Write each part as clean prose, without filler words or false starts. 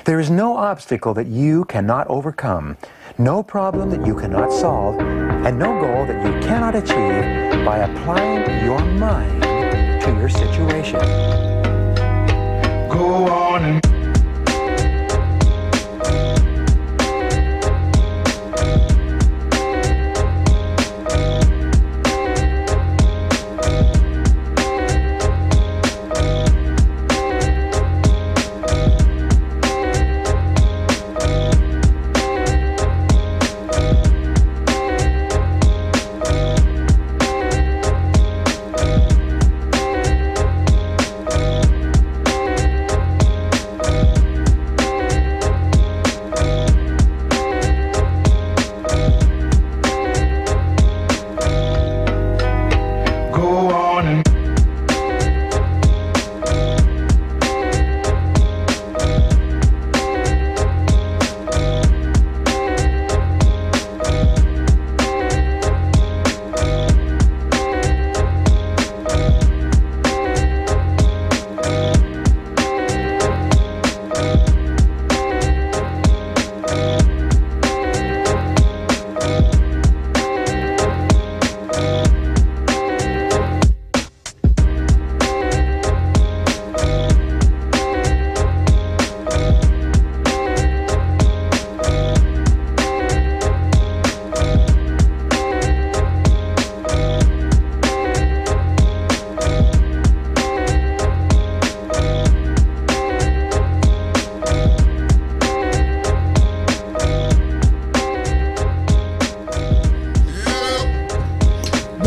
There is no obstacle that you cannot overcome, no problem that you cannot solve, and no goal that you cannot achieve by applying your mind to your situation. Go on and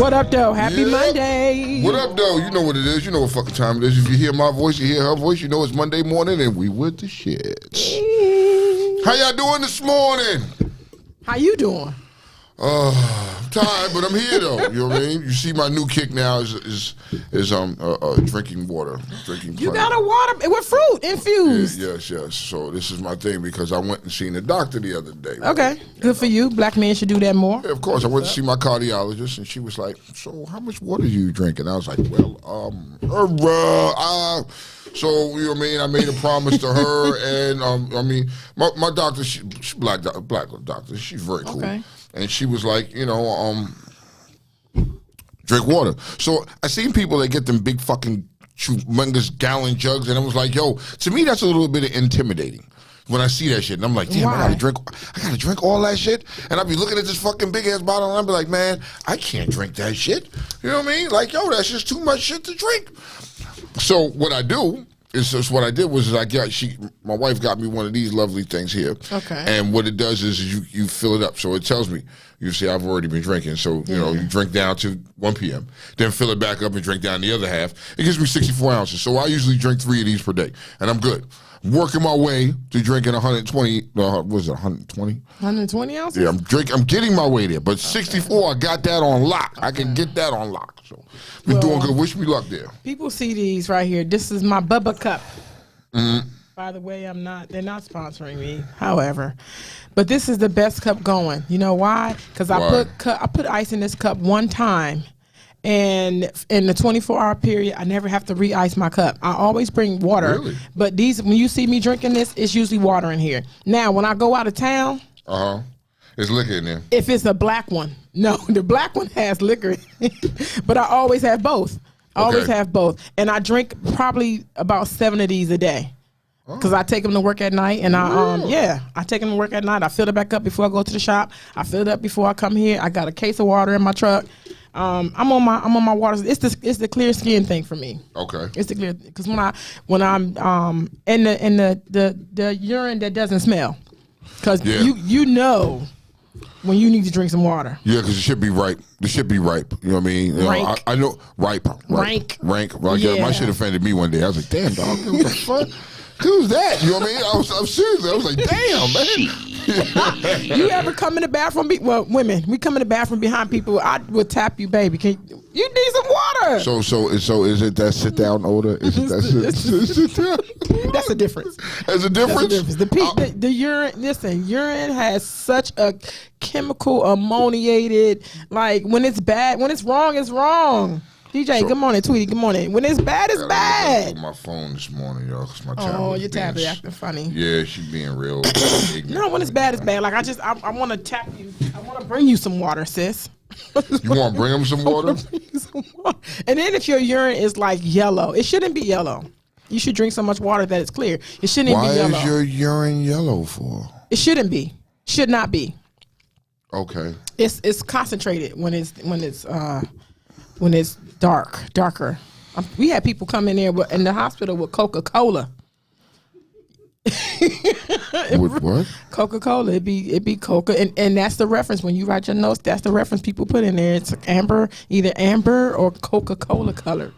What up, though? Happy Monday. What up, though? You know what it is. You know what fucking time it is. If you hear my voice, you hear her voice, you know it's Monday morning and we with the shits. How y'all doing this morning? How you doing? I'm tired, but I'm here, though. You know what I mean? You see my new kick now is drinking water. You got a water with fruit infused. Yes. So this is my thing because I went and seen the doctor the other day. Right? Okay, good for you. Black men should do that more. Yeah, of course. I went to see my cardiologist, and she was like, "So how much water do you drink?" And I was like, "Well, So, you know what I mean? I made a promise to her, and I mean, my doctor, she's black doctor, she's very cool. Okay. And she was like, you know, drink water. So I seen people that get them big fucking humongous gallon jugs, and I was like, yo, to me that's a little bit intimidating when I see that shit. And I'm like, damn, I gotta drink all that shit. And I'd be looking at this fucking big ass bottle, and I'd be like, man, I can't drink that shit. You know what I mean? Like, yo, that's just too much shit to drink. So what I do is just what I did was my wife got me one of these lovely things here. Okay. And what it does is you fill it up. So it tells me, you see, I've already been drinking. So, you know, you drink down to 1 p.m., then fill it back up and drink down the other half. It gives me 64 ounces. So I usually drink 3 of these per day, and I'm good. Working my way to drinking 120, what was it, 120? 120 ounces? Yeah, I'm getting my way there. But 64, I got that on lock. I can get that on lock. So we're doing good. Wish me luck there. People see these right here. This is my Bubba Cup. Mm-hmm. By the way, they're not sponsoring me, however. But this is the best cup going. You know why? Because I put ice in this cup one time. And in the 24-hour period, I never have to re-ice my cup. I always bring water. Really? But when you see me drinking this, it's usually water in here. Now, when I go out of town, it's liquor in there. If it's a black one, no, the black one has liquor. But I always have both. And I drink probably about 7 of these a day. Because I take them to work at night, and I take them to work at night. I fill it back up before I go to the shop. I fill it up before I come here. I got a case of water in my truck. I'm on my water. It's the clear skin thing for me. Okay. It's the clear, because when I'm in the urine that doesn't smell, because you know when you need to drink some water. Yeah, because it should be ripe. It should be ripe. You know what I mean? Rank. I know rank. Like, yeah. My shit offended me one day. I was like, damn, dog, what the fuck? Who's that? You know what I mean? I'm seriously. I was like, damn, man. You ever come in the bathroom? Women, we come in the bathroom behind people. I would tap you, baby. You need some water. So is it that sit down odor? Is it that sit down? That's a difference. There's a difference. The urine. Listen, urine has such a chemical ammoniated. Like when it's bad, when it's wrong, it's wrong. DJ, So- good morning. Tweety, good morning. When it's bad, it's I bad. looked up my phone this morning, y'all. 'Cause my tablet Oh, was your being tablet acting funny. Yeah, she being real ignorant. No, when it's bad, it's bad. Like I want to tap you. I want to bring you some water, sis. You want to bring him some water? And then if your urine is like yellow, it shouldn't be yellow. You should drink so much water that it's clear. It shouldn't Why be yellow. is your urine yellow for? It shouldn't be. Should not be. Okay. It's concentrated when it's darker. We had people come in there in the hospital with Coca-Cola. With what? Coca-Cola. It'd be Coca, and that's the reference when you write your notes. That's the reference people put in there. It's either amber or Coca-Cola colored.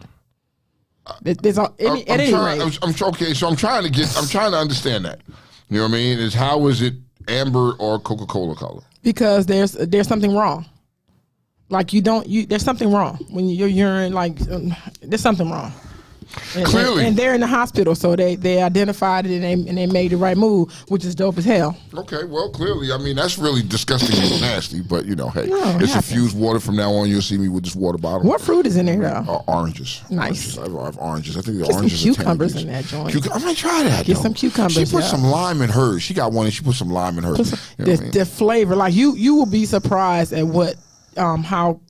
There's at any rate. I'm okay. So I'm trying to understand that. You know what I mean? How is it amber or Coca-Cola color? Because there's something wrong. Like there's something wrong when your urine there's something wrong. Clearly. And they're in the hospital, so they identified it and they made the right move, which is dope as hell. Okay, well, clearly, I mean, that's really disgusting and nasty, but, hey, No, it's happens. infused water. From now on, you'll see me with this water bottle. What fruit is in there, though? Oranges. Nice. Oranges. I have oranges. I think the Get some oranges cucumbers are in that joint. I might try that, Get though. some cucumbers, She put yeah. some lime in hers. She got one, and she put some lime in hers. You know what I mean? The flavor, like you will be surprised at what how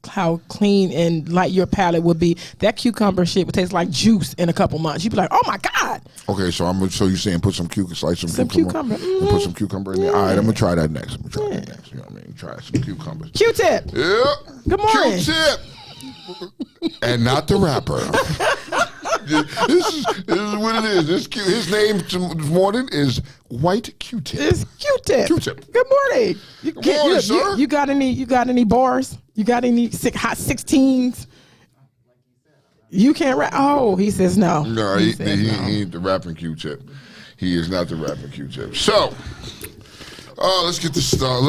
clean and light your palate would be. That cucumber shit would taste like juice in a couple months. You'd be like, oh my God. Okay, so you're saying put some cucumber, slice some cucumber. and put some cucumber in there. All right, I'm gonna try that next. You know what I mean? Try some cucumbers. Q-tip. Yeah. Good morning. Q-tip. And not the rapper. This is what it is. His name this morning is White Q-tip. It's Q-tip. Q-tip. Good morning. Good morning, sir. You got any bars? You got any hot 16s? You can't rap. Oh, he says no. No, he ain't the rapping Q-tip. He is not the rapping Q-tip. So, let's get this started.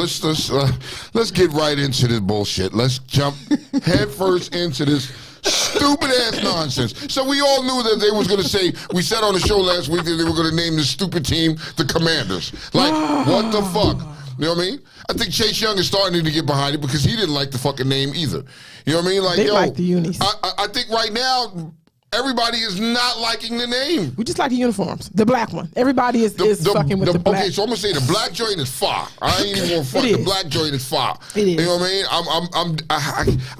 Let's get right into this bullshit. Let's jump headfirst into this stupid ass nonsense. So we all knew that they was going to say, we said on the show last week that they were going to name this stupid team the Commanders. Like, what the fuck? You know what I mean? I think Chase Young is starting to get behind it because he didn't like the fucking name either. You know what I mean? Like, They like the unis. I think right now, everybody is not liking the name. We just like the uniforms. The black one. Everybody is fucking with the black. Okay, so I'm gonna say the black joint is fire. I ain't even gonna front. It The is. black joint is fire. It is. You know what I mean?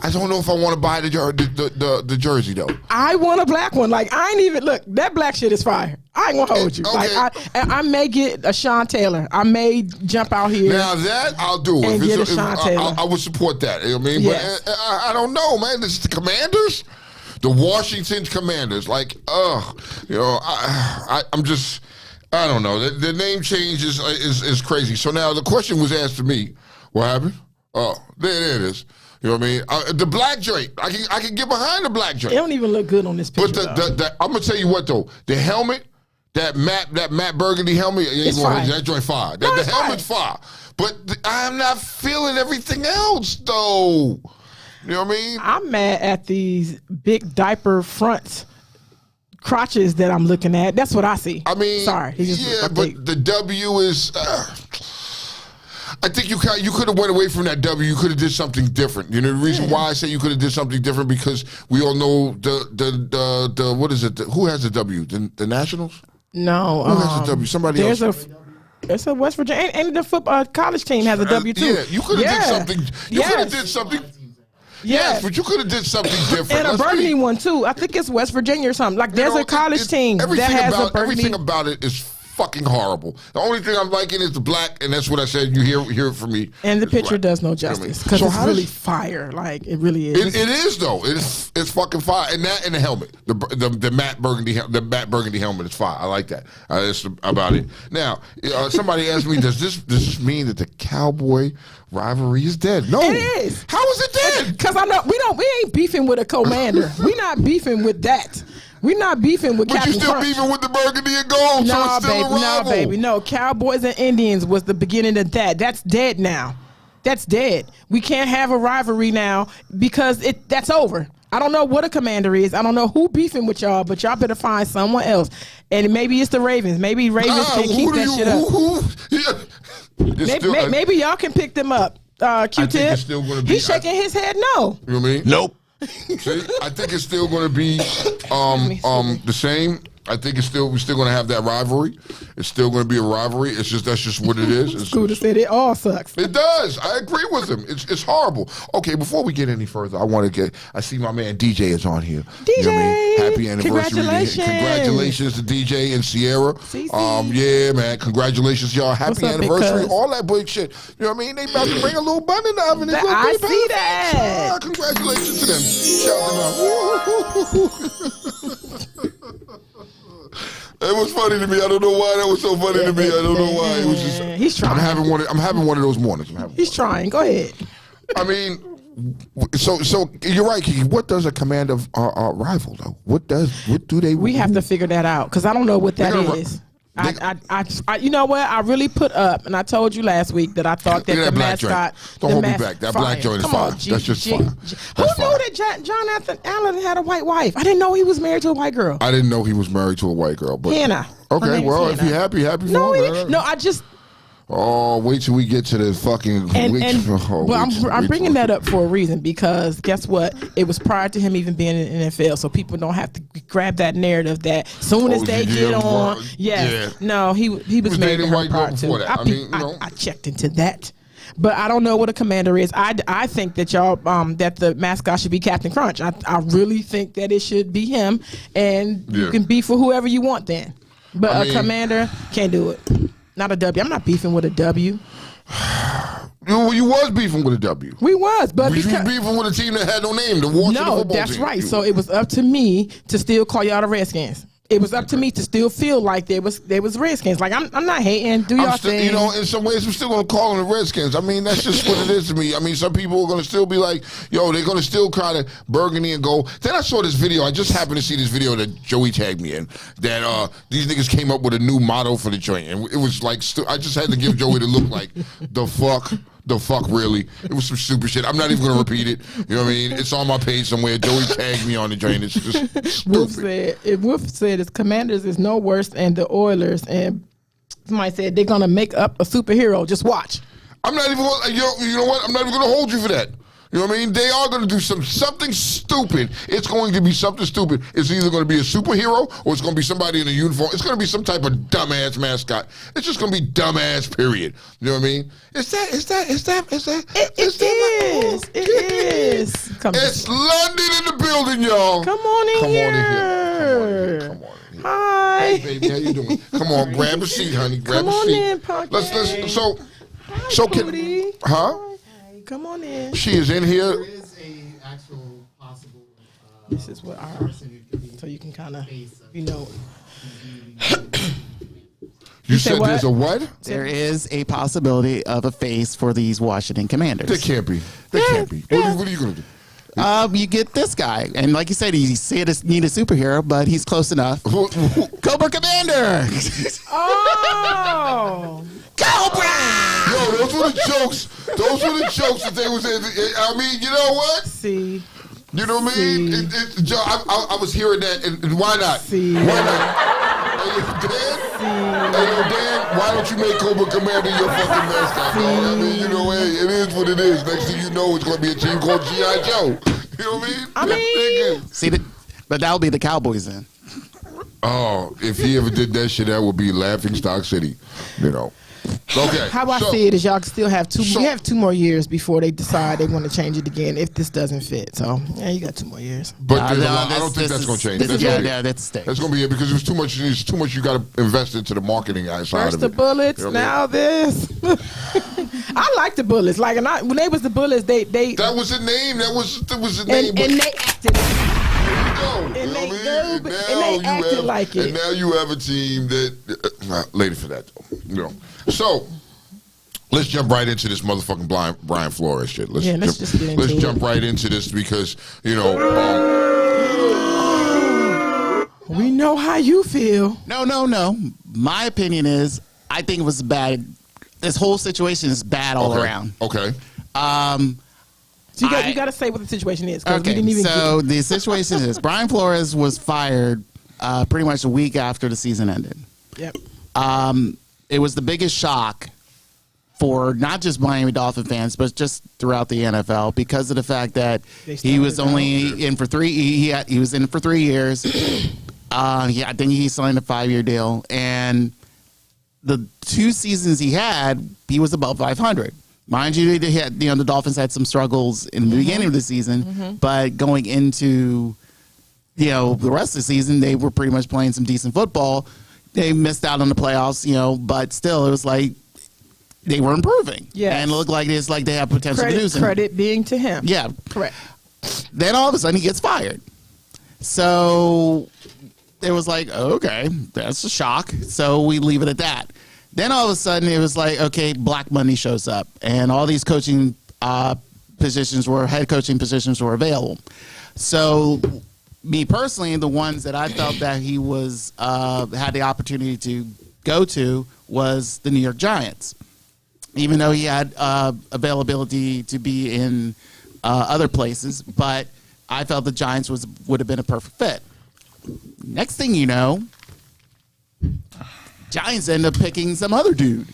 I don't know if I want to buy the jersey though. I want a black one. Like, I ain't even look. That black shit is fire. I ain't gonna hold you. Okay. Like, I may get a Sean Taylor. I may jump out here. Now that I'll do. And get a Sean Taylor. I would support that. You know what I mean? Yes. But I don't know, man. This is the Commanders. The Washington Commanders, I'm just, I don't know. The name change is crazy. So now the question was asked to me, what happened? Oh, there it is. You know what I mean? The black joint, I can get behind the black joint. It don't even look good on this picture. But I'm gonna tell you what though, the helmet, that Matt Burgundy helmet, that joint fire. No, The it's helmet's fire. But I'm not feeling everything else though. You know what I mean? I'm mad at these big diaper front crotches that I'm looking at. That's what I see. I mean, sorry. But the W is. I think you could have went away from that W. You could have did something different. You know the reason why I say you could have did something different because we all know the what is it? Who has the W? The Nationals? No. Who has the W? Somebody else. It's a West Virginia, and the football college team has a W too. Yeah, you could have did something. You could have did something. Yes, but you could have did something different. And a burgundy one too. I think it's West Virginia or something. Like there's a college team that has a burgundy. Everything about it is fucking horrible. The only thing I'm liking is the black, and that's what I said. You hear it from me. And the picture black. does no justice because it's really fire. Like it really is. It is though. It's fucking fire. And that and the helmet, the Matt Burgundy helmet is fire. I like that. That's about it. Now somebody asked me, does this mean that the Cowboy rivalry is dead? No, it is. How is it dead? Because I know we ain't beefing with a commander. We not beefing with that. We're not beefing with But Captain you still Crunch. beefing with the burgundy and gold, so it's still a rival. No, baby, no. Cowboys and Indians was the beginning of that. That's dead now. That's dead. We can't have a rivalry now because that's over. I don't know what a commander is. I don't know who beefing with y'all, but y'all better find someone else. And maybe it's the Ravens. Maybe Ravens can keep that shit up. Maybe y'all can pick them up. Q-Tip. It's still gonna be, He's shaking his head no. You know what I mean? Nope. See, I think it's still going to be the same. I think we're still going to have that rivalry. It's still going to be a rivalry. That's just what it is. Scooter said it all sucks. It does. I agree with him. It's horrible. Okay, before we get any further, I see my man DJ is on here. DJ, you know what I mean? Happy anniversary! Congratulations To DJ and Sierra. CC. Yeah, man. Congratulations, y'all. Happy up, anniversary. because All that big shit. You know what I mean? They about to bring a little bun in the oven. I see that. Congratulations to them. Shout them out. It was funny to me. I don't know why that was so funny to me. I don't know why. It was just. He's trying. I'm having one of those mornings. He's trying. Go ahead. I mean, so you're right, Kiki. What does a commander rival though? What do they? We have to figure that out because I don't know what that is. I you know what? I really put up, and I told you last week that I thought that the mascot. Don't hold me back. That black joint is fine. That's just fine. Who knew that Jonathan Allen had a white wife? I didn't know he was married to a white girl. I didn't know he was married to a white girl. But Hannah. Okay, well, if you're happy for him. No, I just. Oh, wait till we get to the fucking. I'm bringing that up for a reason because guess what? It was prior to him even being in the NFL, so people don't have to grab that narrative that soon as they get on. No, he was married to her prior to. I checked into that. But I don't know what a commander is. I think that y'all that the mascot should be Captain Crunch. I really think that it should be him, and you can be for whoever you want then. But a commander can't do it. Not a W. I'm not beefing with a W. You was beefing with a W. We was, but you was beefing with a team that had no name. The Washington football team. No, that's right. So it was up to me to still call y'all the Redskins. It was up to me to still feel like there was Redskins. Like I'm not hating. Do y'all thing? You know, in some ways, I'm still gonna call them the Redskins. I mean, that's just what it is to me. I mean, some people are gonna still be like, yo, they're gonna still kind of burgundy and gold. Then I saw this video. I just happened to see this video that Joey tagged me in. That these niggas came up with a new motto for the joint, and it was like, I just had to give Joey the look like the fuck, really? It was some stupid shit. I'm not even gonna repeat it. You know what I mean? It's on my page somewhere. Joey tagged me on the joint. It's just stupid. Wolf said his Commanders is no worse than the Oilers, and somebody said they're gonna make up a superhero. Just watch. I'm not even gonna, you know what? I'm not even gonna hold you for that. You know what I mean? They are going to do something stupid. It's going to be something stupid. It's either going to be a superhero or it's going to be somebody in a uniform. It's going to be some type of dumbass mascot. It's just going to be dumbass, period. You know what I mean? It is. It's London in the building, y'all. Come on in here. Come on in here. Hi. Hey, baby, how you doing? Come on, grab a seat, honey. Grab a seat. Come on in, Parker. Come on in. She is in here. There is a actual possible. This is what our. So you can kind of, you know. You said there's a what? There is a possibility of a face for these Washington Commanders. There can't be. There can't be. What are you going to do? You get this guy, and like you said, he said he need a superhero, but he's close enough. Cobra Commander. Oh, Cobra! Yo, those were the jokes. Those were the jokes that they was. I mean, you know what? See. You know what I mean? I was hearing that, and why not? See. Why not? Hey, Dan, why don't you make Cobra Commander your fucking mascot? I mean, you know, hey, it is what it is. Next thing you know, it's going to be a team called G.I. Joe. You know what I mean? See, but that'll be the Cowboys then. Oh, if he ever did that shit, that would be Laughing Stock City. You know. Okay. How I see it is y'all still have we have 2 more years before they decide they want to change it again if this doesn't fit. So yeah, you got 2 more years. But I don't think that's going to change. That's going to be it because there's too much. There's too much you got to invest into the marketing side of it. First the Bullets, you know now this. I like the Bullets. Like when they was the Bullets, they that was the name. That was the name. And they acted. And they acted like it. And now you have a team that later for that though. You know. So let's jump right into this motherfucking Brian Flores shit. Let's just get into it. Jump right into this because you know. We know how you feel. No. My opinion is I think it was bad. This whole situation is bad all around. Okay. So you got to say what the situation is. Okay. The situation is Brian Flores was fired pretty much a week after the season ended. Yep. It was the biggest shock for not just Miami Dolphin fans, but just throughout the NFL because of the fact that he was only in for 3. He was in for 3 years. I think he signed a 5-year deal, and the 2 seasons he had, he was above 500. Mind you, they had, the Dolphins had some struggles in the beginning of the season, but going into the rest of the season, they were pretty much playing some decent football. They missed out on the playoffs, but still, it was like they were improving. Yeah, and it looked like they have potential to do something. Credit being to him. Yeah, correct. Then all of a sudden he gets fired. So it was like, okay, that's a shock. So we leave it at that. Then all of a sudden it was like, okay, Black Monday shows up, and all these coaching head coaching positions were available. So me personally, the ones that I felt that he was had the opportunity to go to was the New York Giants. Even though he had availability to be in other places, but I felt the Giants would have been a perfect fit. Next thing you know, Giants end up picking some other dude.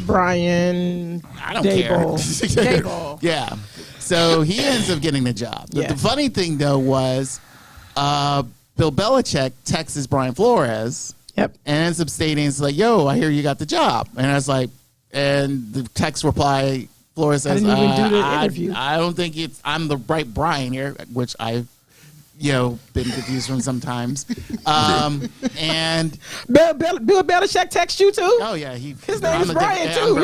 Brian. I don't care. Daboll. Yeah. So he ends up getting the job. Yeah. The funny thing, though, was Bill Belichick texts Brian Flores. Yep. And ends up stating, it's like, yo, I hear you got the job. And I was like, and the text reply, Flores says, I didn't even do the interview. I don't think I'm the right Brian here, which I've been confused from sometimes. And Bill Belichick text you too? Oh yeah, his name is Brian too.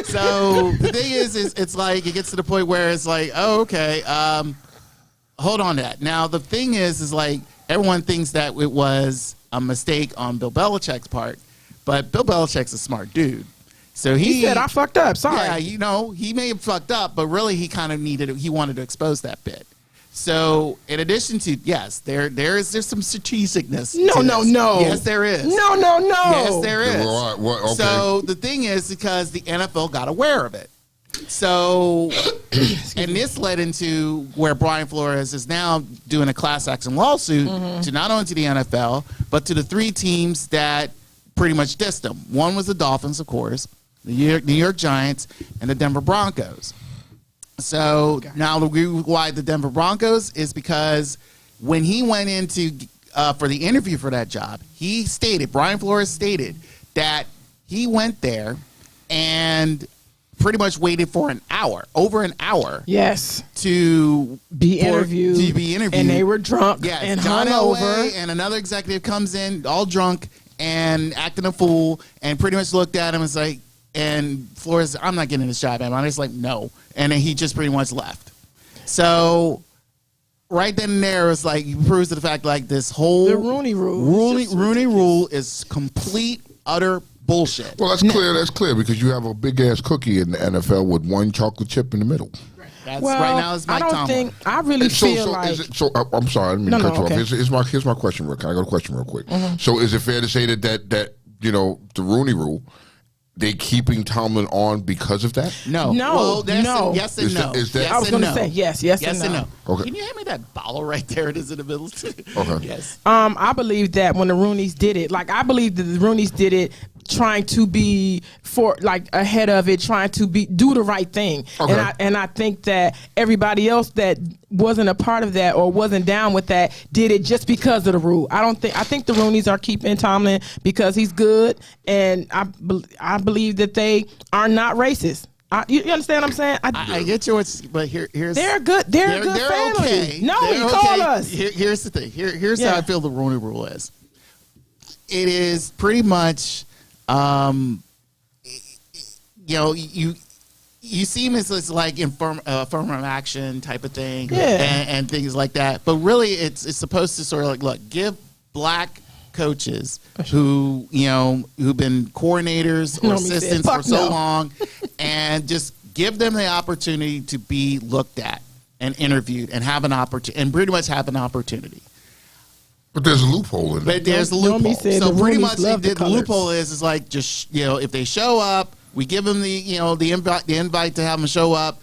So the thing is it's like it gets to the point where it's like, oh okay, hold on to that. Now the thing is like everyone thinks that it was a mistake on Bill Belichick's part, but Bill Belichick's a smart dude. So he said, I fucked up. Sorry. Yeah, he may have fucked up, but really he kind of he wanted to expose that bit. So in addition to, yes, there's some strategicness. No. Yes, there is. No. Yes, there is. Okay. So the thing is because the NFL got aware of it. So, and this led into where Brian Flores is now doing a class action lawsuit to not only to the NFL, but to the 3 teams that pretty much dissed him. One was the Dolphins, of course, the New York Giants, and the Denver Broncos. So now the reason why the Denver Broncos is because when he went into for the interview for that job, Brian Flores stated that he went there and pretty much waited for over an hour. Yes. To be interviewed. And they were drunk and hungover. And another executive comes in all drunk and acting a fool and pretty much looked at him and was like, and Flores, I'm not getting this job, man. I'm just like, no. And then he just pretty much left. So right then and there, it's like, he proves to the fact like this whole the Rooney Rule. Rooney Rule is complete, utter bullshit. Well, that's clear. That's clear because you have a big ass cookie in the NFL with one chocolate chip in the middle. That's right now is Mike Tomlin. I really feel like. I'm sorry, I didn't mean to cut you off. Here's my question. Can I go to question real quick? So, is it fair to say that the Rooney Rule, they keeping Tomlin on because of that? No. No. Yes and no. Is that, I was going to say yes and no. Okay. Can you hand me that bottle right there? It is in the middle. Okay. Yes. I believe that when the Rooneys did it, like I believe that the Rooneys did it trying to be ahead of it, trying to do the right thing. Okay. And I think that everybody else that wasn't a part of that or wasn't down with that did it just because of the rule. I think the Rooneys are keeping Tomlin because he's good, and I believe that they are not racist. You understand what I'm saying? I get yours, but here's they're good. They're good family. Okay. No, they're call okay. us. Here's the thing. Here's how I feel the Rooney Rule is. It is pretty much, you see him as like affirmative action type of thing, and things like that. But really, it's supposed to sort of like, look, give black coaches who've been coordinators or assistants for so long, and just give them the opportunity to be looked at and interviewed and have an opportunity, and pretty much have an opportunity. But there's a loophole in it. But there's a loophole. So pretty much the loophole is like, just if they show up, we give them the invite to have them show up.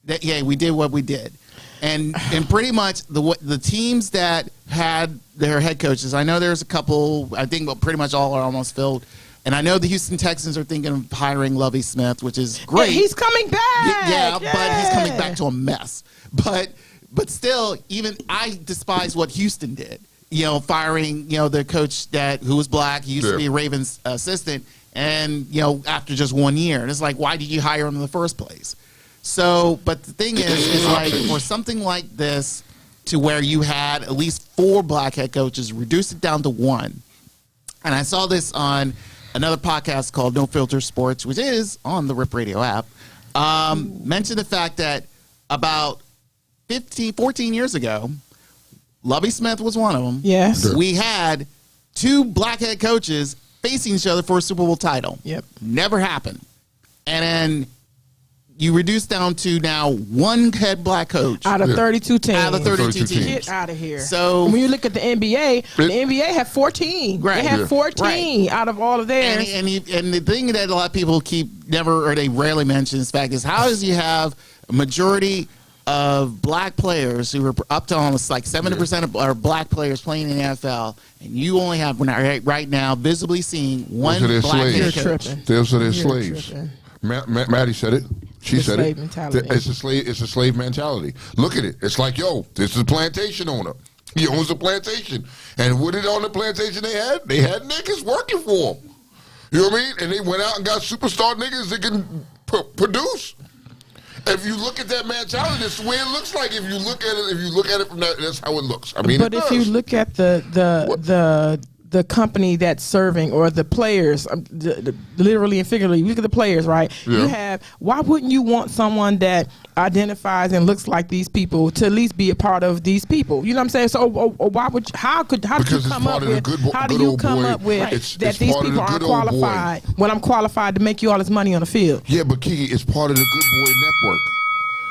That we did what we did. And pretty much the teams that had their head coaches, I know there's a couple, I think pretty much all are almost filled. And I know the Houston Texans are thinking of hiring Lovie Smith, which is great. Yeah, he's coming back. Yeah, but he's coming back to a mess. But still, even I despise what Houston did. Firing, the coach who was black, he used to be Ravens assistant, and, after just 1 year. And it's like, why did you hire him in the first place? So, but the thing is like, for something like this, to where you had at least 4 black head coaches, reduce it down to 1. And I saw this on another podcast called No Filter Sports, which is on the Rip Radio app, mentioned the fact that about 14 years ago, Lovie Smith was one of them. Yes. We had 2 black head coaches facing each other for a Super Bowl title. Yep. Never happened. And then you reduce down to now 1 head black coach. Out of 32 teams. Out of 32 teams. Get out of here. So when you look at the NBA, the NBA had 14. Right. They had 14 out of all of theirs. And the thing that a lot of people they rarely mention this fact is how does you have a majority of black players who are up to almost like 70% are black players playing in the NFL, and you only have right now visibly seeing 1 black head coach. Those are their slaves. Maddie said it. She said it. Mentality. It's a slave mentality. Look at it. It's like, this is a plantation owner. He owns a plantation. And what did on the plantation they had? They had niggas working for him. You know what I mean? And they went out and got superstar niggas that can produce. If you look at that mentality, that's the way it looks like. If you look at it from that, that's how it looks. I mean, but if you look at the company that's serving, or the players, literally and figuratively, you look at the players, right? Yeah. Why wouldn't you want someone that identifies and looks like these people to at least be a part of these people? You know what I'm saying? So, how did you come up with that these people aren't qualified when I'm qualified to make you all this money on the field? Yeah, but Kiki, it's part of the Good Boy Network.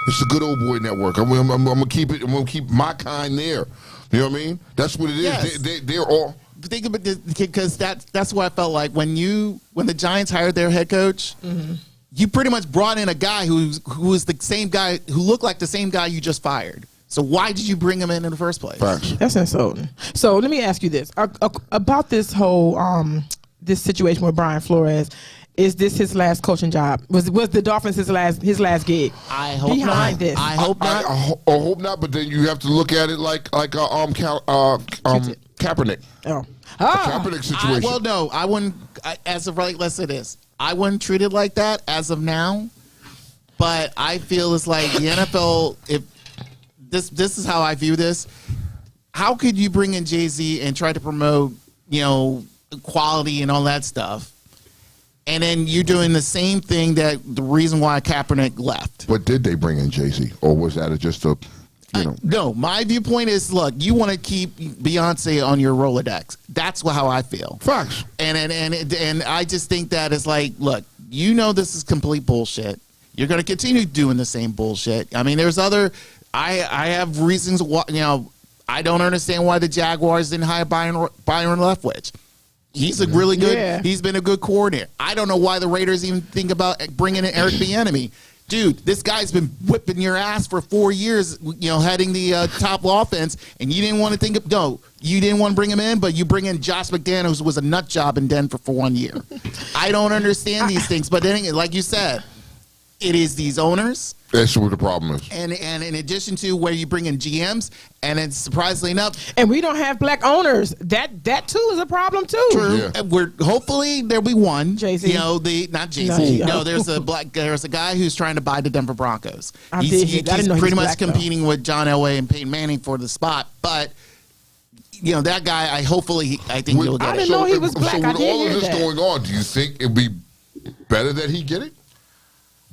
It's the Good Old Boy Network. I'm gonna keep it. I'm gonna keep my kind there. You know what I mean? That's what it is. Yes. They're all. Think about this, because that's what I felt like when the Giants hired their head coach. Mm-hmm. You pretty much brought in a guy who was the same guy who looked like the same guy you just fired. So why did you bring him in the first place? Facts. That's insulting. So let me ask you this about this whole this situation with Brian Flores. Is this his last coaching job? Was the Dolphins his last gig? I hope behind not. This. I hope not. I hope not. But then you have to look at it like Kaepernick. Kaepernick situation. Well, no, I wouldn't. As of right, let's say this. I wouldn't treat it like that as of now. But I feel it's like the NFL. If this is how I view this. How could you bring in Jay-Z and try to promote, equality and all that stuff? And then you're doing the same thing the reason why Kaepernick left. But did they bring in Jay-Z? Or was that just a, No, my viewpoint is, look, you want to keep Beyonce on your Rolodex. That's how I feel. Facts. And I just think that it's like, look, this is complete bullshit. You're going to continue doing the same bullshit. I mean, there's I have reasons why, I don't understand why the Jaguars didn't hire Byron Leftwich. He's a really good. Yeah. He's been a good coordinator. I don't know why the Raiders even think about bringing in Eric Bieniemy. Dude, this guy's been whipping your ass for 4 years, heading the top offense, and you didn't want to you didn't want to bring him in, but you bring in Josh McDaniels, who was a nut job in Denver for 1 year. I don't understand these things, but then, like you said, it is these owners. That's what the problem is. And in addition to where you bring in GMs, and it's surprisingly enough, and we don't have black owners. That too is a problem too. True. Yeah. Hopefully there'll be one. Jay-Z. Not Jay-Z. No, there's a guy who's trying to buy the Denver Broncos. He's pretty much competing with John Elway and Peyton Manning for the spot, but. That guy. I think he'll get it. I didn't know he was black. So with all of this going on, do you think it'd be better that he get it?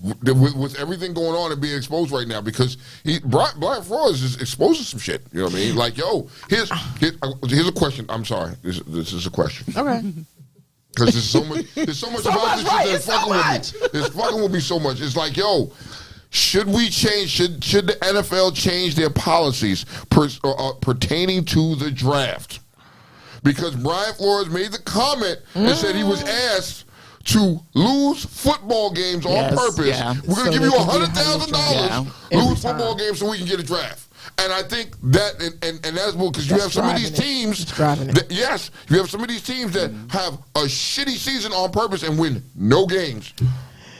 With everything going on and being exposed right now, because Brian Flores is exposing some shit. You know what I mean? Like, here's a question. I'm sorry. This is a question. Okay. Because there's so much about this shit that's fucking with me. It's fucking with me so much. It's like, should we change? Should the NFL change their policies pertaining to the draft? Because Brian Flores made the comment and said he was asked to lose football games on purpose. Yeah. We're going to give you $100,000, lose football games so we can get a draft. And I think that, and that's because you have some of these teams. Yes, you have some of these teams that have a shitty season on purpose and win no games.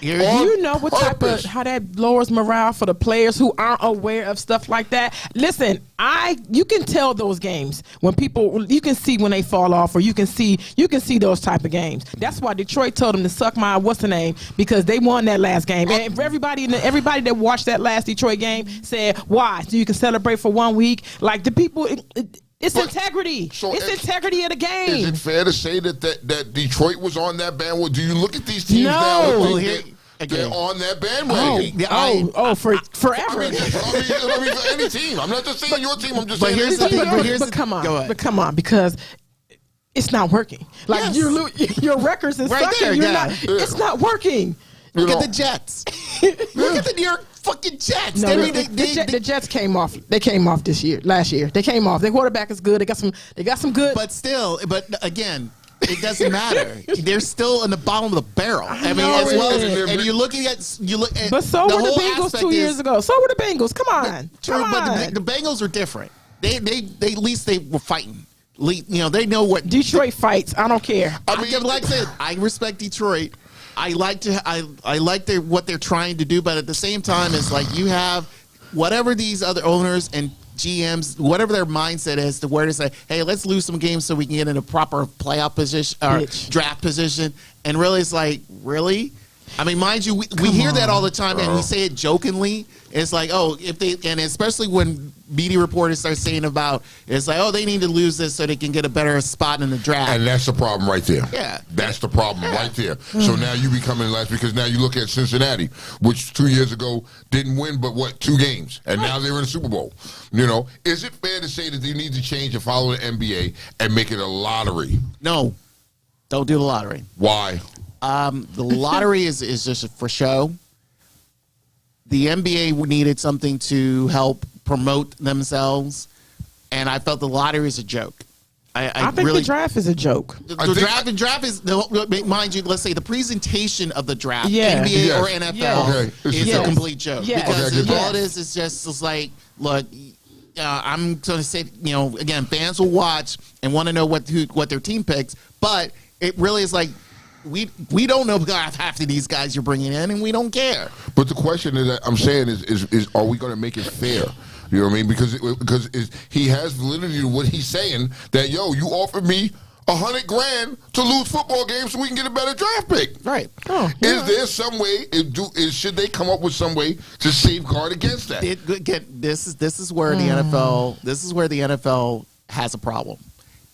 Do you know what type of how that lowers morale for the players who aren't aware of stuff like that? Listen, you can tell those games when people, you can see when they fall off, or you can see those type of games. That's why Detroit told them to suck my what's the name, because they won that last game. And everybody that watched that last Detroit game said, why? So you can celebrate for 1 week. Like the people. It's integrity. So it's integrity of the game. Is it fair to say that Detroit was on that bandwagon? Do you look at these teams now and think they're on that bandwagon? Forever. I mean, for any team. I'm not just saying your team. I'm just saying here's the thing. But come on, because it's not working. Like your records is right sucking. there. It's not working. Look at the Jets. Look at the New York fucking Jets. No, the Jets came off. They came off last year. They came off. Their quarterback is good. They got some good. But again, it doesn't matter. They're still in the bottom of the barrel. I mean, as well as, and you're looking at But so were the Bengals 2 years ago. So were the Bengals. Come on. But the Bengals are different. They at least they were fighting. They know what Detroit fights. I don't care. Like I said, I respect Detroit. I like what they're trying to do, but at the same time, it's like you have whatever these other owners and GMs, whatever their mindset is, to where they say, "Hey, let's lose some games so we can get in a proper playoff position or draft position." And really, it's like, really? I mean, mind you, we hear that all the time, and we say it jokingly. It's like, oh, and especially when media reporters start saying about, it's like, oh, they need to lose this so they can get a better spot in the draft. And that's the problem right there. Yeah. That's the problem right there. So now you becoming last, because now you look at Cincinnati, which 2 years ago didn't win but 2 games, and now they're in the Super Bowl. Is it fair to say that they need to change and follow the NBA and make it a lottery? No, don't do the lottery. Why? The lottery is just for show. The NBA needed something to help promote themselves, and I felt the lottery is a joke. I think the draft is a joke. The draft is, mind you, let's say the presentation of the draft, NBA or NFL, is a complete joke. Because all it is just it's like, look, I'm going to say, again, fans will watch and want to know what their team picks, but it really is like, we don't know half of these guys you're bringing in, and we don't care. But the question that I'm saying is are we going to make it fair? You know what I mean? Because he has validity to what he's saying, that, yo, you offered me $100,000 to lose football games so we can get a better draft pick. Right. Is there some way? Should they come up with some way to safeguard against that? This is where the NFL. This is where the NFL has a problem.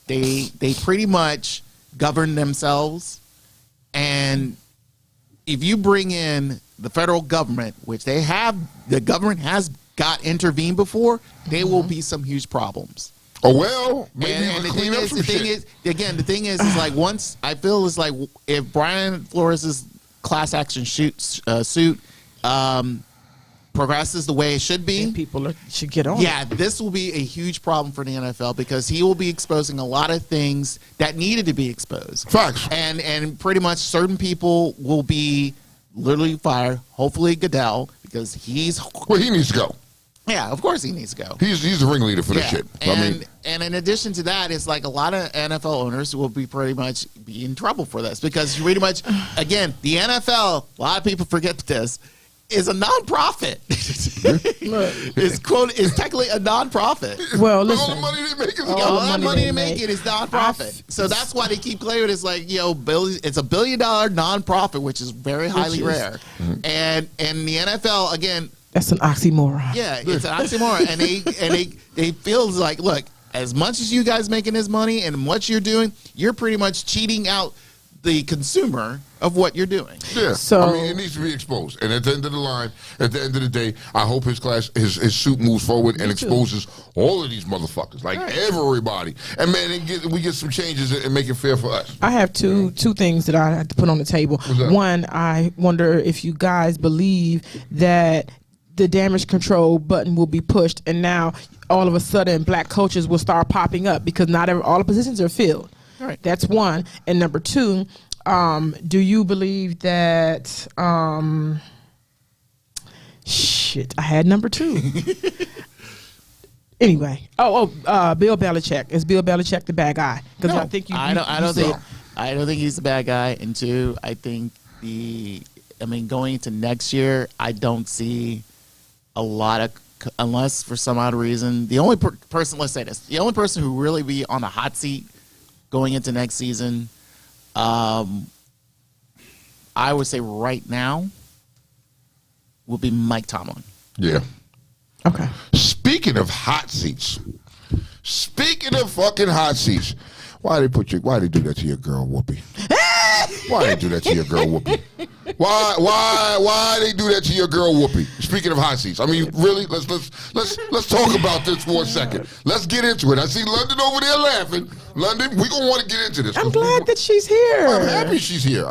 They pretty much govern themselves. And if you bring in the federal government, which the government has got intervened before, there will be some huge problems. Oh, well, maybe and the thing is like, once I feel it's like if Brian Flores' class action suit progresses the way it should be, and people should get on. Yeah, this will be a huge problem for the NFL, because he will be exposing a lot of things that needed to be exposed. Facts. And pretty much certain people will be literally fired. Hopefully Goodell, because he needs to go. Yeah, of course he needs to go. He's the ringleader for this shit. And in addition to that, it's like a lot of NFL owners will be pretty much be in trouble for this, because pretty much, again, the NFL, a lot of people forget this, is a nonprofit. It's technically a nonprofit. Well, listen, all the money they make is all the money they make it is nonprofit. So that's why they keep claiming it's like, it's a $1 billion nonprofit, which is very highly rare. And the NFL, again, that's an oxymoron. Yeah, it's an oxymoron, and they feel like, look, as much as you guys making this money and what you're doing, you're pretty much cheating out the consumer of what you're doing. Yeah, so it needs to be exposed. And at the end of the line, at the end of the day, I hope his suit moves forward and exposes all of these motherfuckers, like everybody. And man, we get some changes and make it fair for us. I have two things that I have to put on the table. One, I wonder if you guys believe that the damage control button will be pushed, and now all of a sudden black coaches will start popping up, because not all the positions are filled. Right. That's one. And number two, do you believe that I had number two. Anyway, Bill Belichick. Is Bill Belichick the bad guy? Because I think I don't think he's the bad guy. And two, I think going into next year, I don't see a lot of, unless for some odd reason, the only person, let's say this, the only person who really be on the hot seat going into next season, I would say right now, will be Mike Tomlin. Yeah. Okay. Speaking of hot seats, speaking of fucking hot seats, why they do that to your girl Whoopi? Why they do that to your girl Whoopi? Why they do that to your girl Whoopi? Speaking of hot seats, I mean, really, let's talk about this for a second. Let's get into it. I see London over there laughing. London, we gonna want to get into this. I'm glad that she's here. I'm happy she's here.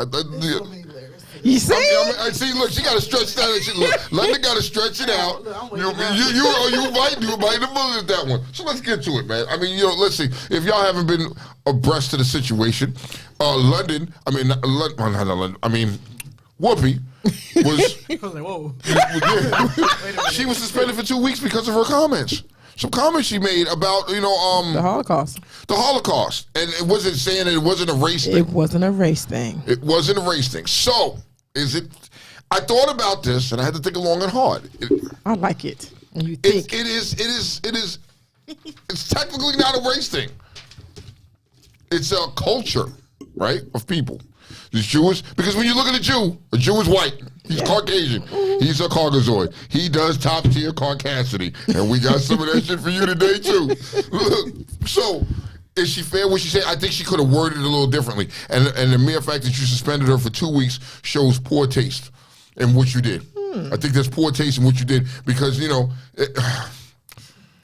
You see? I see. Look, she got to stretch that. Look, London got to stretch it out. You might have bullied that one. So let's get to it, man. I mean, let's see. If y'all haven't been abreast of the situation, London. I mean, not London. I mean, Whoopi was. I was like, whoa. She was suspended for 2 weeks because of her comments. Some comments she made about, the Holocaust. The Holocaust. And it wasn't saying that it wasn't a race thing. It wasn't a race thing. It wasn't a race thing. So, I thought about this and I had to think long and hard. I like it. When you think. think. It's technically not a race thing. It's a culture, right, of people. He's Jewish, because when you look at a Jew is white. He's Caucasian. He's a Caucasoid. He does top tier Caucasity. And we got some of that shit for you today, too. So, is she fair what she said? I think she could have worded it a little differently. And the mere fact that you suspended her for 2 weeks shows poor taste in what you did. I think there's poor taste in what you did because,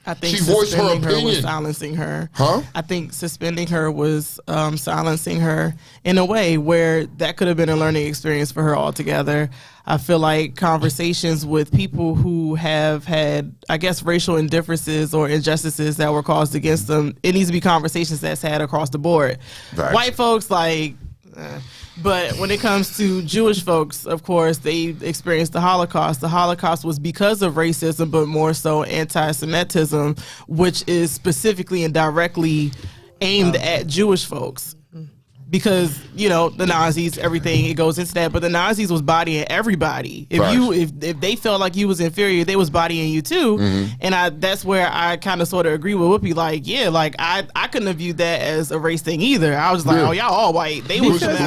I think she voiced her suspending her was opinion. silencing her. Huh? I think suspending her was silencing her in a way where that could have been a learning experience for her altogether. I feel like conversations with people who have had, I guess, racial indifferences or injustices that were caused against them, it needs to be conversations that's had across the board. Right. White folks, but when it comes to Jewish folks, of course, they experienced the Holocaust. The Holocaust was because of racism, but more so anti-Semitism, which is specifically and directly aimed at Jewish folks. Because, the Nazis, everything, it goes into that. But the Nazis was bodying everybody. If they felt like you was inferior, they was bodying you too. Mm-hmm. And that's where I kind of sort of agree with Whoopi. I couldn't have viewed that as a race thing either. I was like, y'all all white. They was like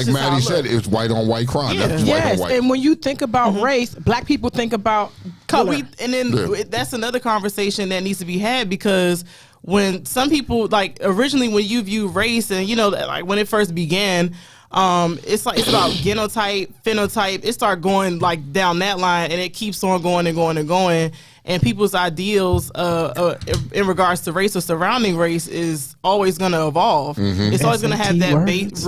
Maddie said, it's white on white crime. Yeah. That's white on white. And when you think about race, black people think about color. That's another conversation that needs to be had because when some people originally when you view race and when it first began, it's about genotype, phenotype. It started going down that line and it keeps on going and going and going. And people's ideals in regards to race or surrounding race is always going to evolve. Mm-hmm. It's always going to have that base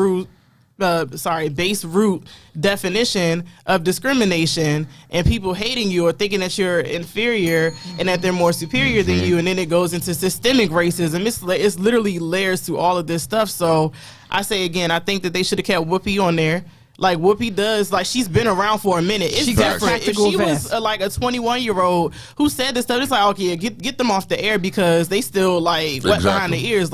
root definition of discrimination and people hating you or thinking that you're inferior and that they're more superior than you, and then it goes into systemic racism. It's literally layers to all of this stuff. So I say again, I think that they should have kept Whoopi on there. Like Whoopi does, she's been around for a minute. It's different. If she was a 21-year-old who said this stuff, it's okay, get them off the air because they still wet behind the ears.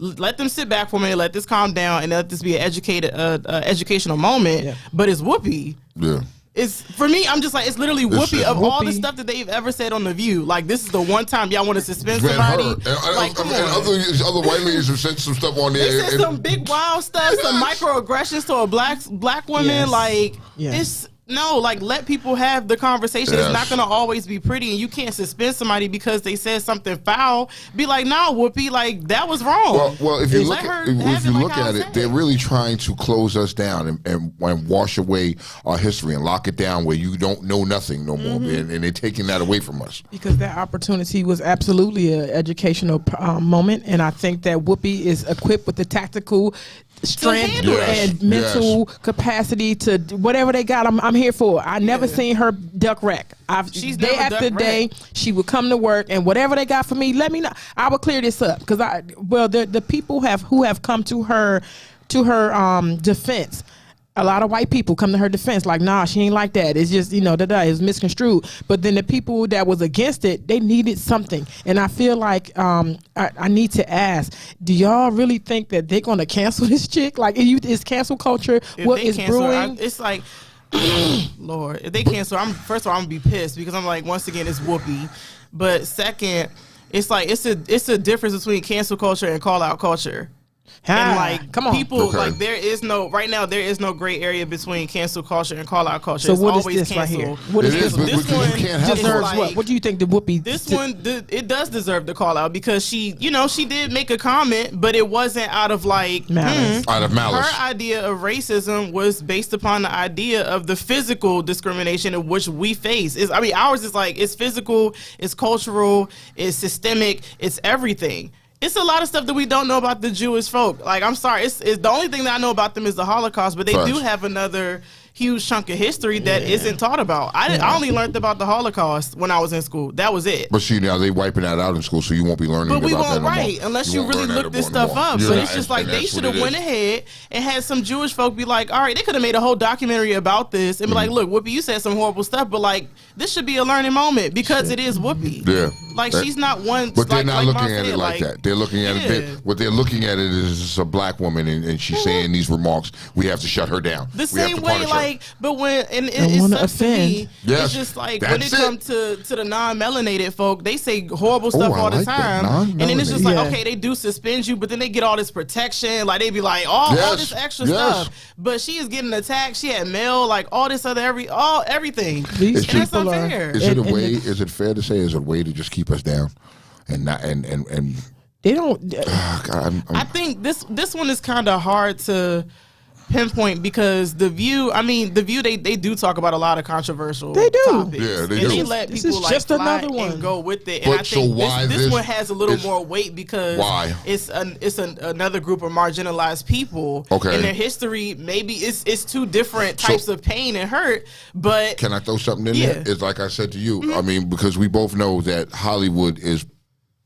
Let them sit back for a minute, let this calm down, and let this be an educational moment. Yeah. But it's Whoopi. Yeah. It's for me. I'm just it's literally Whoopi of all the stuff that they've ever said on The View. This is the one time y'all want to suspend somebody. And other white ladies have said some stuff on there. They said some big wild stuff, some microaggressions to a black woman. It's. No, let people have the conversation. Yes. It's not going to always be pretty, and you can't suspend somebody because they said something foul. Be like, nah, Whoopi, that was wrong. Well, if you look at it, they're really trying to close us down and wash away our history and lock it down where you don't know nothing no more, and they're taking that away from us. Because that opportunity was absolutely an educational moment, and I think that Whoopi is equipped with the tactical strength and mental capacity to whatever they got. I'm here for. I never seen her duck wreck. Day after day, she would come to work and whatever they got for me, let me know. I will clear this up because the people who have come to her defense. a lot of white people come to her defense, like, nah, she ain't like that. It's just, it's misconstrued. But then the people that was against it, they needed something. And I feel like I need to ask, do y'all really think that they're going to cancel this chick? Like, is cancel culture what is brewing? It's like, Lord, if they cancel, first of all, I'm going to be pissed because I'm like, once again, it's Whoopi. But second, it's like, it's a difference between cancel culture and call out culture. And like, come on, people like there is no gray area between cancel culture and call out culture. So it's what always is this cancel. right here? What is this? This one Deserves like, what? What do you think the Whoopi? This one, it does deserve the call out because she did make a comment, but it wasn't out of like malice. Out of malice. Her idea of racism was based upon the idea of the physical discrimination of which we face. Ours is like, it's physical, it's cultural, it's systemic, it's everything. It's a lot of stuff that we don't know about the Jewish folk. Like, I'm sorry, it's the only thing that I know about them is the Holocaust, but they do have another huge chunk of history that isn't taught about. I only learned about the Holocaust when I was in school. That was it. But see, now they wiping that out in school, so you won't be learning about that no more. But we won't, right, unless you really look this stuff up. So it's just like they should have went ahead and had some Jewish folk be like, all right, they could have made a whole documentary about this and be like, look, Whoopi, you said some horrible stuff, but like, this should be a learning moment because it is Whoopi. Yeah. Like, she's not one. But they're not looking at it like that. They're looking at it. What they're looking at it is a black woman, and she's saying these remarks. We have to shut her down. The same way, like, but when it sucks to me, it's just like when it comes to the non-melanated folk, they say horrible stuff all the time, and then it's just like, okay, they do suspend you, but then they get all this protection, like they be like, all this extra stuff. But she is getting attacked. She had mail, like all this other everything. These that's people unfair. Is it a way? Is it fair to say? Is it a way to just keep us down, and not and they don't. God, I think this one is kind of hard to pinpoint because the View, they do talk about a lot of controversial topics. Yeah, they and do. they let This people is just another one. and go with it. But And I so think why this one has a little more weight because why? it's another group of marginalized people. Okay. And their history, maybe it's two different types of pain and hurt. But can I throw something in there? It's like I said to you. I mean, because we both know that Hollywood is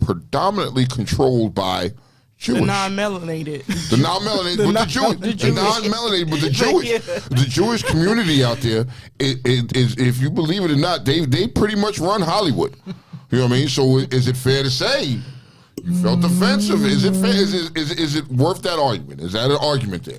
predominantly controlled by Jewish. The non-melanated. The non-melanated, but the Jewish. The non-melanated, but the Jewish. The Jewish community out there is, if you believe it or not, they pretty much run Hollywood. You know what I mean? So is it fair to say you felt offensive? Is it fair? Is it worth that argument? Is that an argument there?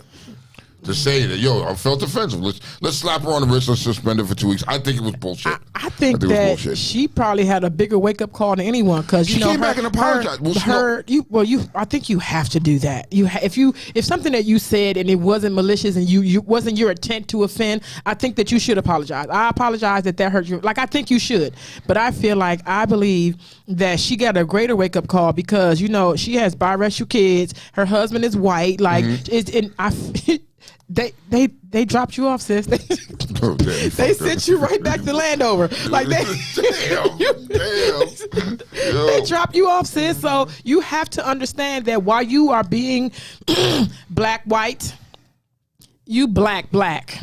To say that, I felt offensive. Let's slap her on the wrist and suspend her for 2 weeks. I think it was bullshit. I think that she probably had a bigger wake up call than anyone because she came back and apologized. I think you have to do that. If something that you said and it wasn't malicious and you wasn't your intent to offend, I think that you should apologize. I apologize that hurt you. Like I think you should, but I believe that she got a greater wake up call because she has biracial kids. Her husband is white. Like They dropped you off, sis. They sent you right back to Landover. Like they dropped you off, sis. So you have to understand that while you are being black white, you black.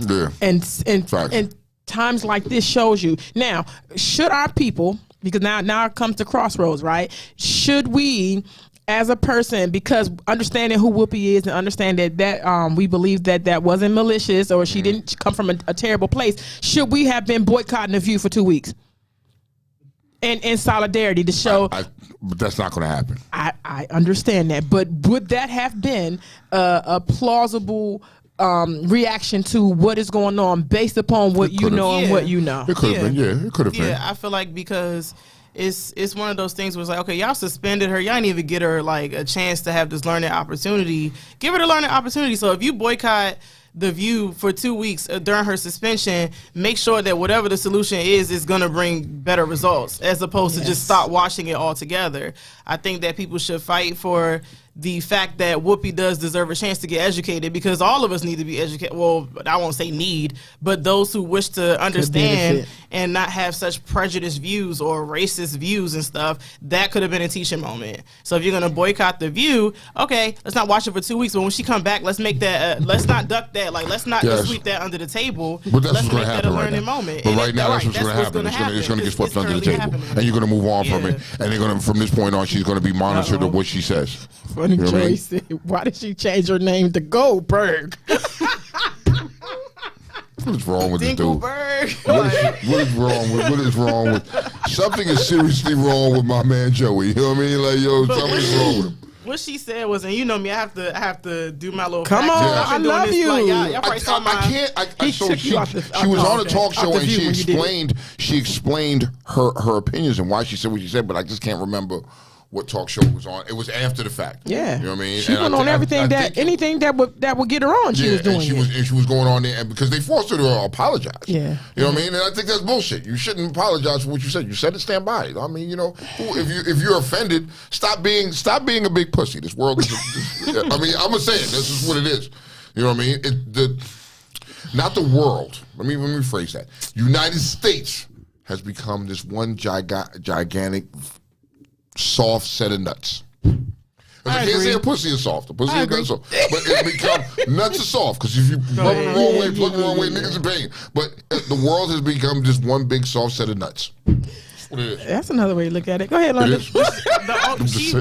Yeah. And times like this shows you. Now, should our people, because now it comes to crossroads, right? Should we, as a person, because understanding who Whoopi is and understand that we believe that wasn't malicious or she didn't come from a terrible place, should we have been boycotting The View for 2 weeks? And in solidarity to show... but that's not going to happen. I understand that. But would that have been a plausible reaction to what is going on based upon what you know and what you know? It could have been, it could have been. Yeah, I feel like because... It's one of those things where it's like, okay, y'all suspended her. Y'all didn't even get her like a chance to have this learning opportunity. Give her the learning opportunity. So if you boycott The View for 2 weeks during her suspension, make sure that whatever the solution is going to bring better results as opposed to just stop watching it altogether. I think that people should fight for the fact that Whoopi does deserve a chance to get educated because all of us need to be educated. Well, I won't say need, but those who wish to understand and not have such prejudiced views or racist views and stuff, that could have been a teaching moment. So if you're going to boycott The View, okay, let's not watch it for 2 weeks, but when she come back, let's make that, let's not duck that, like let's not just sweep that under the table. But that's let's what's going make to that happen a learning right now. moment. But right now, that's what's going to happen. It's going to get swept under the table. And you're going to move on from it. And they're going to, from this point on, she's going to be monitored of what she says. Funny choice. Why did she change her name to Goldberg? What is wrong with this dude? Dinkelberg. What is wrong with something is seriously wrong with my man Joey. You know what I mean? Like, yo, something's wrong with him. What she said was, and you know me, I have to do my little. Come fact on, check. I've been I doing love this, you. Like, y'all probably saw my. I can't. So took you off the- she was on a talk show off the and view she when you did it. explained her opinions and why she said what she said, but I just can't remember what talk show it was on. It was after the fact. Yeah, you know what I mean. She went on everything anything that would get her on. She was doing and she was going on there, and because they forced her to apologize. Yeah, you know what I mean. And I think that's bullshit. You shouldn't apologize for what you said. You said it, stand by it. I mean, you know, if you're offended, stop being a big pussy. This world is. I mean, I'm gonna say it. This is what it is. You know what I mean. Not the world. Let me rephrase that. United States has become this one gigantic soft set of nuts. I can't say a pussy is soft. A pussy is not soft. But it's become nuts are soft because if you plug them the wrong way, niggas in pain. But the world has become just one big soft set of nuts. That's what it is. That's another way to look at it. Go ahead, London.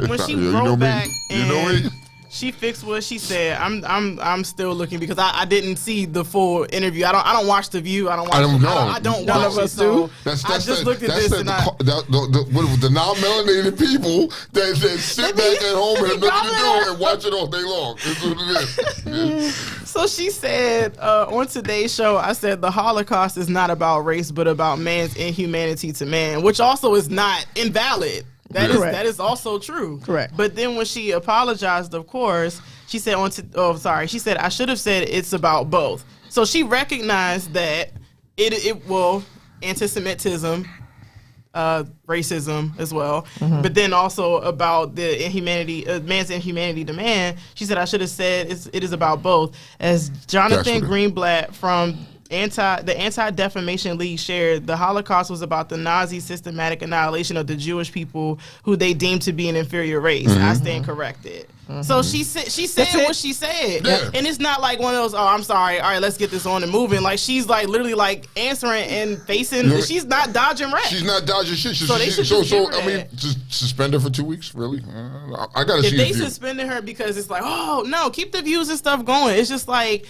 When she You know wrote me. back You know and me. she fixed what she said. I'm still looking because I didn't see the full interview. I don't watch The View. I don't know. I don't None watch of it. us So do. I just looked at this and the non-melanated people that sit back at home and have nothing to do and watch it all day long. That's what it is. So she said on today's show, I said the Holocaust is not about race, but about man's inhumanity to man, which also is not invalid. That is also true. Correct. But then when she apologized, of course, she said she said I should have said it's about both. So she recognized that anti-Semitism, racism as well, but then also about the inhumanity, man's inhumanity to man. She said I should have said it is about both. As Jonathan Greenblatt from the Anti-Defamation League shared, the Holocaust was about the Nazi systematic annihilation of the Jewish people who they deemed to be an inferior race. I stand corrected. So she said what she said, and it's not like one of those. Oh, I'm sorry. All right, let's get this on and moving. Like she's like literally like answering and facing. She's not dodging rap. She's not dodging shit. So they should just give her I mean, just suspend her for 2 weeks. Really? I gotta see. If they suspended her because it's like, oh no, keep the views and stuff going. It's just like.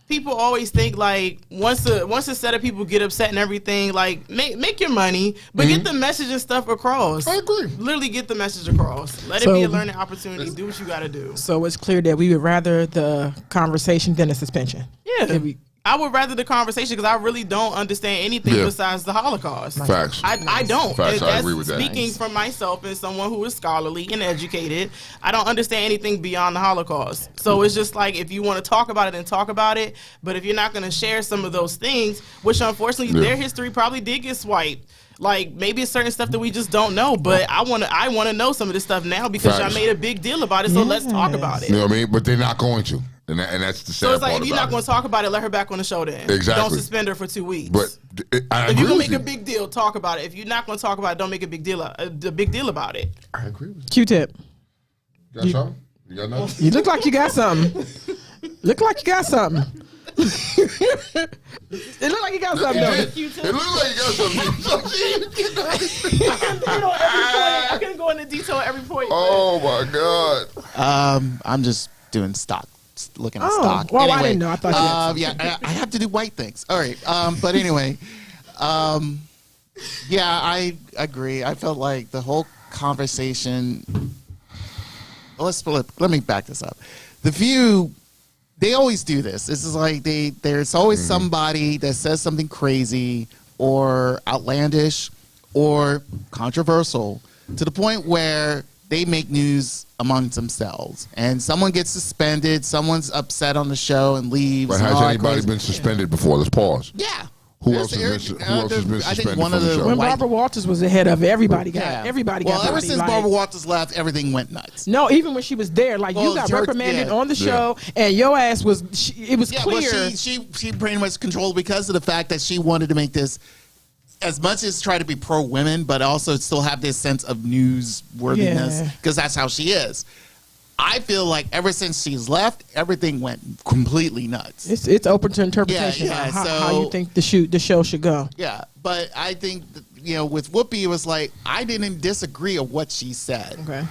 People always think like once a set of people get upset and everything, like make your money, but get the message and stuff across. I agree. Literally get the message across. Let it be a learning opportunity. Do what you got to do. So it's clear that we would rather the conversation than a suspension. Yeah. I would rather the conversation because I really don't understand anything besides the Holocaust. Facts. I don't. Facts. I That's agree with that. Speaking from myself as someone who is scholarly and educated, I don't understand anything beyond the Holocaust. So it's just like if you want to talk about it, then talk about it. But if you're not going to share some of those things, which unfortunately their history probably did get swiped. Like maybe it's certain stuff that we just don't know, but I want to know some of this stuff now because y'all made a big deal about it. So let's talk about it. You know what I mean? But they're not going to. And that's the sad part. So it's like if you're not going to talk about it, let her back on the show then. Exactly. Don't suspend her for 2 weeks. But I if agree you're gonna with make a big deal, talk about it. If you're not going to talk about it, don't make a big deal about it. I agree with you. Q-tip. Got something? You got nothing? You look like you got something. Look like you got something. It looked like you got something. It looked like you got something. I can go into detail at every point. Oh my God. I'm just doing stock, looking at stock. Well, anyway, I didn't know. I thought you I have to do white things. All right. But anyway, yeah, I agree. I felt like the whole conversation. Let me back this up. The View, they always do this. This is like there's always somebody that says something crazy or outlandish or controversial to the point where they make news amongst themselves, and someone gets suspended, someone's upset on the show and leaves. But has anybody been suspended before? Let's pause. Yeah. Who else has been I suspended think one from of the the show? When Barbara Walters was the head of it, everybody got Well, ever body, since like- Barbara Walters left, everything went nuts. No, even when she was there, like Well, you got her- reprimanded yeah. on the show, and your ass was. It was clear. Well, she pretty much controlled because of the fact that she wanted to make this as much as try to be pro women, but also still have this sense of newsworthiness because that's how she is. I feel like ever since she's left, everything went completely nuts. It's open to interpretation. Yeah, how you think the show should go. Yeah, but I think with Whoopi, it was like I didn't disagree of what she said. Okay.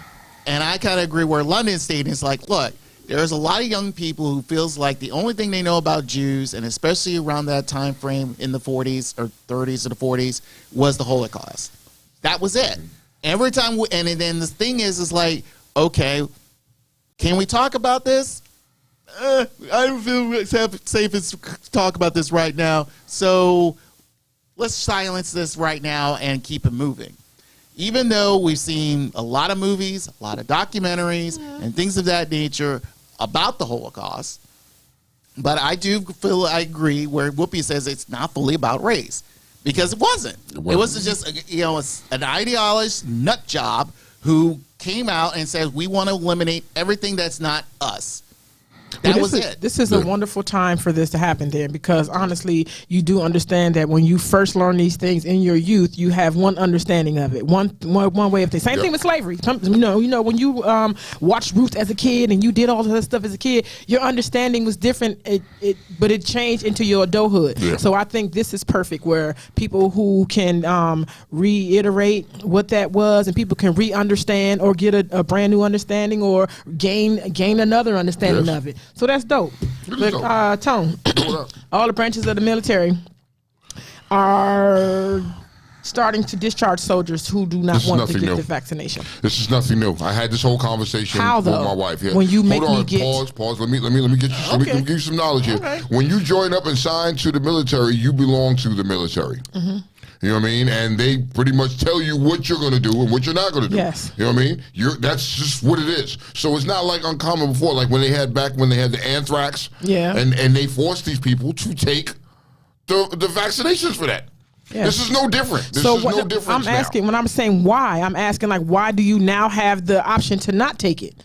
And I kind of agree where London State is like, look, There's a lot of young people who feels like the only thing they know about Jews, and especially around that time frame in the 40s or 30s or the 40s, was the Holocaust. That was it. Every time, and then the thing is like, okay, can we talk about this? I don't feel safe to talk about this right now, so let's silence this right now and keep it moving. Even though we've seen a lot of movies, a lot of documentaries, and things of that nature about the Holocaust, but I do feel I agree where Whoopi says it's not fully about race, because it wasn't. It wasn't just an ideologist nut job who came out and said we want to eliminate everything that's not us. That was it. This is a wonderful time for this to happen, Dan, because honestly, you do understand that when you first learn these things in your youth, you have one understanding of it, one way of thinking. Same thing with slavery. You know, when you watched Ruth as a kid and you did all of that stuff as a kid, your understanding was different. But it changed into your adulthood. Yeah. So I think this is perfect, where people who can reiterate what that was, and people can re-understand or get a brand new understanding or gain another understanding of it. So that's dope. But, Tone, all the branches of the military are starting to discharge soldiers who do not want to get the vaccination. This is nothing new. I had this whole conversation with my wife. Yeah. When you make Hold on, me get... Pause. Let me get you. Let me give you some knowledge here. Okay. When you join up and sign to the military, you belong to the military. Mm-hmm. You know what I mean? And they pretty much tell you what you're going to do and what you're not going to do. Yes. You know what I mean? That's just what it is. So it's not like uncommon before, like when they had the anthrax. Yeah. And they forced these people to take the vaccinations for that. Yes. This is no different. I'm asking, when I'm saying why, I'm asking, like, why do you now have the option to not take it?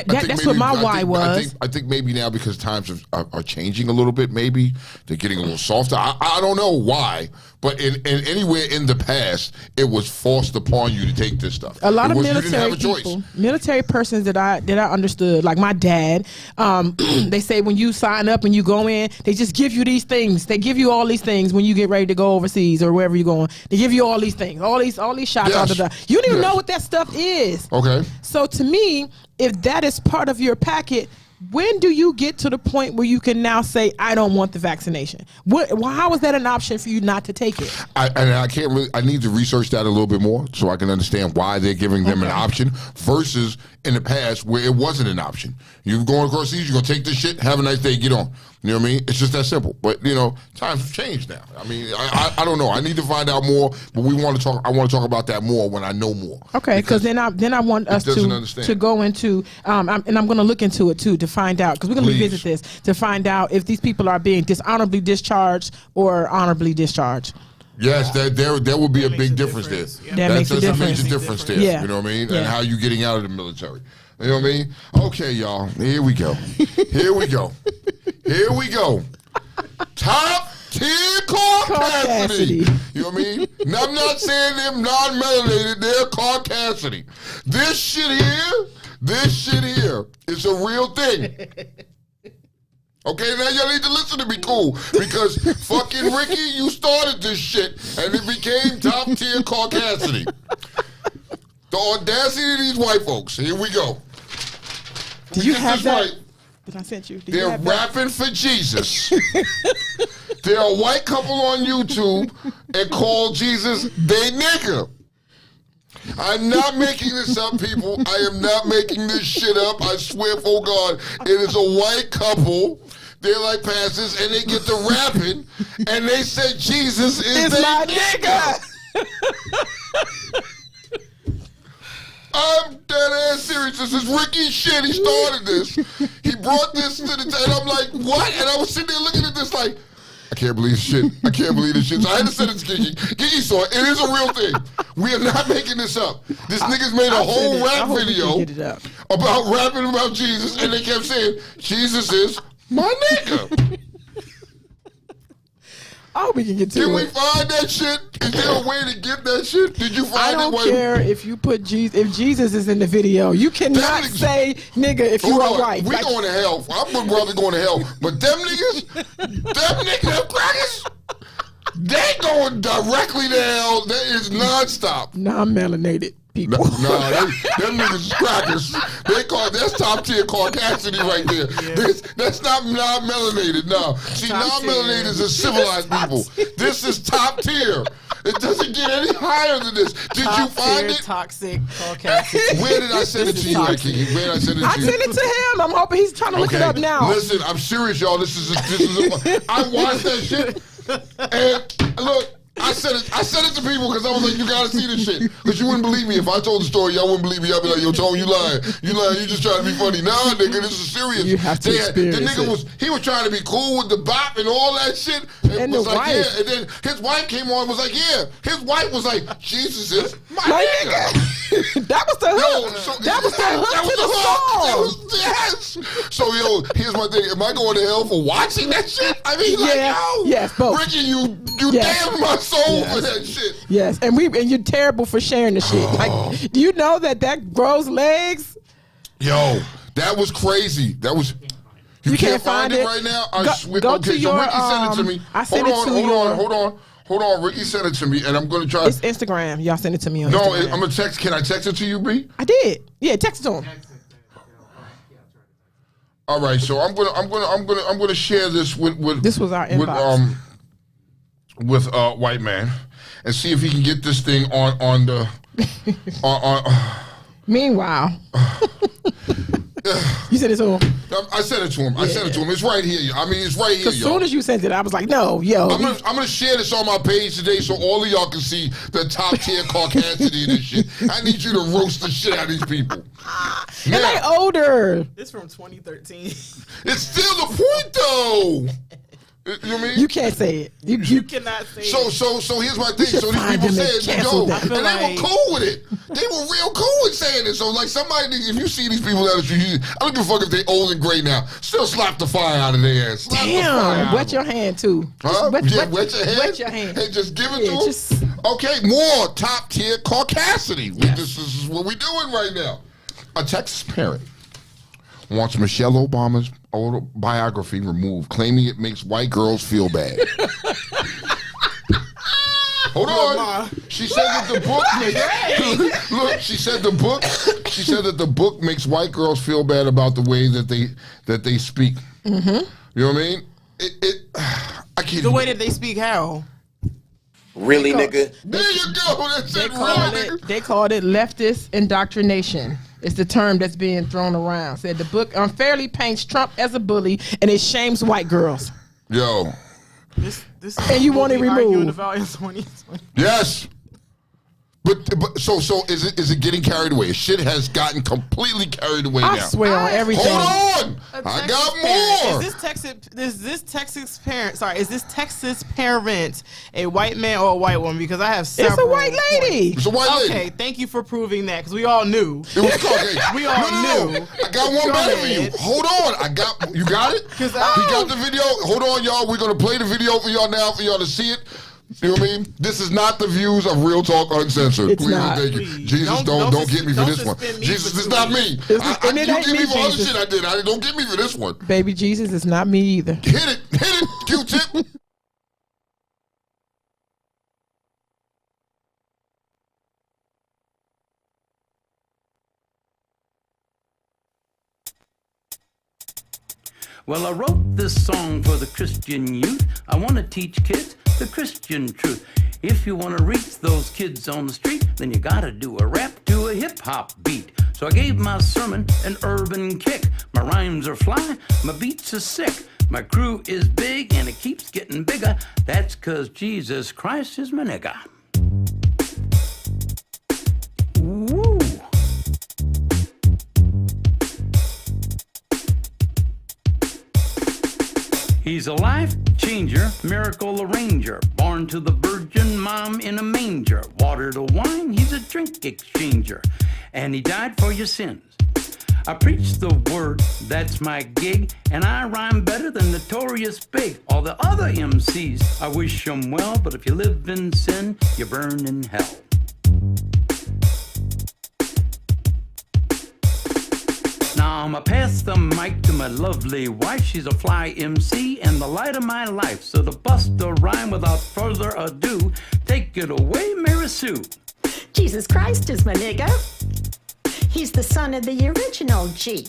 That's what my why was. I think maybe now because times are changing a little bit. Maybe they're getting a little softer. I don't know why, but in anywhere in the past, it was forced upon you to take this stuff. A lot of military people, military persons that I understood, like my dad, they say when you sign up and you go in, they just give you these things. They give you all these things when you get ready to go overseas or wherever you're going. They give you all these things, all these shots. Yes. You don't even know what that stuff is. Okay. So to me, if that is part of your packet, when do you get to the point where you can now say, I don't want the vaccination? How is that an option for you not to take it? I need to research that a little bit more so I can understand why they're giving them an option versus in the past where it wasn't an option. You're going across seas, you're going to take this shit, have a nice day, get on. You know what I mean? It's just that simple. But, times have changed now. I mean, I don't know. I need to find out more, but I want to talk about that more when I know more. Okay, because then I want us to go into, and I'm going to look into it too to find out, because we're going to revisit this, to find out if these people are being dishonorably discharged or honorably discharged. Yes, there will be a big difference there. Yeah. That makes a difference. A major difference there. Yeah. You know what I mean? Yeah. And how you getting out of the military. You know what I mean? Okay, y'all. Here we go. Here we go. Top tier Caucasity. You know what I mean? Now, I'm not saying them non-melanated. They're Caucasity. This shit here is a real thing. Okay, now y'all need to listen to me, cool, because fucking Ricky, you started this shit, and it became top tier Caucasity. The audacity of these white folks. Here we go. Did you have that? Right. Did I send you? They're rapping for Jesus. They're a white couple on YouTube and call Jesus they nigga. I'm not making this up, people. I am not making this shit up. I swear for God, it is a white couple. They're like pastors, and they get to rapping, and they said Jesus is my nigga. I'm dead ass serious. This is Ricky's shit. He started this. He brought this to the and I'm like, what? And I was sitting there looking at this like, I can't believe this shit. I can't believe this shit. So I had to send it to Kiki. Kiki saw it. It is a real thing. We are not making this up. This nigga's made a whole rap video about rapping about Jesus, and they kept saying, Jesus is my nigga. Oh, we can get to it. Can we find that shit? Is there a way to get that shit? Did you find it? I don't care if you put Jesus. If Jesus is in the video, you cannot say nigga if you are white. We going to hell. I'm brother going to hell. But them niggas, them crackers, they going directly to hell. That is nonstop. Non-melanated. people. No, them niggas is crackers. That's top tier Caucasity right there. That's not non-melanated. No, see, non-melanated is a civilized people. This is top tier. It doesn't get any higher than this. Did you find it? Toxic Caucasity. Where did I send it to you, Kiki? Where did I send it to you? I sent it to him. I'm hoping he's trying to look it up now. Listen, I'm serious, y'all. I watched that shit, and look. I said it to people because I was like, you gotta see this shit. Because you wouldn't believe me. If I told the story, y'all wouldn't believe me. I'd be like, yo, Tone, you lying. You just trying to be funny. Nah, nigga, this is serious. You have to experience the nigga was trying to be cool with the bop and all that shit. And was the like, wife. yeah. And then his wife came on and was like, yeah. His wife was like, Jesus is my nigga. That was the hook. That was the hook to the song. Yes. So, yo, here's my thing. Am I going to hell for watching that shit? I mean, like, yo. Yes, both. Ricky, you damn my soul for that shit. Yes, and you're terrible for sharing the shit. Like, do you know that grows legs? Yo, that was crazy. That was. You can't find it right now. Go to your. So Ricky sent it to me. I sent it to you. Hold on. Ricky sent it to me, and I'm gonna try. It's Instagram. Y'all send it to me on Instagram. No, I'm gonna text. Can I text it to you, B? I did. Yeah, text it to him. All right, so I'm gonna share this with This was our inbox. With White Man, and see if he can get this thing on the Meanwhile, you said it to him. I sent it to him. I sent it to him. It's right here. I mean, it's right here. As soon as you sent it, I was like, no, yo. I'm gonna share this on my page today so all of y'all can see the top tier Caucasity in this shit. I need you to roast the shit out of these people. And they older. It's from 2013. It's still the point though. You know what I mean? You can't say it. You cannot say it. So here's my thing. So these people said, yo, and they were cool with it. They were real cool with saying it. So like somebody, if you see these people that I don't give a fuck if they old and gray now. Still slap the fire out of their ass. Damn. Wet your hand too. Huh? Wet your hand. Wet your hand. And just give it to them. Okay, more top tier Caucasity. Yes. This is what we're doing right now. A Texas parent wants Michelle Obama's autobiography removed, claiming it makes white girls feel bad. Hold on. She said that the book makes look. She said that the book makes white girls feel bad about the way that they speak. Mm-hmm. You know what I mean? I can't. The way that they speak, how? Really, nigga? There you go. That's it. Really, nigga. They called it leftist indoctrination. It's the term that's being thrown around. Said the book unfairly paints Trump as a bully and it shames white girls. Yo. This and you want it removed. About in 2020. Yes. But so is it getting carried away? Shit has gotten completely carried away now. I swear on everything. Hold on. I got more. Is this Texas parent a white man or a white woman? Because I have several. It's a white lady. It's a white lady. Okay, thank you for proving that because we all knew. It was Caucasian. We all knew. I got one better for you. Hold on. You got it? He got the video. Hold on, y'all. We're going to play the video for y'all now for y'all to see it. You know what I mean? This is not the views of Real Talk Uncensored. It's Please not. Thank you. Jesus, don't get me for this one. Jesus, this is not me. You get me for other shit I did. Don't get me for this one. Baby Jesus is not me either. Hit it, Q-tip. Well, I wrote this song for the Christian youth. I want to teach kids the Christian truth. If you want to reach those kids on the street, then you got to do a rap to a hip-hop beat. So I gave my sermon an urban kick. My rhymes are fly, my beats are sick. My crew is big and it keeps getting bigger. That's 'cause Jesus Christ is my nigga. Woo! He's a life changer, miracle arranger, born to the virgin mom in a manger. Water to wine, he's a drink exchanger, and he died for your sins. I preach the word, that's my gig, and I rhyme better than Notorious Big. All the other MCs, I wish them well, but if you live in sin, you burn in hell. Now I'ma pass the mic to my lovely wife. She's a fly MC and the light of my life. So to bust a rhyme without further ado, take it away, Mary Sue. Jesus Christ is my nigga. He's the son of the original G.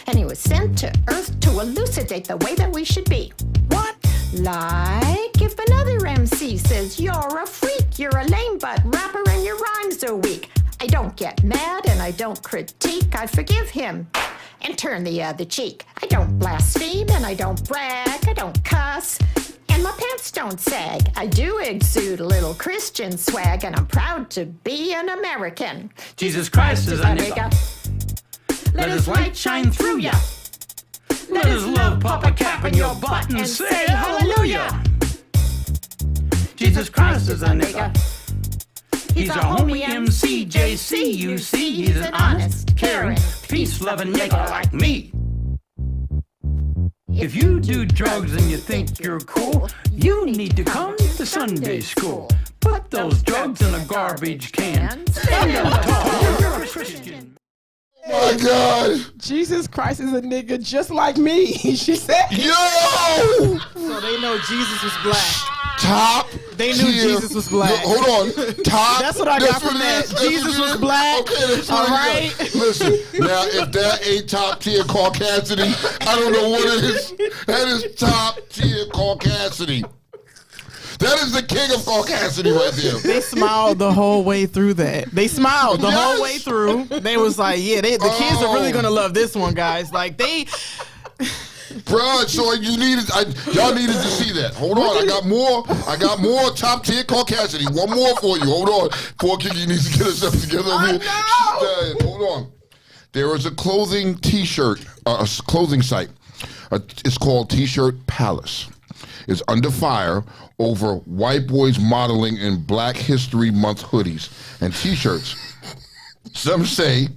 And he was sent to Earth to elucidate the way that we should be. What? Like if another MC says you're a freak, you're a lame butt rapper and your rhymes are weak. I don't get mad and I don't critique. I forgive him and turn the other cheek. I don't blaspheme and I don't brag. I don't cuss and my pants don't sag. I do exude a little Christian swag and I'm proud to be an American. Jesus Christ is a nigga. Let his light shine through ya. Let his love pop a cap in your butt and say hallelujah. Jesus Christ is a nigga. He's a homie MC, JC, you see. He's an honest, caring, peace-loving nigga like me. If you do drugs and you think you're cool, you need to come to Sunday school. Put those drugs in a garbage can. Stand up tall, you're a Christian. Oh my God. Jesus Christ is a nigga just like me. She said. Yo! So they know Jesus was black. Top. They knew tier. Jesus was black. Look, hold on. Top. That's what I got from what it that. is. That's Jesus what it was is. black. Okay, that's what All it right. is. Listen, now if that ain't top tier caucasity, I don't know what it is. That is top tier caucasity. That is the king of caucasity right there. They smiled the whole way through that. They smiled the whole way through. They was like, yeah, the kids are really gonna love this one, guys. Like they. Bruh, so y'all needed to see that. Hold on, I got more top tier caucasity. One more for you. Hold on. Poor Kiki needs to get herself together over here. She's dying. Hold on. There is a clothing t-shirt, clothing site. It's called T-Shirt Palace. It's under fire over white boys modeling in Black History Month hoodies and t-shirts. Some say,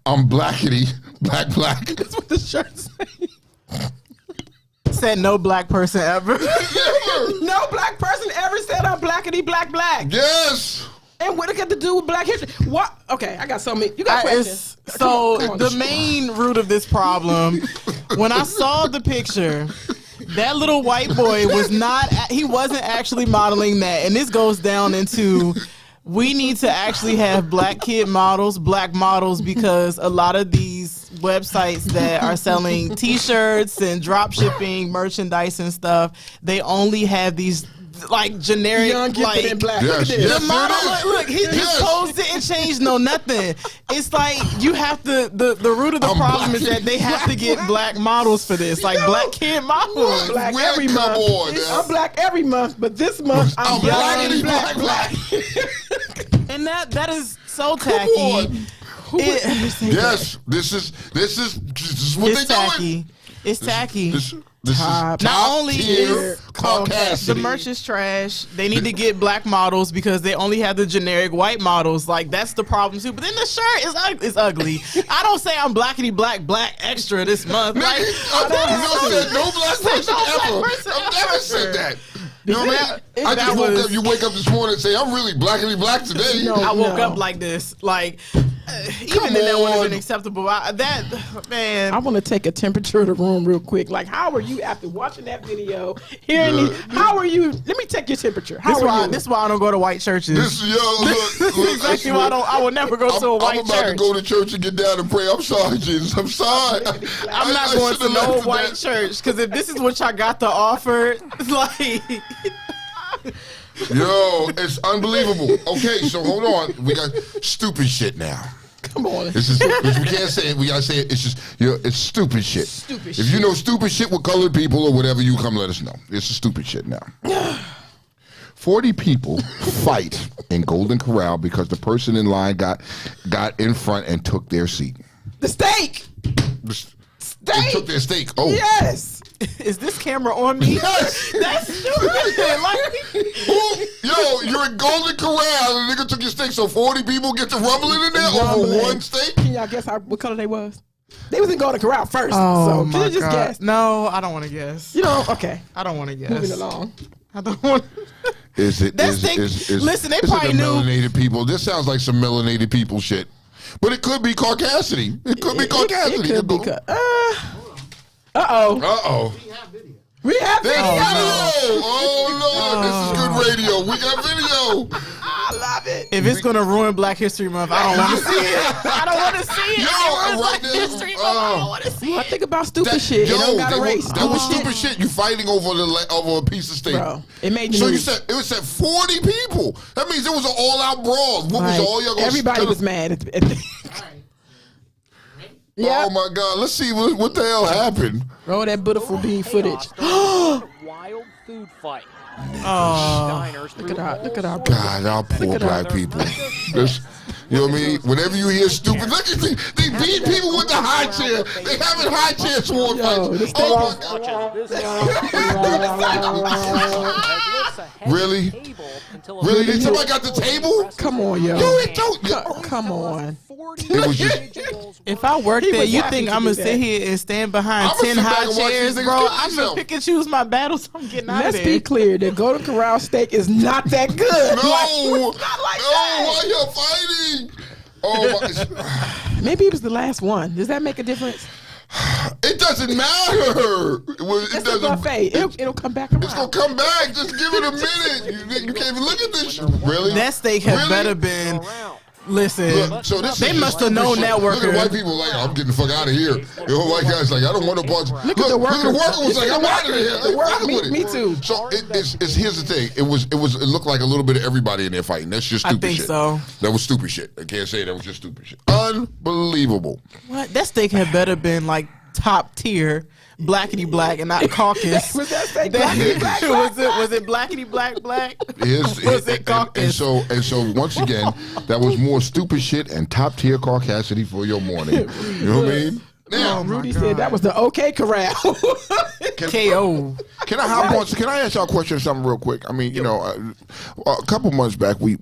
I'm blackity, black. That's what the shirt say. Said no black person ever. No black person ever said I'm blackity black. Yes. And what it got to do with Black History? What? Okay, I got so many. You got questions? So Come on. the main root of this problem, when I saw the picture, that little white boy he wasn't actually modeling that. And this goes down into, we need to actually have black kid models, black models, because a lot of these websites that are selling t-shirts and drop shipping merchandise and stuff, they only have these like generic, Young, gifted, and black. Yes, Look at this. yes. the model, look, his pose didn't change, nothing. It's like you have to. The root of the problem is that they have to get black models for this, like black kid models. Black Where every come month. on, now. I'm black every month, but this month I'm blackity black. And that is so Come tacky. on. Yes, this is what It's they tacky. doing. It's tacky. This is Not top only tier is caucasity. the merch is trash, they need to get black models because they only have the generic white models. Like that's the problem too. But then the shirt is ugly. I don't say I'm blackity black extra this month. Like I've never said no black person ever. person I've never said that. You know what I mean? If I that just woke was- up. You wake up this morning and say, "I'm really blackity black today." No. I woke up like this. Like even then that would have on. been acceptable. That man. I want to take a temperature of the room real quick. Like, how are you after watching that video? How are you? Let me take your temperature. How are you? This is why I don't go to white churches. This look, Exactly why I will never go to a white I'm about church. to go to church and get down and pray. I'm sorry, Jesus. I'm sorry. I'm not going to no white church because if this is what y'all got to offer, it's like. Yo, it's unbelievable. Okay, so hold on. We got stupid shit now. Come on. This is we can't say it. We gotta say it. It's just it's stupid shit. If you know stupid shit with colored people or whatever, you come let us know. It's a stupid shit now. 40 people fight in Golden Corral because the person in line got in front and took their seat. The steak. They took their steak. Oh. Yes. Is this camera on me? Yes. That's stupid. Yo, you're in Golden Corral and the nigga took your steak, so 40 people get to rumbling in there over one steak? Can y'all guess what color they was? They was in Golden Corral first. Oh so my can you just God. guess? No, I don't want to guess. You know, okay. I don't want to guess. Moving along. I don't want. Is it? That is, steak- is, is, listen, they is probably it the knew- melanated people. This sounds like some melanated people shit. But it could be caucasity. It could be caucasity. It could be. Uh-oh. Uh-oh. We have There's video. video. Oh, Lord. This is good radio. We got video. I love it. If it's gonna ruin Black History Month, I don't want to see it. I don't want to see it. Yo, It ruins right Black there, History Month. I don't want to see I it. think about stupid shit. Yo, It don't got a race. that was stupid shit. You fighting over over a piece of steak. Bro, it made the So you news. said it was 40 people. That means it was an all-out brawl. What was Like, all y'all gonna everybody was mad. Yeah. Oh my God! Let's see what the hell happened. Roll that beautiful bean footage. Wild food fight. Look at our God, our poor black people. This, you know what I mean? Whenever you hear stupid, look at they beat people with the high chair. They having high chair sword fights. Oh my God! Really? Really? Did somebody got the table? Come on, yo. Yo, it don't. Come on. It was just. If I work there, was you happy think to I'm do gonna that. sit here and stand behind I'ma 10 sit back high and watch chairs, these niggas bro? kill I'm gonna themselves. pick and choose my battles. I'm getting out Let's of there. be clear. The Golden Corral steak is not that good. No, Like, it's not like that. why y'all fighting? Oh my! Maybe it was the last one. Does that make a difference? It doesn't matter. It It's a doesn't. buffet. It'll come back around. It's gonna come back. Just give it a minute. You can't even look at this shit. Really? That steak had Really? better been. Listen, Look, so this they is must just have known stupid that shit. Look at worker. the white people like, I'm getting the fuck out of here. The whole white guy's like, I don't want no parts. Look at the Look at the worker. worker was like, I'm out of here. I ain't fucking with it. Me too. So it's here's the thing. It looked like a little bit of everybody in there fighting. That's just stupid think shit. so. That was stupid shit. I can't say that was just stupid shit. Unbelievable. What? That steak had better been like top tier, blackity black, and not caucus. Was that steak blackity black? Was it blackity black? Was it caucus? And so once again, that was more stupid shit and top tier caucasity for your morning. You know what I mean? Now, Rudy said that was the OK Corral. KO. Can I hop on? Can I ask y'all a question or something real quick? I mean, you know, a couple months back we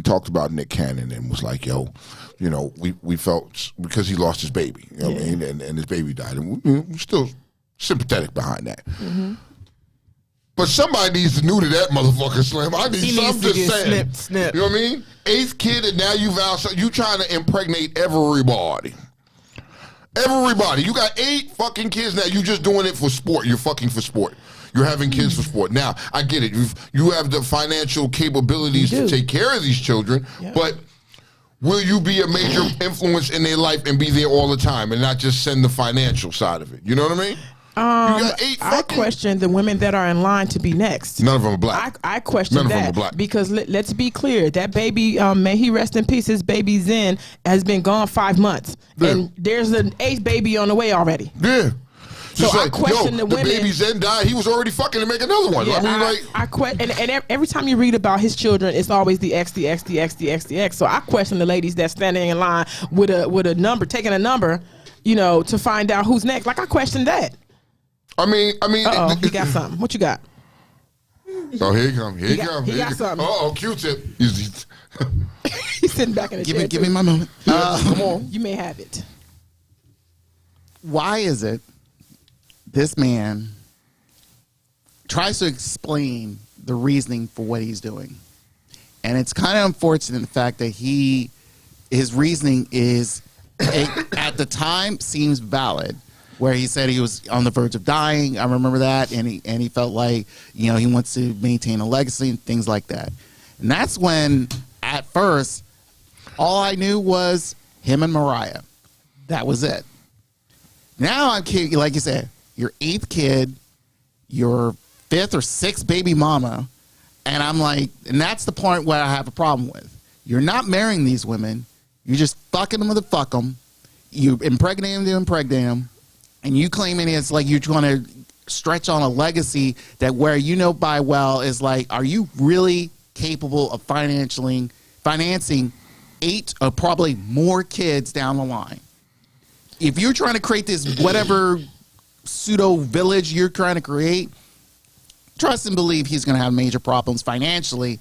talked about Nick Cannon and was like, yo, you know, we felt because he lost his baby, you know what I mean, and his baby died, and we're still sympathetic behind that. Mm-hmm. But somebody needs to neuter that motherfucker, Slim. I need He some. needs I'm to just get saying. snip. You know what I mean? 8th kid, and now you've out. You trying to impregnate everybody. Everybody. You got 8 fucking kids now. You just doing it for sport. You're fucking for sport. You're having kids for sport. Now, I get it. You have the financial capabilities to take care of these children, but will you be a major influence in their life and be there all the time and not just send the financial side of it? You know what I mean? You got 8 I fucking... question the women that are in line to be next. None of them are black. I question None of them that are black. because let's be clear. That baby, may he rest in peace. His baby Zen has been gone 5 months, and there's an 8th baby on the way already. Yeah. So Just I like, question the women. baby Zen died. He was already fucking to make another one. Yeah, I mean, like, I question, and every time you read about his children, it's always the X, the X, the X, the X, the X. So I question the ladies that's standing in line with a number, taking a number, you know, to find out who's next. Like I question that. I mean. Uh-oh, he got something. What you got? Oh, here he come. Here he come. he got something. Oh, Q-tip. He's He's sitting back in the chair. Give me my moment. come on. You may have it. Why is it this man tries to explain the reasoning for what he's doing? And it's kind of unfortunate the fact that his reasoning is at the time seems valid, where he said he was on the verge of dying. I remember that, and he felt like, you know, he wants to maintain a legacy and things like that. And that's when, at first, all I knew was him and Mariah. That was it. Now I'm kidding, like you said, your 8th kid, your 5th or 6th baby mama, and I'm like, and that's the point where I have a problem with. You're not marrying these women. You're just fucking them with a fuck them. You impregnate them to impregnate them. And you claiming it's like you're trying to stretch on a legacy that where you know by well is like, are you really capable of financing 8 or probably more kids down the line? If you're trying to create this whatever pseudo village you're trying to create, trust and believe he's going to have major problems financially,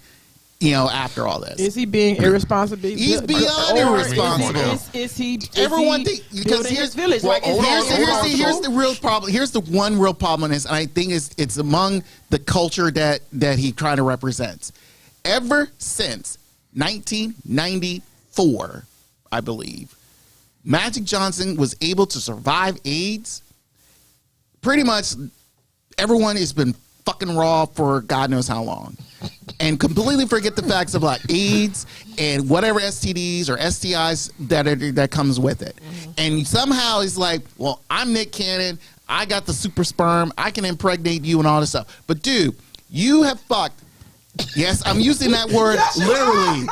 you know, after all this. Is he being irresponsible? He's beyond irresponsible. Is he? Everyone is he think because building here's his village. Well, Like, is hold he- on, here's the real problem. Here's the one real problem in this, and I think it's among the culture that he trying to represent. Ever since 1994, I believe, Magic Johnson was able to survive AIDS. Pretty much everyone has been fucking raw for God knows how long. and completely forget the facts about AIDS and whatever STDs or STIs that comes with it. And somehow he's like, well, I'm Nick Cannon. I got the super sperm. I can impregnate you and all this stuff. But dude, you have fucked. Yes, I'm using that word literally.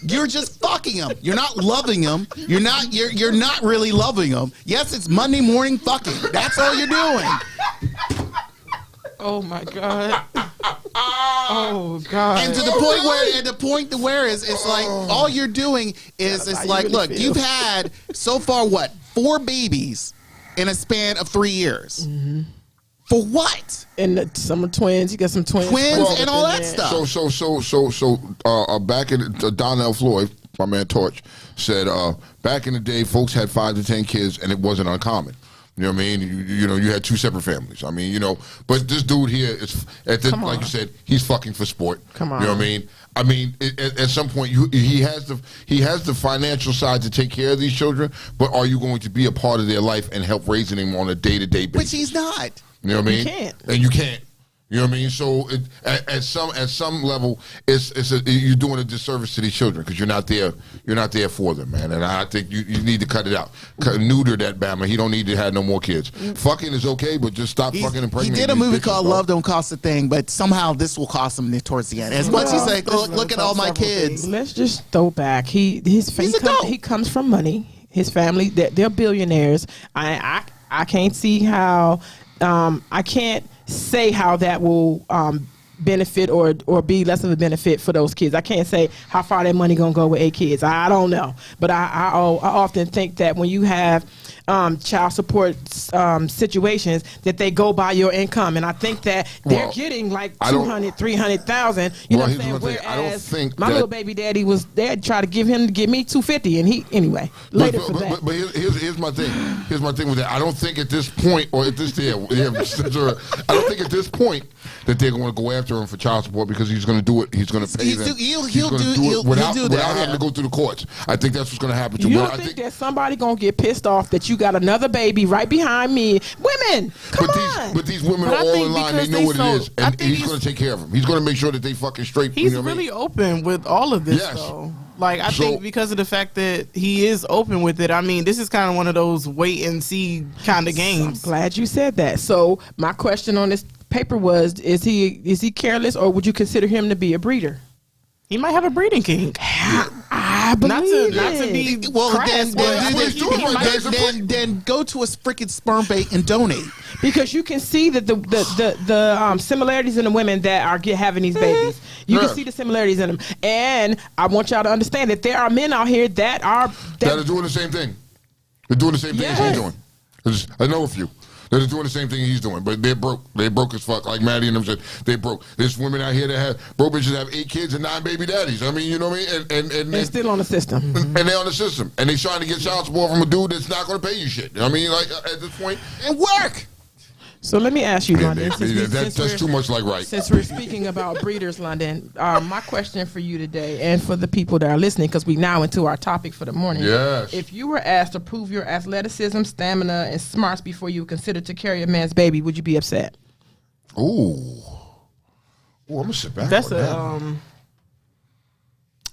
You're just fucking him. You're not loving him. You're not really loving him. Yes, it's Monday morning fucking. That's all you're doing. Oh my God. Oh God. And to the point where it's like all you're doing is it's like, really look, you've had so far 4 babies in a span of 3 years. Mm-hmm. For what? And some twins. You got some twins and all that stuff. So back in Donnell Floyd, my man Torch, said back in the day, folks had 5 to 10 kids, and it wasn't uncommon. You know what I mean? You had 2 separate families. I mean, but this dude here is like you said, he's fucking for sport. Come on. You know what I mean? I mean, at some point, he has the financial side to take care of these children, but are you going to be a part of their life and help raising them on a day-to-day basis? Which he's not. You know what I mean? You can't. And you can't. You know what I mean? So at some level, you're doing a disservice to these children because you're not there for them, man. And I think you need to cut it out. Neuter that Bama. He don't need to have no more kids. Fucking is okay, but just stop fucking impregnating. He did a movie called Love Don't Cost a Thing, but somehow this will cost him towards the end. As much as he's like, look at all my kids. Let's just throw back. He comes from money. His family, they're billionaires. I can't see how. I can't say how that will benefit or be less of a benefit for those kids. I can't say how far that money gonna go with 8 kids. I don't know, but I often think that when you have child support situations, that they go by your income, and I think that they're getting like 200, 300,000. You know what I'm saying? Whereas I don't think my little baby daddy they'd try to give me 250, and he anyway later for that. But here's my thing. Here's my thing with that. I don't think at this point or at this I don't think at this point that they're going to go after him for child support because he's going to do it. He's going to pay them. He'll do it without having to go through the courts. I think that's what's going to happen to him. You don't think that somebody going to get pissed off that you got another baby right behind me? Women, come on. But these women are all in line. They know what it is. And he's going to take care of them. He's going to make sure that they fucking straight. He's really open with all of this, though. Like, I think because of the fact that he is open with it, I mean, this is kind of one of those wait and see kind of games. I'm glad you said that. So my question on this paper was, is he careless, or would you consider him to be a breeder? He might have a breeding kink. I believe not to be crass, then go to a freaking sperm bank and donate, because you can see that the similarities in the women that are having these babies. You can see the similarities in them, and I want y'all to understand that there are men out here that are doing the same thing. They're doing the same thing as he's doing. I know a few. They're doing the same thing he's doing, but they're broke. They broke as fuck. Like Maddie and them said, they broke. There's women out here that have broke bitches have 8 kids and 9 baby daddies. I mean, you know what I mean? And they're still on the system. And they're on the system, and they're trying to get child support from a dude that's not going to pay you shit. I mean, like at this point, and work. So let me ask you, London. That's too much like right. Since we're speaking about breeders, London, my question for you today, and for the people that are listening, because we now into our topic for the morning. Yes. If you were asked to prove your athleticism, stamina, and smarts before you were considered to carry a man's baby, would you be upset? Ooh, I'm gonna sit back. That's I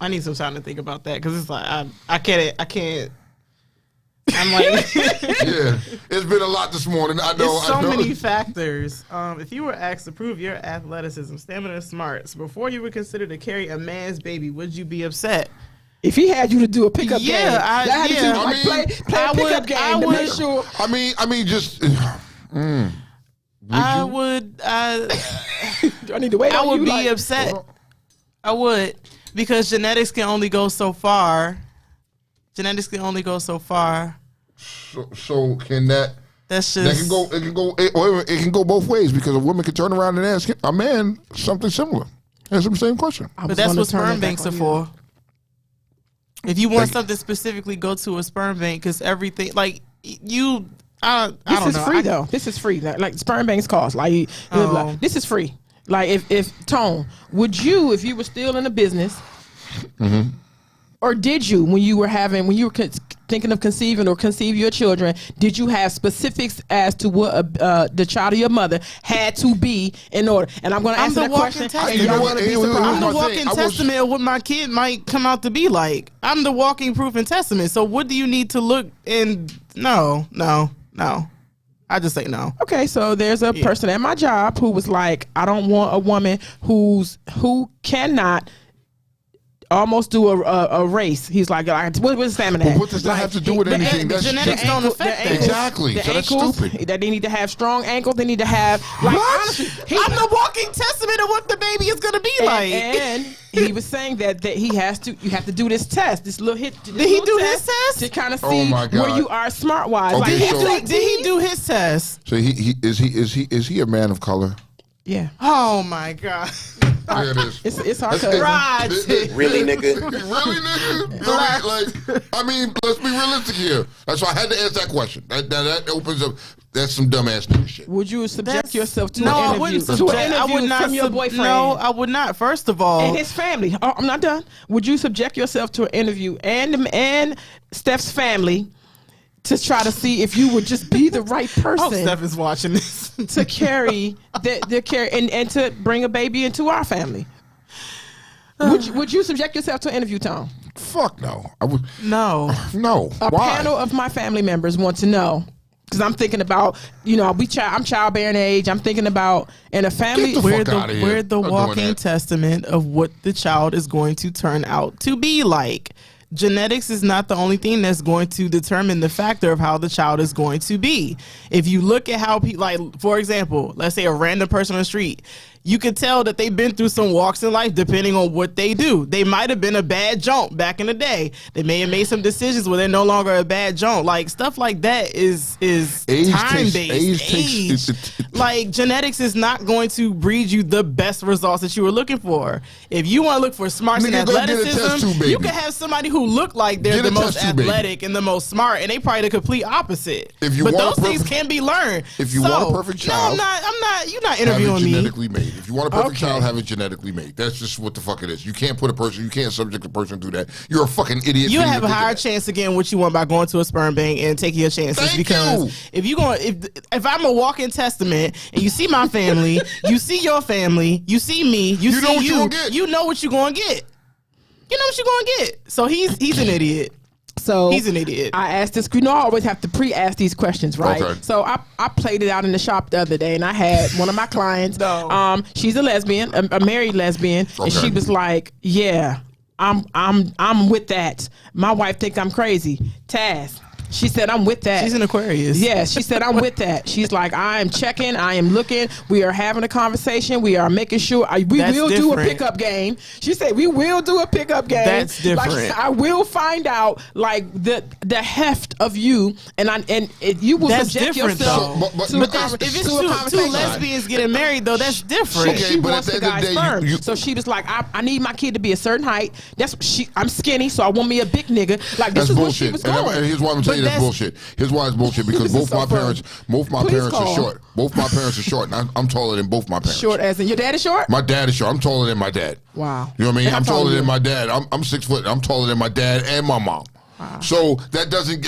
need some time to think about that, because it's like I can't. I'm like, yeah, it's been a lot this morning. I know. There's so many factors. If you were asked to prove your athleticism, stamina, and smarts before you were considered to carry a man's baby, would you be upset? If he had you to do a pickup game, I would. Sure. I mean, just. I would. Do I need to wait? I would be upset. I would, because genetics can only go so far. Genetics can only go so far. So can that? That's just. It can go both ways, because a woman can turn around and ask a man something similar. Answer the same question. But that's what sperm banks are for. If you want something specifically, go to a sperm bank, because everything like you. I don't know. This is free though. This is free. Like sperm banks cost. Like this is free. Like if Tone, would you, if you were still in the business? Mm-hmm. Or did you, when you were thinking of conceiving or conceive your children, did you have specifics as to what the child of your mother had to be in order? And I'm going to answer that question. You know what? I'm the walking testament of what my kid might come out to be like. I'm the walking proof and testament. So what do you need to look in? No. I just say no. Okay, so there's a person at my job who was like, I don't want a woman who cannot almost do a race. He's like, what's stamina? But what does that have to do with anything? The genetics don't affect that. Exactly. So that's stupid. That they need to have strong ankles. They need to have honestly, I'm the walking testament of what the baby is gonna be like. And he was saying that you have to do this test, this little hit. Did he do his test to kind of see where you are smart wise? Okay, did he do his test? So is he a man of color? Yeah. Oh my God. There it is. It's our cousin. Really, nigga? Really, nigga? Really? Like, I mean, let's be realistic here. That's why I had to ask that question. That opens up. That's some dumbass nigga shit. Would you subject yourself to no, an I interview? wouldn't subject. I would not from your boyfriend? No, I would not. First of all, and his family. Oh, I'm not done. Would you subject yourself to an interview and Steph's family to try to see if you would just be the right person? Oh, Steph is watching this to carry the care and to bring a baby into our family. Would you subject yourself to an interview, Tom? Fuck no. I would. No. No. A Why? panel of my family members want to know. Because I'm thinking about, I'm childbearing age. I'm thinking about in a family. We're the walking testament of what the child is going to turn out to be like. Genetics is not the only thing that's going to determine the factor of how the child is going to be. If you look at how people, like, for example, let's say a random person on the street, you could tell that they've been through some walks in life depending on what they do. They might have been a bad junk back in the day. They may have made some decisions where they're no longer a bad junk. Like, stuff like that is time-based. Like, genetics is not going to breed you the best results that you were looking for. If you want to look for smarts and athleticism, you can have somebody who look like they're the most athletic and the most smart, and they probably the complete opposite. But those things can be learned. If you want a perfect child, no, I'm not. You're not interviewing me. Genetically made. If you want a perfect child, have it genetically made. That's just what the fuck it is. You can't you can't subject a person to that. You're a fucking idiot. You have a higher chance of getting what you want by going to a sperm bank and taking your chances. If I'm a walking testament and you see my family, you see your family, you see me, you know what you're gonna get. You know what you're gonna get. So he's an idiot. So he's an idiot. I asked this. I always have to pre-ask these questions, right? Okay. So I played it out in the shop the other day, and I had one of my clients. She's a lesbian, a married lesbian, and she was like, "Yeah, I'm with that. My wife think I'm crazy." Taz. She said, I'm with that. She's an Aquarius. Yeah, she said, I'm with that. She's like, I am checking. I am looking. We are having a conversation. We are making sure. We will do a pickup game. She said, we will do a pickup game. That's different. Like, I will find out, like, the heft of you, and you will subject yourself to a conversation. If it's two lesbians getting married, though, that's different. She wants the guy's sperm. So she was like, I need my kid to be a certain height. I'm skinny, so I want me a big nigga. Like, this is what she was going. And here's why I'm telling you that's bullshit. Here's why it's bullshit, because both my parents are short. Both my parents are short, and I'm taller than both my parents. Short as in your dad is short? My dad is short. I'm taller than my dad. Wow. You know what I mean? I'm taller than my dad. I'm 6 foot. I'm taller than my dad and my mom. Wow. So that doesn't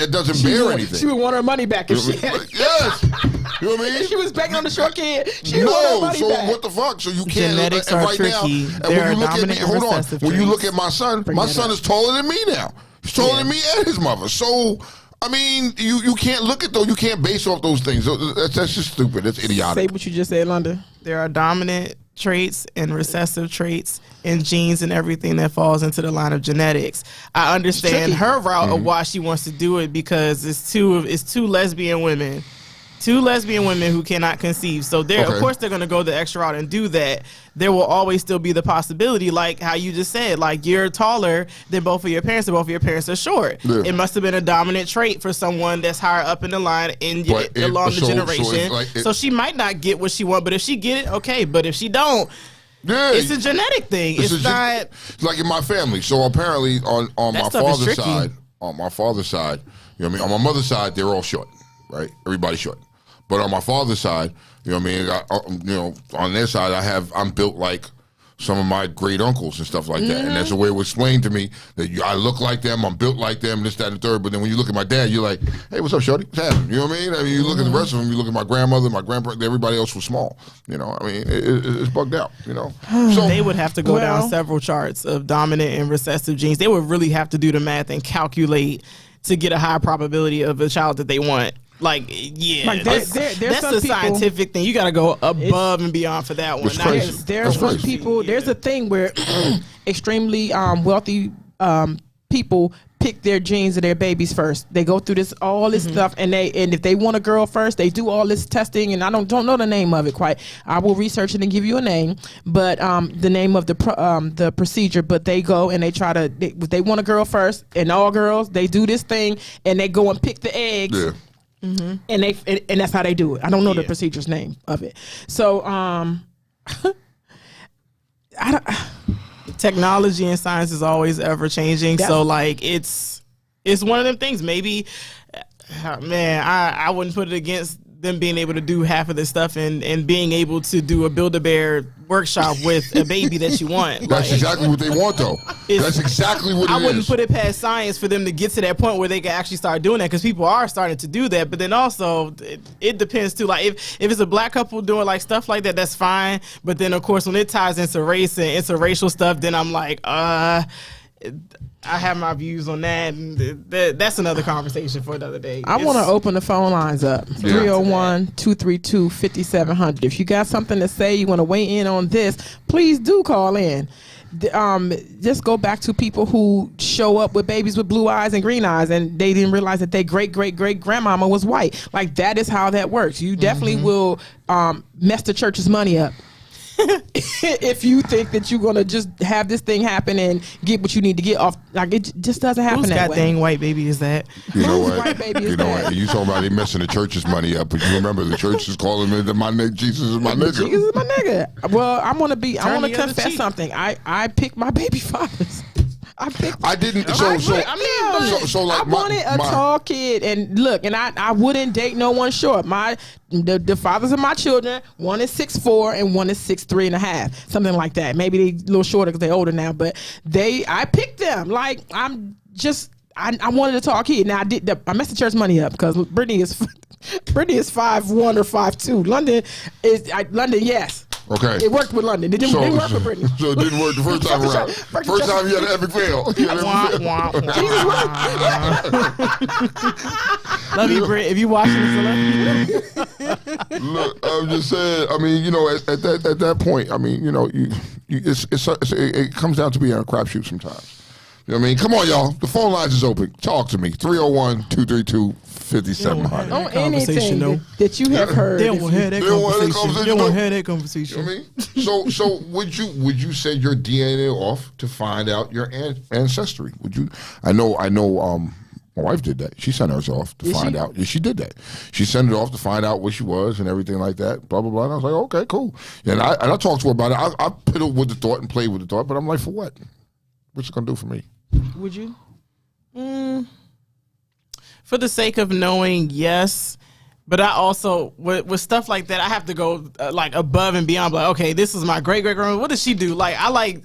bear anything. She would want her money back if she had. Yes. You know what I mean? If she was begging on the short kid, she would want her money back. So what the fuck? So you can't. Genetics are tricky. They're dominant and recessive. When you look at my son is taller than me now. He's taller than me and his mother. So I mean, you can't look at those. You can't base off those things. That's just stupid. That's idiotic. Say what you just said, London. There are dominant traits and recessive traits and genes and everything that falls into the line of genetics. I understand her route of why she wants to do it, because it's two lesbian women. Two lesbian women who cannot conceive. So of course they're going to go the extra route and do that. There will always still be the possibility, like how you just said, like you're taller than both of your parents and both of your parents are short. Yeah. It must have been a dominant trait for someone that's higher up in the line along the generation. So she might not get what she wants, but if she get it, okay. But if she don't, it's a genetic thing. It's not like in my family. So apparently on my father's side, you know what I mean? On my mother's side, they're all short, right? Everybody's short. But on my father's side, you know what I mean? On their side, I'm built like some of my great uncles and stuff like that. And that's a way to explain to me that I look like them, I'm built like them, this, that, and the third. But then when you look at my dad, you're like, hey, what's up, shorty? What's happening? You know what I mean? I mean, you look at the rest of them, you look at my grandmother, my grandparents, everybody else was small. You know, I mean, it's bugged out, you know. So they would have to go down several charts of dominant and recessive genes. They would really have to do the math and calculate to get a high probability of a child that they want. Like, yeah, like that's a scientific thing. You got to go above and beyond for that one. There's some people. There's a thing where extremely wealthy people pick their genes of their babies first. They go through all this stuff, and if they want a girl first, they do all this testing. And I don't know the name of it quite. I will research it and give you a name, but the name of the procedure. But they go and they try to. They want a girl first, and all girls they do this thing, and they go and pick the eggs. Yeah. And that's how they do it. I don't know the procedure's name of it. So technology and science is always ever changing. So like it's one of them things. Maybe man, I wouldn't put it against them being able to do half of this stuff and being able to do a Build-A-Bear workshop with a baby that you want. That's exactly what they want, though. That's exactly what it is. I wouldn't put it past science for them to get to that point where they can actually start doing that, because people are starting to do that. But then also, it depends too. Like if it's a black couple doing like stuff like that, that's fine. But then of course, when it ties into race and interracial stuff, then I'm like, I have my views on that, and that's another conversation for another day. I want to open the phone lines up. 301-232-5700. If you got something to say, you want to weigh in on this, please do call in. Just go back to people who show up with babies with blue eyes and green eyes, and they didn't realize that their great grandmama was white. Like, that is how that works. You definitely will mess the church's money up. If you think that you're gonna just have this thing happen and get what you need to get off, like, it just doesn't happen that way. Whose goddamn white baby is that? You know what? White baby is you know that? what? You talking about they messing the church's money up, but you remember the church is calling me my nigga. Jesus is my nigga. Jesus is my nigga. Well, I want to confess something. I picked my baby fathers. I didn't. I wanted a tall kid, and look, and I wouldn't date no one short. The fathers of my children, one is 6'4" and one is 6'3.5", something like that. Maybe they a little shorter because they're older now, but I picked them. Like, I wanted a tall kid. Now I messed the church money up because Brittany is 5'1" or 5'2". London, yes. Okay. It worked with London. It didn't work with Brittany. So it didn't work the first time around. First time you had an epic fail. Love you, Britt. If you watching this, I love you. Look, I'm just saying. I mean, you know, at that point, I mean, you know, it comes down to being a crapshoot sometimes. You know what I mean? Come on, y'all. The phone lines is open. Talk to me. 301-232-5700. On anything that you have heard. They don't want to have that conversation. They don't want to have that conversation. You know what I mean? So would you send your DNA off to find out your ancestry? Would you? I know. My wife did that. She sent hers off to find out. Yeah, she did that. She sent it off to find out what she was and everything like that. Blah blah blah. And I was like, okay, cool. And I talked to her about it. I piddled with the thought and played with the thought, but I'm like, for what? What's it gonna do for me? Would you? For the sake of knowing, yes. But I also, with stuff like that, I have to go like above and beyond. Like, okay, this is my great grandma. What does she do? Like, I'm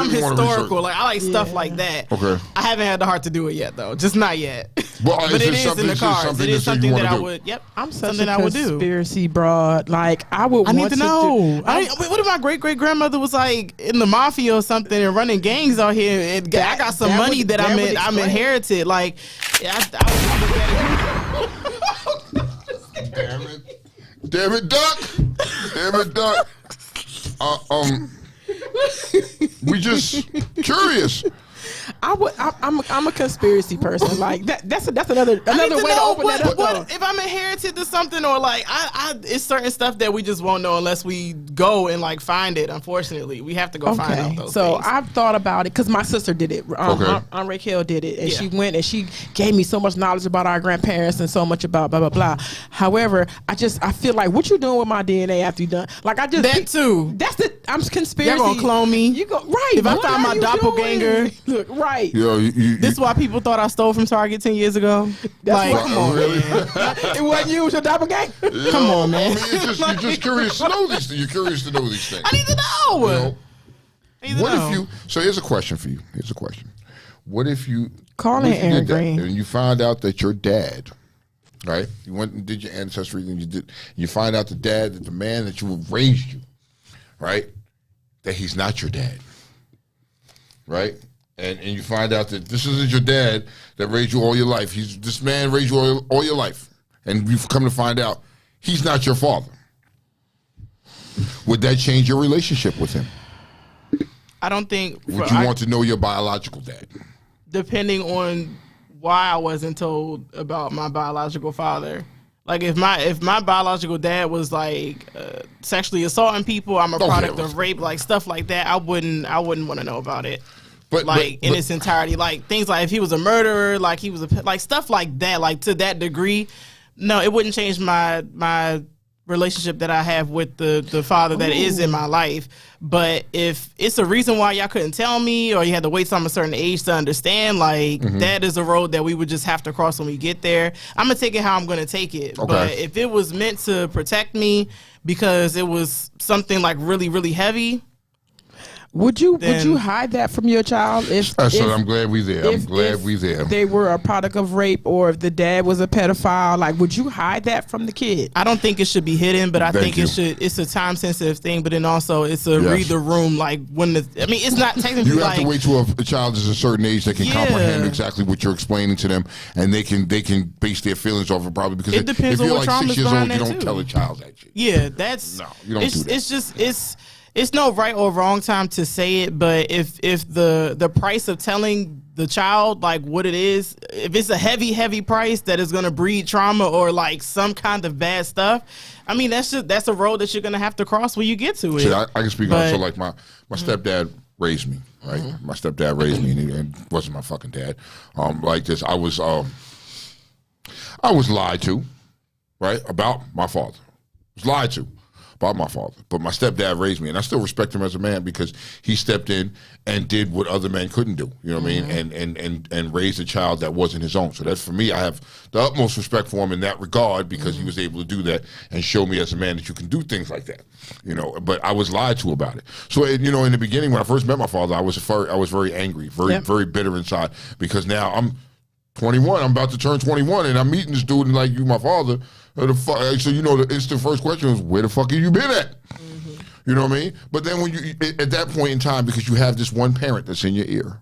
historical. Like, I like stuff like that. Okay. I haven't had the heart to do it yet, though. Just not yet. Well, but it is in the cards. It is something that I would. Yep. I'm such something a I would do. Conspiracy broad. Like, I would. I need to know. What if my great grandmother was like in the mafia or something and running gangs out here? And I got some money that I'm inherited. Like, I would Damn it, Duck! We just curious. I'm a conspiracy person. Like that's another way to open that up. What if I'm inherited to something, or like it's certain stuff that we just won't know unless we go and like find it. Unfortunately, we have to go find out those things. I've thought about it because my sister did it. Aunt Raquel did it, and she went and she gave me so much knowledge about our grandparents and so much about blah blah blah. However, I feel like, what you doing with my DNA after you done? Like, that too. I'm conspiracy. You're gonna clone me. You go right. If I found my doppelganger, look right. Yo, this is why people thought I stole from Target 10 years ago. That's like, come on, really? It wasn't you, it was your doppelganger. Yeah, come on, man. I mean, you're just curious to know these things. You're curious to know these things. I need to know. So here's a question for you. Here's a question. What if you Call in, Aaron Green, and you find out that your dad, right? You went and did your ancestry, and you find out that the man that you raised you, right? That he's not your dad, right? And you find out that this isn't your dad that raised you all your life. This man raised you all your life, and you've come to find out he's not your father. Would that change your relationship with him? I don't think. Would you want to know your biological dad? Depending on why I wasn't told about my biological father. Like if my biological dad was like sexually assaulting people, I'm a product of rape, like stuff like that, I wouldn't want to know about it. But in its entirety, like things like if he was a murderer, like he was like stuff like that, like to that degree, no, it wouldn't change my relationship that I have with the father that is in my life. But if it's a reason why y'all couldn't tell me, or you had to wait till I'm a certain age to understand, like that is a road that we would just have to cross when we get there. I'm gonna take it how I'm gonna take it. Okay. But if it was meant to protect me because it was something like really, really heavy, would you hide that from your child? So I'm glad we there. If they were a product of rape, or if the dad was a pedophile, like would you hide that from the kid? I don't think it should be hidden, but I think it should. It's a time sensitive thing, but then also it's a read the room. Like it's not technically. You have to wait till a child is a certain age that can comprehend exactly what you're explaining to them, and they can base their feelings off of probably because it depends if you're on what like 6 years old, you don't too. tell a child that shit. Yeah, that's no, you don't do that. It's no right or wrong time to say it, but if the price of telling the child like what it is, if it's a heavy price that is going to breed trauma or like some kind of bad stuff, I mean that's a road that you're going to have to cross when you get to it. See, I can speak on so like my stepdad raised me, right? My stepdad raised me, and he wasn't my fucking dad. Like this, I was lied to, right, about my father. I was lied to about my father, but my stepdad raised me, and I still respect him as a man because he stepped in and did what other men couldn't do. You know what I mean? And raised a child that wasn't his own. So that's for me. I have the utmost respect for him in that regard because he was able to do that and show me as a man that you can do things like that. You know, but I was lied to about it. So you know, in the beginning when I first met my father, I was very angry, very bitter inside because now I'm 21. I'm about to turn 21, and I'm meeting this dude and like, you my father. So you know, the instant first question was, where the fuck have you been at? You know what I mean? But then when you at that point in time, because you have this one parent that's in your ear,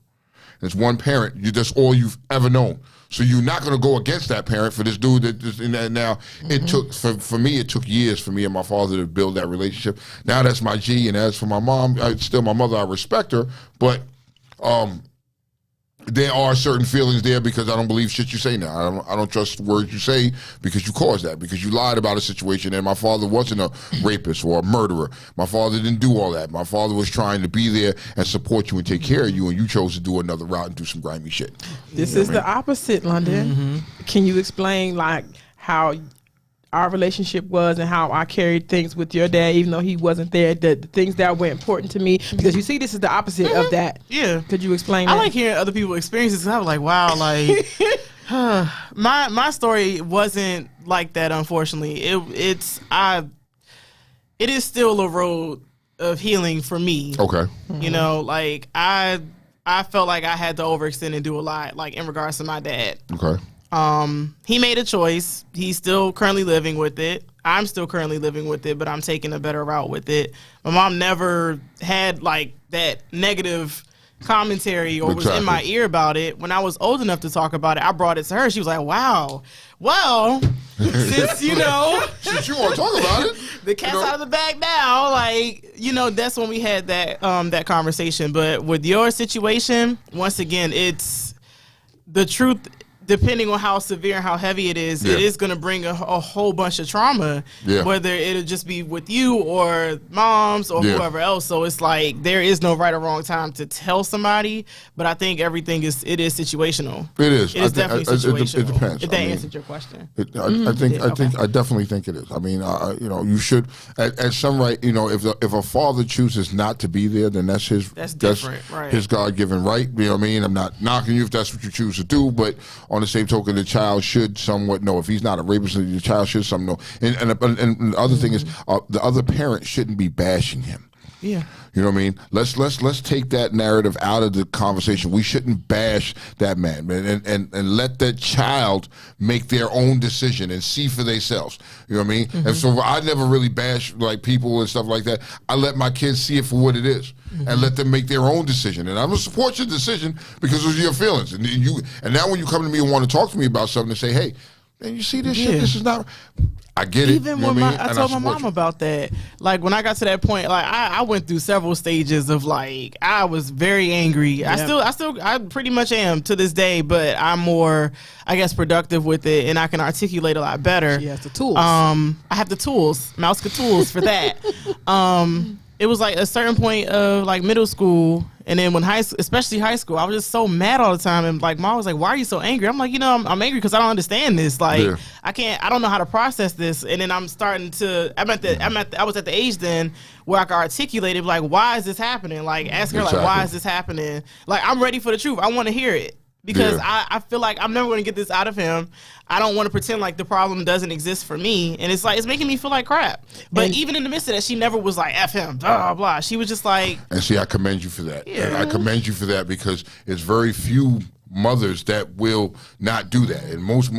it's one parent, that's all you've ever known. So you're not going to go against that parent for this dude that just in that now. It took for me. It took years for me and my father to build that relationship. Now that's my G, and as for my mom, still my mother. I respect her, but there are certain feelings there because I don't believe shit you say now. I don't trust the words you say because you caused that, because you lied about a situation, and my father wasn't a rapist or a murderer. My father didn't do all that. My father was trying to be there and support you and take care of you, and you chose to do another route and do some grimy shit. This is the opposite, London. Can you explain like how our relationship was and how I carried things with your dad, even though he wasn't there, the things that were important to me? Because you see, this is the opposite of that. Yeah. Could you explain I that? like hearing other people's experiences because I was like, wow, like, my story wasn't like that, unfortunately. It is still a road of healing for me. Okay. You know, like, I felt like I had to overextend and do a lot, like, in regards to my dad. Okay. He made a choice. He's still currently living with it. I'm still currently living with it, but I'm taking a better route with it. My mom never had like that negative commentary or was in my ear about it. When I was old enough to talk about it, I brought it to her. She was like, wow, well, since you know, since you want to talk about it, the cat's out of the bag now, like, you know, that's when we had that that conversation. But with your situation, once again, it's the truth. Depending on how severe and how heavy it is going to bring a whole bunch of trauma, whether it'll just be with you or moms or whoever else. So it's like there is no right or wrong time to tell somebody, but I think everything is situational. It is. It is definitely situational. It depends. If that answered your question. I definitely think it is. I mean, you know, you should at some right. You know, if a father chooses not to be there, then that's his. That's different, right? His God-given right. You know what I mean? I'm not knocking you if that's what you choose to do, but on the same token, the child should somewhat know. If he's not a rapist, the child should somewhat know. And the other thing is, the other parent shouldn't be bashing him. Yeah. You know what I mean? Let's take that narrative out of the conversation. We shouldn't bash that man and let that child make their own decision and see for themselves. You know what I mean? And so I never really bash like people and stuff like that. I let my kids see it for what it is and let them make their own decision. And I'm gonna support your decision because of your feelings. And now when you come to me and want to talk to me about something and say, hey, man, you see this shit? This is not. I get it. Even when I told my mom about that, like when I got to that point, like I went through several stages of like I was very angry. Yeah. I pretty much am to this day, but I'm more, I guess, productive with it, and I can articulate a lot better. She has the tools. I have the tools, Mouska tools for that. It was like a certain point of like middle school, and then when especially high school, I was just so mad all the time. And like mom was like, "Why are you so angry?" I'm like, I'm angry because I don't understand this. Like, I don't know how to process this. And then I'm starting to. I was at the age then where I could articulate it. Like, why is this happening? Like, ask her like, why is this happening? Like, I'm ready for the truth. I want to hear it. Because I feel like I'm never going to get this out of him. I don't want to pretend like the problem doesn't exist for me. And it's like, it's making me feel like crap. But even in the midst of that, she never was like, F him, blah, blah. She was just like. And see, I commend you for that. Yeah. I commend you for that because it's very few mothers that will not do that, and most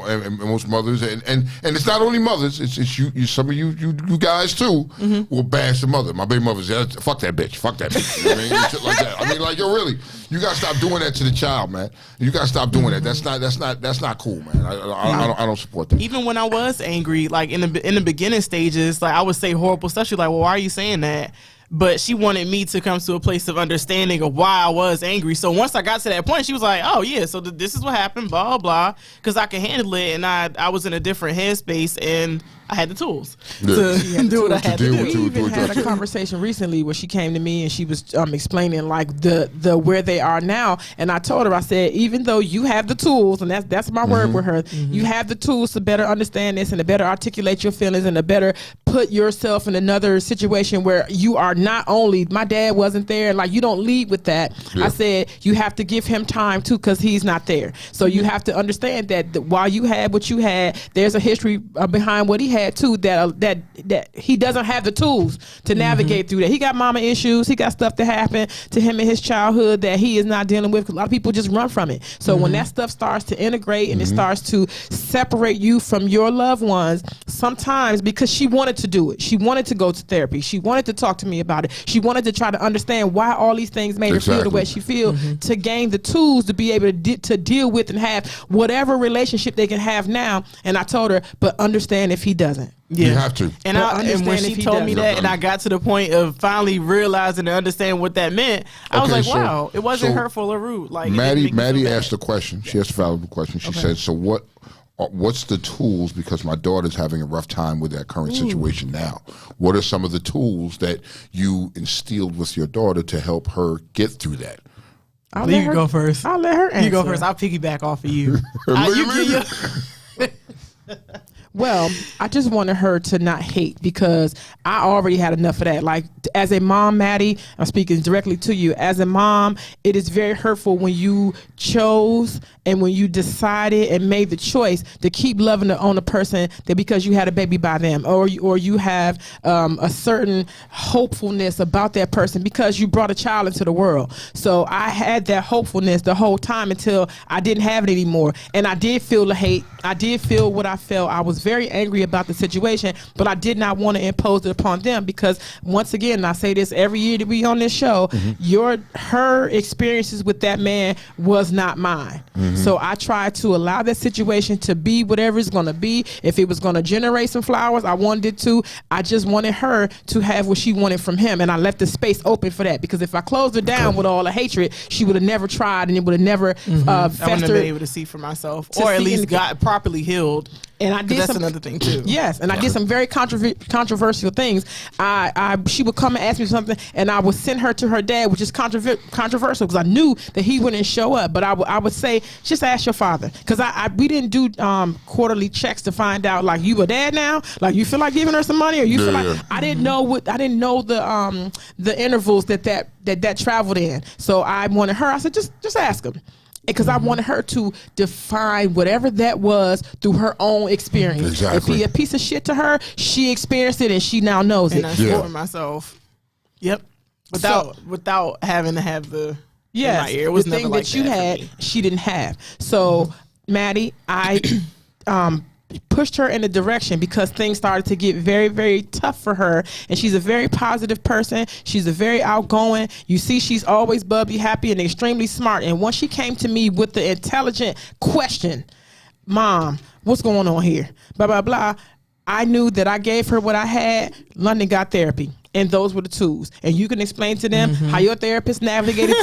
mothers, and it's not only mothers, it's you some of you guys too will bash the mother. My baby mother says, fuck that bitch. You know what I mean? Shit like that. I mean, like, yo, really, you gotta stop doing that to the child, man. You gotta stop doing that. That's not cool, man. I don't support that. Even when I was angry, like in the beginning stages, like I would say horrible stuff. She's like, well, why are you saying that? But she wanted me to come to a place of understanding of why I was angry. So once I got to that point, she was like, oh, yeah, so this is what happened, blah, blah, because I could handle it, and I was in a different headspace, and I had the tools to do what I had to do. We even had a conversation recently where she came to me and she was explaining like the where they are now, and I told her, I said, even though you have the tools, and that's my word with her, you have the tools to better understand this and to better articulate your feelings and to better put yourself in another situation where you are not only, my dad wasn't there, like you don't lead with that. I said you have to give him time too because he's not there. So you have to understand that while you had what you had, there's a history behind what he had too, that he doesn't have the tools to navigate through that. He got mama issues. He got stuff that happened to him in his childhood that he is not dealing with, because a lot of people just run from it. So when that stuff starts to integrate and it starts to separate you from your loved ones, sometimes because she wanted to do it, she wanted to go to therapy, she wanted to talk to me about it, she wanted to try to understand why all these things made her feel the way she feel, to gain the tools to be able to deal with and have whatever relationship they can have now. And I told her, but understand if he doesn't. Yeah. You have to. And when she told me that, and I got to the point of finally realizing and understanding what that meant, I was like, wow, it wasn't hurtful or rude. Like Maddie asked a question. She asked a valuable question. She said, so what's the tools, because my daughter's having a rough time with that current situation now. What are some of the tools that you instilled with your daughter to help her get through that? You can go first. I'll let her answer. You go first. I'll piggyback off of you. Well, I just wanted her to not hate, because I already had enough of that. Like, as a mom, Maddie, I'm speaking directly to you. As a mom, it is very hurtful when you chose and when you decided and made the choice to keep loving on a person that because you had a baby by them, or you have a certain hopefulness about that person because you brought a child into the world. So I had that hopefulness the whole time until I didn't have it anymore. And I did feel the hate. I did feel what I felt. I was very angry about the situation, but I did not want to impose it upon them, because once again, and I say this every year that we on this show, her experiences with that man was not mine. So I tried to allow that situation to be whatever it's going to be. If it was going to generate some flowers, I wanted it to. I just wanted her to have what she wanted from him, and I left the space open for that, because if I closed her down with all the hatred, she would have never tried, and it would have never festered. I wouldn't have been able to see for myself, or at least got properly healed. And I did that's another thing too. Yes, and I did some very controversial things. She would come and ask me something, and I would send her to her dad, which is controversial, because I knew that he wouldn't show up. But I would say, just ask your father, because we didn't do quarterly checks to find out, like, you a dad now, like you feel like giving her some money, or you feel like I didn't know the intervals that traveled in. So I wanted her. I said, just ask him. Because I wanted her to define whatever that was through her own experience. Exactly. If he a piece of shit to her, she experienced it and she now knows it. And I saw it for myself. Yep. without having to have the yes, in my ear. It was the never thing like that you for had, me. she didn't have. So, Maddie, I pushed her in a direction because things started to get very, very tough for her. And she's a very positive person. She's a very outgoing. You see, she's always bubbly, happy, and extremely smart. And once she came to me with the intelligent question, Mom, what's going on here? Blah, blah, blah. I knew that I gave her what I had. London got therapy. And those were the tools. And you can explain to them how your therapist navigated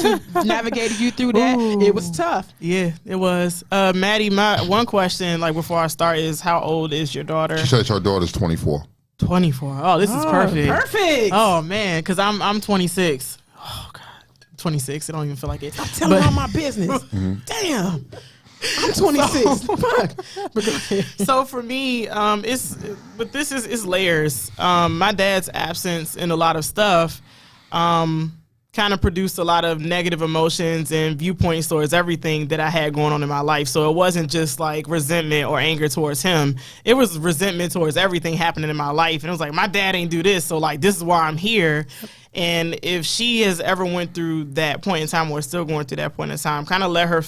you through that. Ooh. It was tough. Yeah, it was. Maddie, my one question, like before I start, is how old is your daughter? She says her daughter's 24. 24. Oh, this is perfect. Perfect. Oh man, because I'm 26. Oh God, 26. I don't even feel like it. I'm telling all my business. Damn. I'm 26. Fuck. So for me, it's layers. My dad's absence in a lot of stuff kind of produced a lot of negative emotions and viewpoints towards everything that I had going on in my life. So it wasn't just like resentment or anger towards him. It was resentment towards everything happening in my life. And it was like, my dad ain't do this, so like this is why I'm here. And if she has ever went through that point in time or is still going through that point in time, kind of let her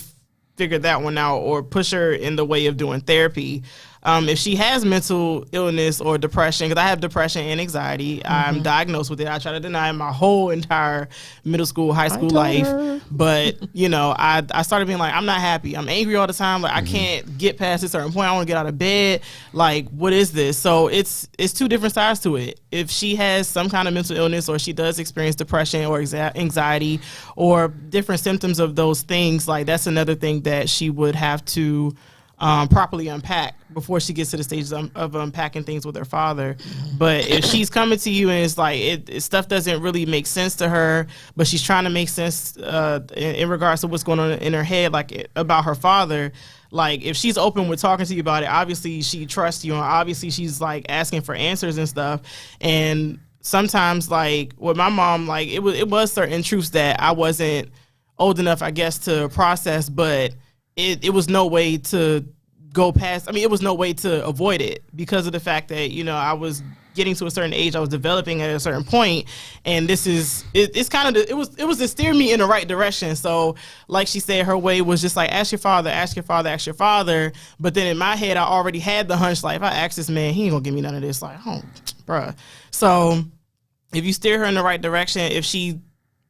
figure that one out or push her in the way of doing therapy. If she has mental illness or depression, because I have depression and anxiety, I'm diagnosed with it. I try to deny it my whole entire middle school, high school life. But, you know, I started being like, I'm not happy. I'm angry all the time. Like, I can't get past a certain point. I want to get out of bed. Like, what is this? So it's two different sides to it. If she has some kind of mental illness or she does experience depression or anxiety or different symptoms of those things, like that's another thing that she would have to properly unpack before she gets to the stages of unpacking things with her father. But if she's coming to you and it's like stuff doesn't really make sense to her, but she's trying to make sense in regards to what's going on in her head, like about her father, like if she's open with talking to you about it, obviously she trusts you and obviously she's like asking for answers and stuff. And sometimes like with my mom, like it was certain truths that I wasn't old enough, I guess, to process, but it was no way to go past. I mean, it was no way to avoid it because of the fact that, you know, I was getting to a certain age, I was developing at a certain point, and it's kind of it was to steer me in the right direction. So like she said, her way was just like, ask your father, ask your father, ask your father. But then in my head, I already had the hunch, like if I ask this man, he ain't gonna give me none of this. Like, oh, bruh. So if you steer her in the right direction, if she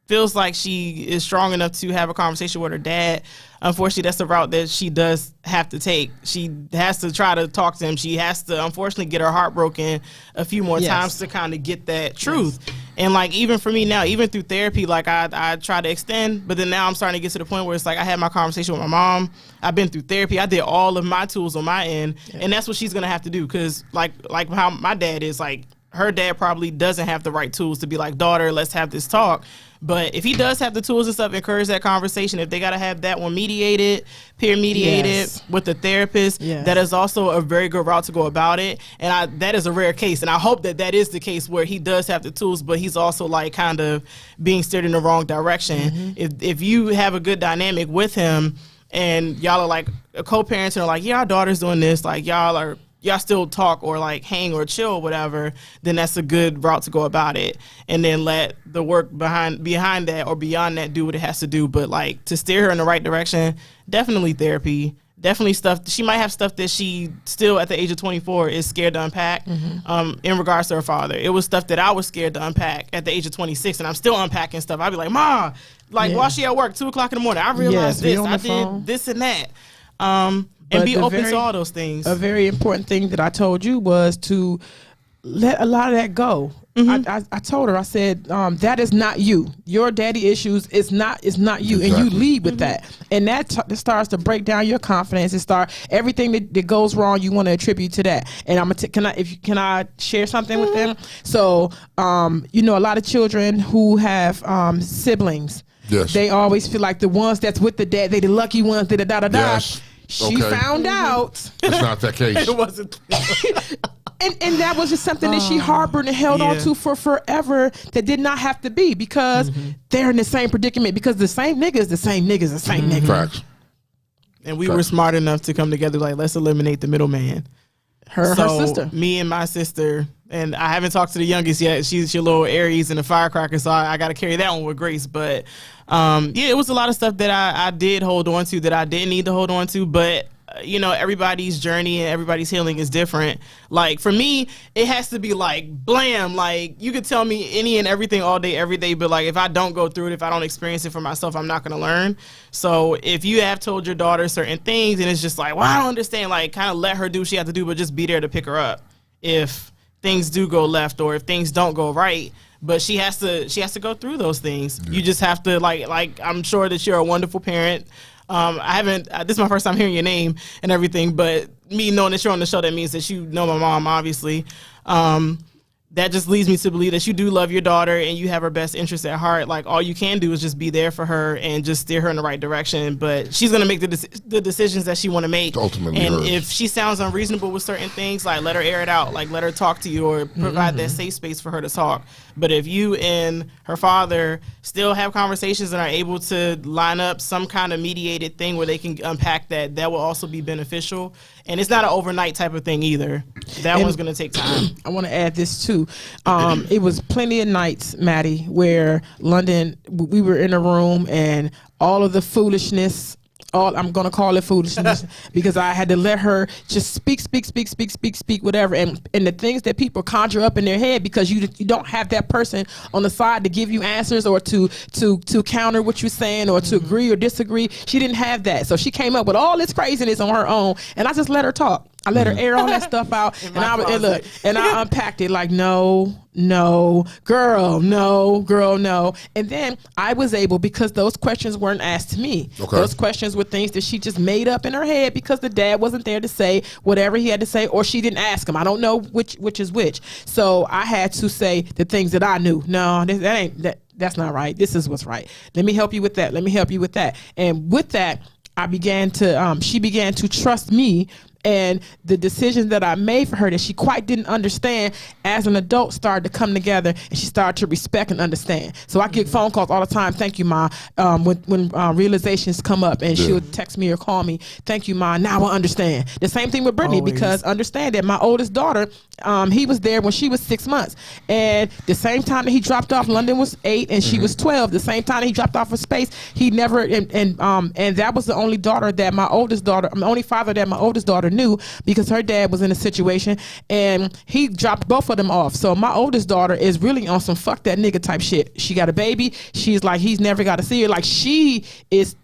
feels like she is strong enough to have a conversation with her dad, unfortunately, that's the route that she does have to take. She has to try to talk to him. She has to, unfortunately, get her heart broken a few more times to kind of get that truth. And, like, even for me now, even through therapy, like, I try to extend, but then now I'm starting to get to the point where it's like I had my conversation with my mom. I've been through therapy. I did all of my tools on my end, and that's what she's going to have to do because, like how my dad is, like, her dad probably doesn't have the right tools to be like, daughter, let's have this talk. But if he does have the tools and stuff, encourage that conversation. If they got to have that one mediated, peer mediated with the therapist, that is also a very good route to go about it. And that is a rare case. And I hope that is the case where he does have the tools, but he's also like kind of being steered in the wrong direction. If you have a good dynamic with him and y'all are like co-parents and are like, yeah, our daughter's doing this, like y'all still talk or like hang or chill or whatever, then that's a good route to go about it. And then let the work behind that or beyond that do what it has to do. But like to steer her in the right direction, definitely therapy, definitely stuff. She might have stuff that she still at the age of 24 is scared to unpack in regards to her father. It was stuff that I was scared to unpack at the age of 26 and I'm still unpacking stuff. I'd be like, Ma, like while she at work, 2:00 in the morning, I realized this, I did this and that. And be open to all those things. A very important thing that I told you was to let a lot of that go. I told her, I said, that is not you. Your daddy issues is not you. Exactly. And you lead with that. And that starts to break down your confidence. Everything that goes wrong, you want to attribute to that. And I'm gonna can I share something with them? So, you know, a lot of children who have siblings, they always feel like the ones that's with the dad, they the lucky ones, Yes. She found out. It's not that case. It wasn't. And that was just something that she harbored and held on to for forever that did not have to be because they're in the same predicament because the same niggas, the same nigga. Facts. And we were smart enough to come together like, let's eliminate the middleman. Her sister. Me and my sister, and I haven't talked to the youngest yet. She's your little Aries and a firecracker, so I got to carry that one with grace. But it was a lot of stuff that I did hold on to that I didn't need to hold on to. But everybody's journey and everybody's healing is different. Like for me, it has to be like blam. Like you could tell me any and everything all day, every day, but like if I don't go through it, if I don't experience it for myself, I'm not gonna learn. So if you have told your daughter certain things and it's just like, well, I don't understand, like kind of let her do what she has to do, but just be there to pick her up if things do go left or if things don't go right. But she has to go through those things. You just have to like I'm sure that you're a wonderful parent. I haven't. This is my first time hearing your name and everything, but me knowing that you're on the show, that means that you know my mom, obviously. That just leads me to believe that you do love your daughter and you have her best interest at heart. Like all you can do is just be there for her and just steer her in the right direction. But she's gonna make the decisions that she want to make. Ultimately, and hers. if she sounds unreasonable with certain things, like let her air it out. Like let her talk to you or provide that safe space for her to talk. But if you and her father still have conversations and are able to line up some kind of mediated thing where they can unpack that will also be beneficial. And it's not an overnight type of thing either. That one's going to take time. I want to add this too. It was plenty of nights, Maddie, where London, we were in a room and all of the foolishness, I'm going to call it foolishness because I had to let her just speak, whatever. And the things that people conjure up in their head because you don't have that person on the side to give you answers or to counter what you're saying or to agree or disagree. She didn't have that. So she came up with all this craziness on her own and I just let her talk. I let her air all that stuff out and I unpacked it like, no, girl, no. And then I was able, because those questions weren't asked to me. Okay. Those questions were things that she just made up in her head because the dad wasn't there to say whatever he had to say, or she didn't ask him. I don't know which is which. So I had to say the things that I knew. No, that's not right. This is what's right. Let me help you with that. Let me help you with that. And with that, she began to trust me. And the decisions that I made for her that she quite didn't understand as an adult started to come together and she started to respect and understand. So I get phone calls all the time. Thank you, Ma. When realizations come up and she'll text me or call me. Thank you, Ma. Now I understand. The same thing with Brittany because understand that my oldest daughter, he was there when she was 6 months. And the same time that he dropped off, London was 8 and she was 12. The same time that he dropped off for space, he never, and that was the only father that my oldest daughter knew because her dad was in a situation and he dropped both of them off. So my oldest daughter is really on some fuck that nigga type shit. She got a baby. She's like, he's never got to see her. Like she is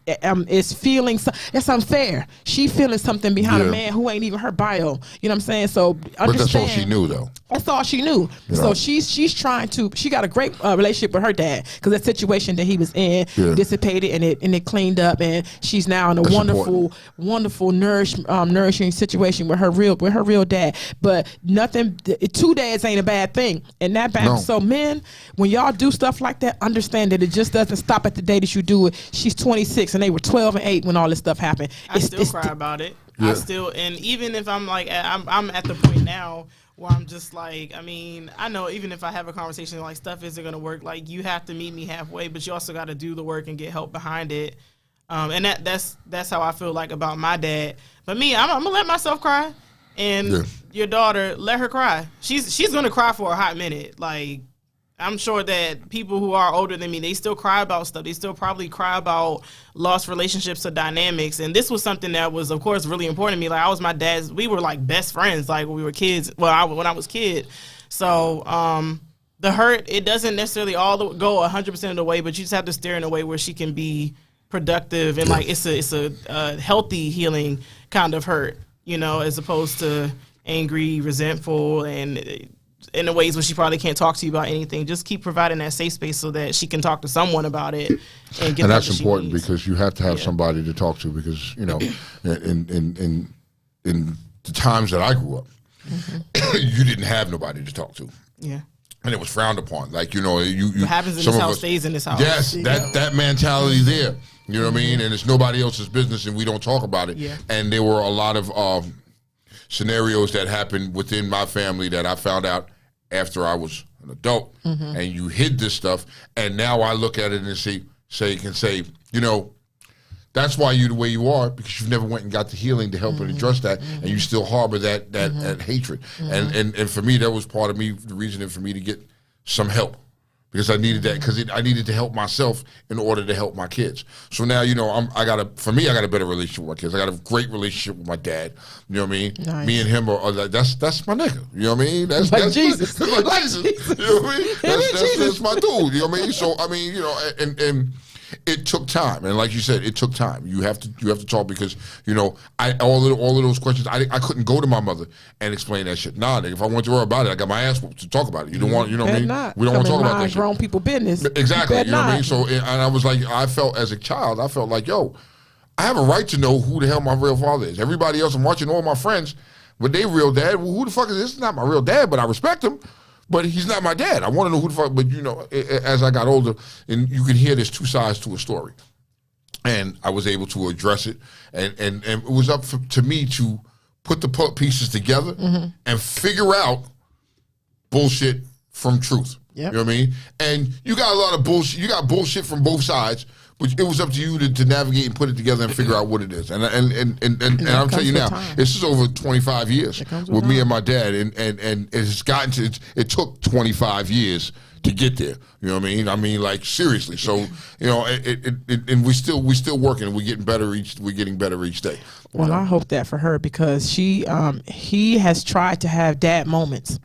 feeling that's unfair. She feeling something behind a man who ain't even her bio. You know what I'm saying? So understand. But that's all she knew though. That's all she knew. So she's trying to. She got a great relationship with her dad because that situation that he was in dissipated and it cleaned up and she's now in a wonderful nourishing situation with her real dad. But nothing. 2 days ain't a bad thing. And that bad. No. So men, when y'all do stuff like that, understand that it just doesn't stop at the day that you do it. She's 26 and they were 12 and 8 when all this stuff happened. I still cry about it. I still, and even if I'm like, I'm at the point now where I'm just like, I mean, I know even if I have a conversation like stuff isn't going to work, like you have to meet me halfway, but you also got to do the work and get help behind it. And that's how I feel like about my dad. But me, I'm going to let myself cry. And your daughter, let her cry. She's going to cry for a hot minute. Like, I'm sure that people who are older than me, they still cry about stuff. They still probably cry about lost relationships or dynamics. And this was something that was, of course, really important to me. Like, I was my dad's, we were like best friends, like when we were kids. Well, when I was kid. So, the hurt, it doesn't necessarily all go 100% of the way, but you just have to steer in a way where she can be productive and like it's a healthy healing kind of hurt, you know, as opposed to angry, resentful, and in the ways where she probably can't talk to you about anything. Just keep providing that safe space so that she can talk to someone about it and get. And that's important because you have to have somebody to talk to because you know, in the times that I grew up, you didn't have nobody to talk to. Yeah. And it was frowned upon. Like, you know, what happens in this house stays in this house. Yes, that mentality there. You know what I mean? And it's nobody else's business and we don't talk about it. Yeah. And there were a lot of scenarios that happened within my family that I found out after I was an adult. And you hid this stuff. And now I look at it and say, you know, That's why you the way you are, because you've never went and got the healing to help and address that, and you still harbor that hatred. And for me, that was part of me, the reasoning for me to get some help, because I needed that, because I needed to help myself in order to help my kids. So now, you know, I got a better relationship with my kids. I got a great relationship with my dad. You know what I mean? Nice. Me and him are that's my nigga. You know what I mean? That's Like that's Jesus. like Jesus. You know what I mean? That's my dude. You know what I mean? So I mean, you know, and it took time, and like you said, it took time. You have to talk, because you know, all of those questions, I couldn't go to my mother and explain that shit. Nah, nigga, if I went to her about it, I got my ass whooped to talk about it. You don't want, you know what I mean? Not. We don't want to talk about that shit. Grown people business. Exactly. You know what I mean? Not. So, and I was like, I felt as a child, I felt like, yo, I have a right to know who the hell my real father is. Everybody else, I'm watching all my friends with their real dad. Well, who the fuck is this? This is not my real dad, but I respect him. But he's not my dad. I want to know who the fuck. But you know, as I got older, and you can hear there's two sides to a story. And I was able to address it, and it was up to me to put the pieces together and figure out bullshit from truth. Yep. You know what I mean? And you got a lot of bullshit. You got bullshit from both sides, but it was up to you to navigate and put it together and figure out what it is. And I'm telling you now, this is over 25 years with me and my dad, and it's gotten to it took 25 years to get there. You know what I mean? Like, seriously. So, you know, and we still working, and we're getting better each day. Well, I hope that for her, because he has tried to have dad moments.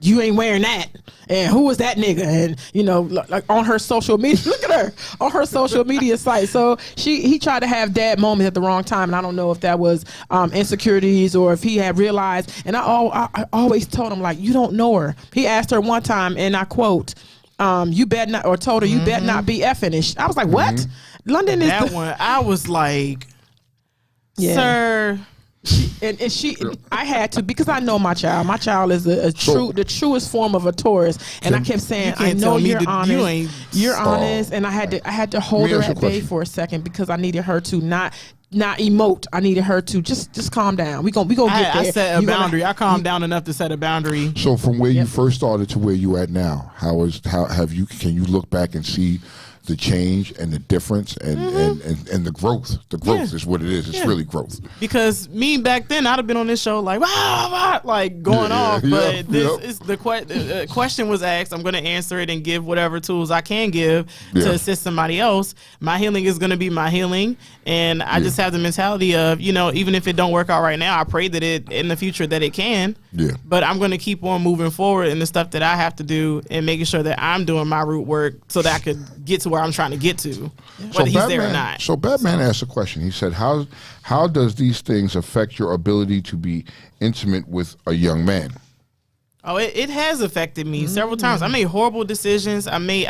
You ain't wearing that, and who was that nigga? And you know, like on her social media, look at her on her social media site. So he tried to have dad moments at the wrong time, and I don't know if that was insecurities or if he had realized. And I always told him, like, you don't know her. He asked her one time, and I quote, "You bet not," or told her, "You bet not be effing." And I was like, "What?" London is that one. I was like, sir. I had to, because I know my child. My child is the truest form of a Taurus, and I kept saying, "I know you're honest. You're honest," and I had to hold her at bay for a second, because I needed her to not emote. I needed her to just calm down. We gonna get there. I set a boundary. I calmed down enough to set a boundary. So from where you first started to where you at now, can you look back and see the change and the difference and the growth? The growth is what it is. It's really growth. Because me back then, I'd have been on this show like, like going off. But this is the question was asked. I'm going to answer it and give whatever tools I can give to assist somebody else. My healing is going to be my healing, and I just have the mentality of, you know, even if it don't work out right now, I pray that it in the future that it can. Yeah. But I'm going to keep on moving forward in the stuff that I have to do, and making sure that I'm doing my root work so that I could get to where I'm trying to get to, whether he's there or not. So Batman asked a question. He said, how does these things affect your ability to be intimate with a young man? Oh, it has affected me several times. I made horrible decisions. I made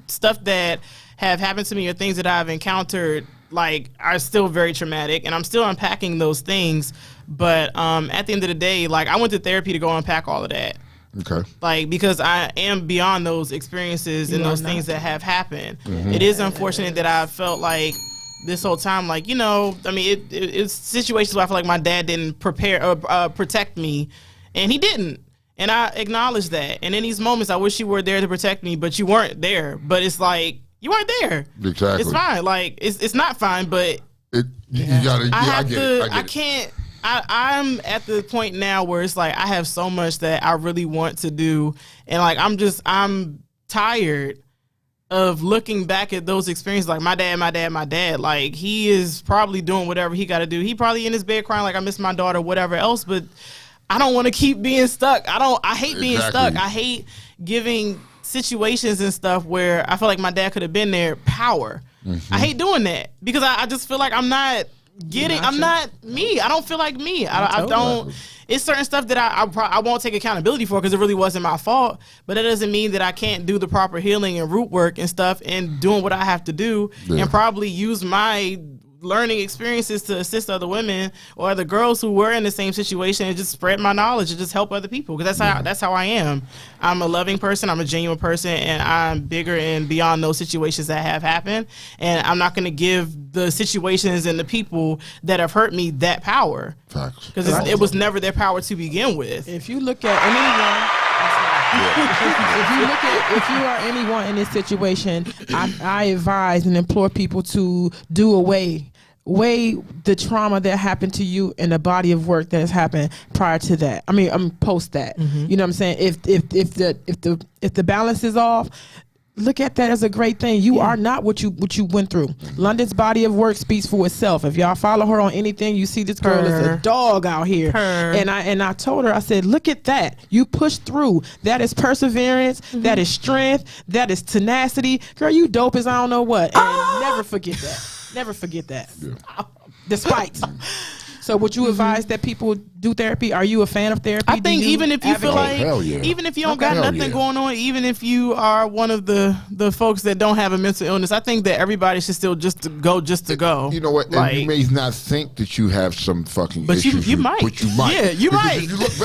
stuff that have happened to me, or things that I've encountered, like, are still very traumatic, and I'm still unpacking those things. But at the end of the day, like, I went to therapy to go unpack all of that. Okay. Like, because I am beyond those experiences and those things that have happened. It is unfortunate that I felt like this whole time, like, you know, I mean, it's situations where I feel like my dad didn't prepare or protect me, and he didn't. And I acknowledge that. And in these moments, I wish you were there to protect me, but you weren't there. But it's like, you weren't there. Exactly. It's fine. Like, it's not fine, but you gotta. I get it. I can't. I'm at the point now where it's like, I have so much that I really want to do, and like, I'm tired of looking back at those experiences. Like, my dad, like, he is probably doing whatever he got to do. He probably in his bed crying like, I miss my daughter, whatever else, but I don't want to keep being stuck. I hate being stuck. I hate giving situations and stuff where I feel like my dad could have been there power. I hate doing that, because I just feel like I'm not me. I don't feel like me. I don't. It's certain stuff that I won't take accountability for, because it really wasn't my fault. But that doesn't mean that I can't do the proper healing and root work and stuff, and doing what I have to do, and probably use my learning experiences to assist other women or other girls who were in the same situation, and just spread my knowledge and just help other people. Because that's how I am. I'm a loving person. I'm a genuine person, and I'm bigger and beyond those situations that have happened. And I'm not going to give the situations and the people that have hurt me that power. Facts. Because it was never their power to begin with. If you look at anyone. If you are anyone in this situation, I advise and implore people to do away weigh the trauma that happened to you and the body of work that has happened prior to that. I mean, post that. You know what I'm saying? If the balance is off, look at that as a great thing. You are not what you went through. London's body of work speaks for itself. If y'all follow her on anything, you see this girl is a dog out here. And I told her, I said, look at that. You pushed through. That is perseverance. That is strength. That is tenacity. Girl, you dope as I don't know what. And never forget that. Never forget that. Despite. So would you advise that people do therapy? Are you a fan of therapy? I think even if you feel like, even if you don't got nothing going on, even if you are one of the folks that don't have a mental illness, I think that everybody should still just to go. You know what? Like, and you may not think that you have some fucking but issues. you might. But you might. Yeah, you because might. If you look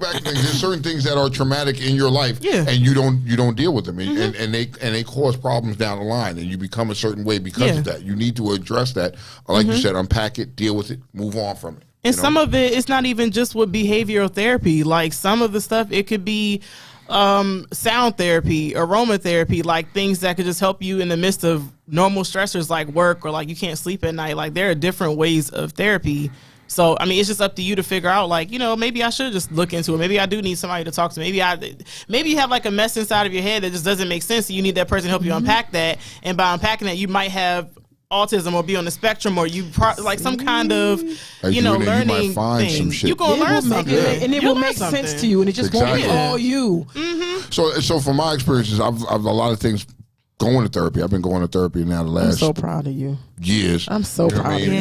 back at things, there's certain things that are traumatic in your life, and you don't deal with them, and they cause problems down the line, and you become a certain way because of that. You need to address that, like you said, unpack it, deal with it, move on from it. And some of it, it's not even just with behavioral therapy. Like some of the stuff, it could be sound therapy, aromatherapy, like things that could just help you in the midst of normal stressors like work or like you can't sleep at night. Like there are different ways of therapy. So, I mean, it's just up to you to figure out, like, you know, maybe I should just look into it. Maybe I do need somebody to talk to. Maybe you have like a mess inside of your head that just doesn't make sense. So you need that person to help you unpack that. And by unpacking that, you might have autism or be on the spectrum or like some kind of, learning thing. You're going to learn something. And it will make sense to you, and it just won't be all you. So from my experiences, I've a lot of things going to therapy. I've been going to therapy now the last I'm so proud of you. Years. I'm so proud of you.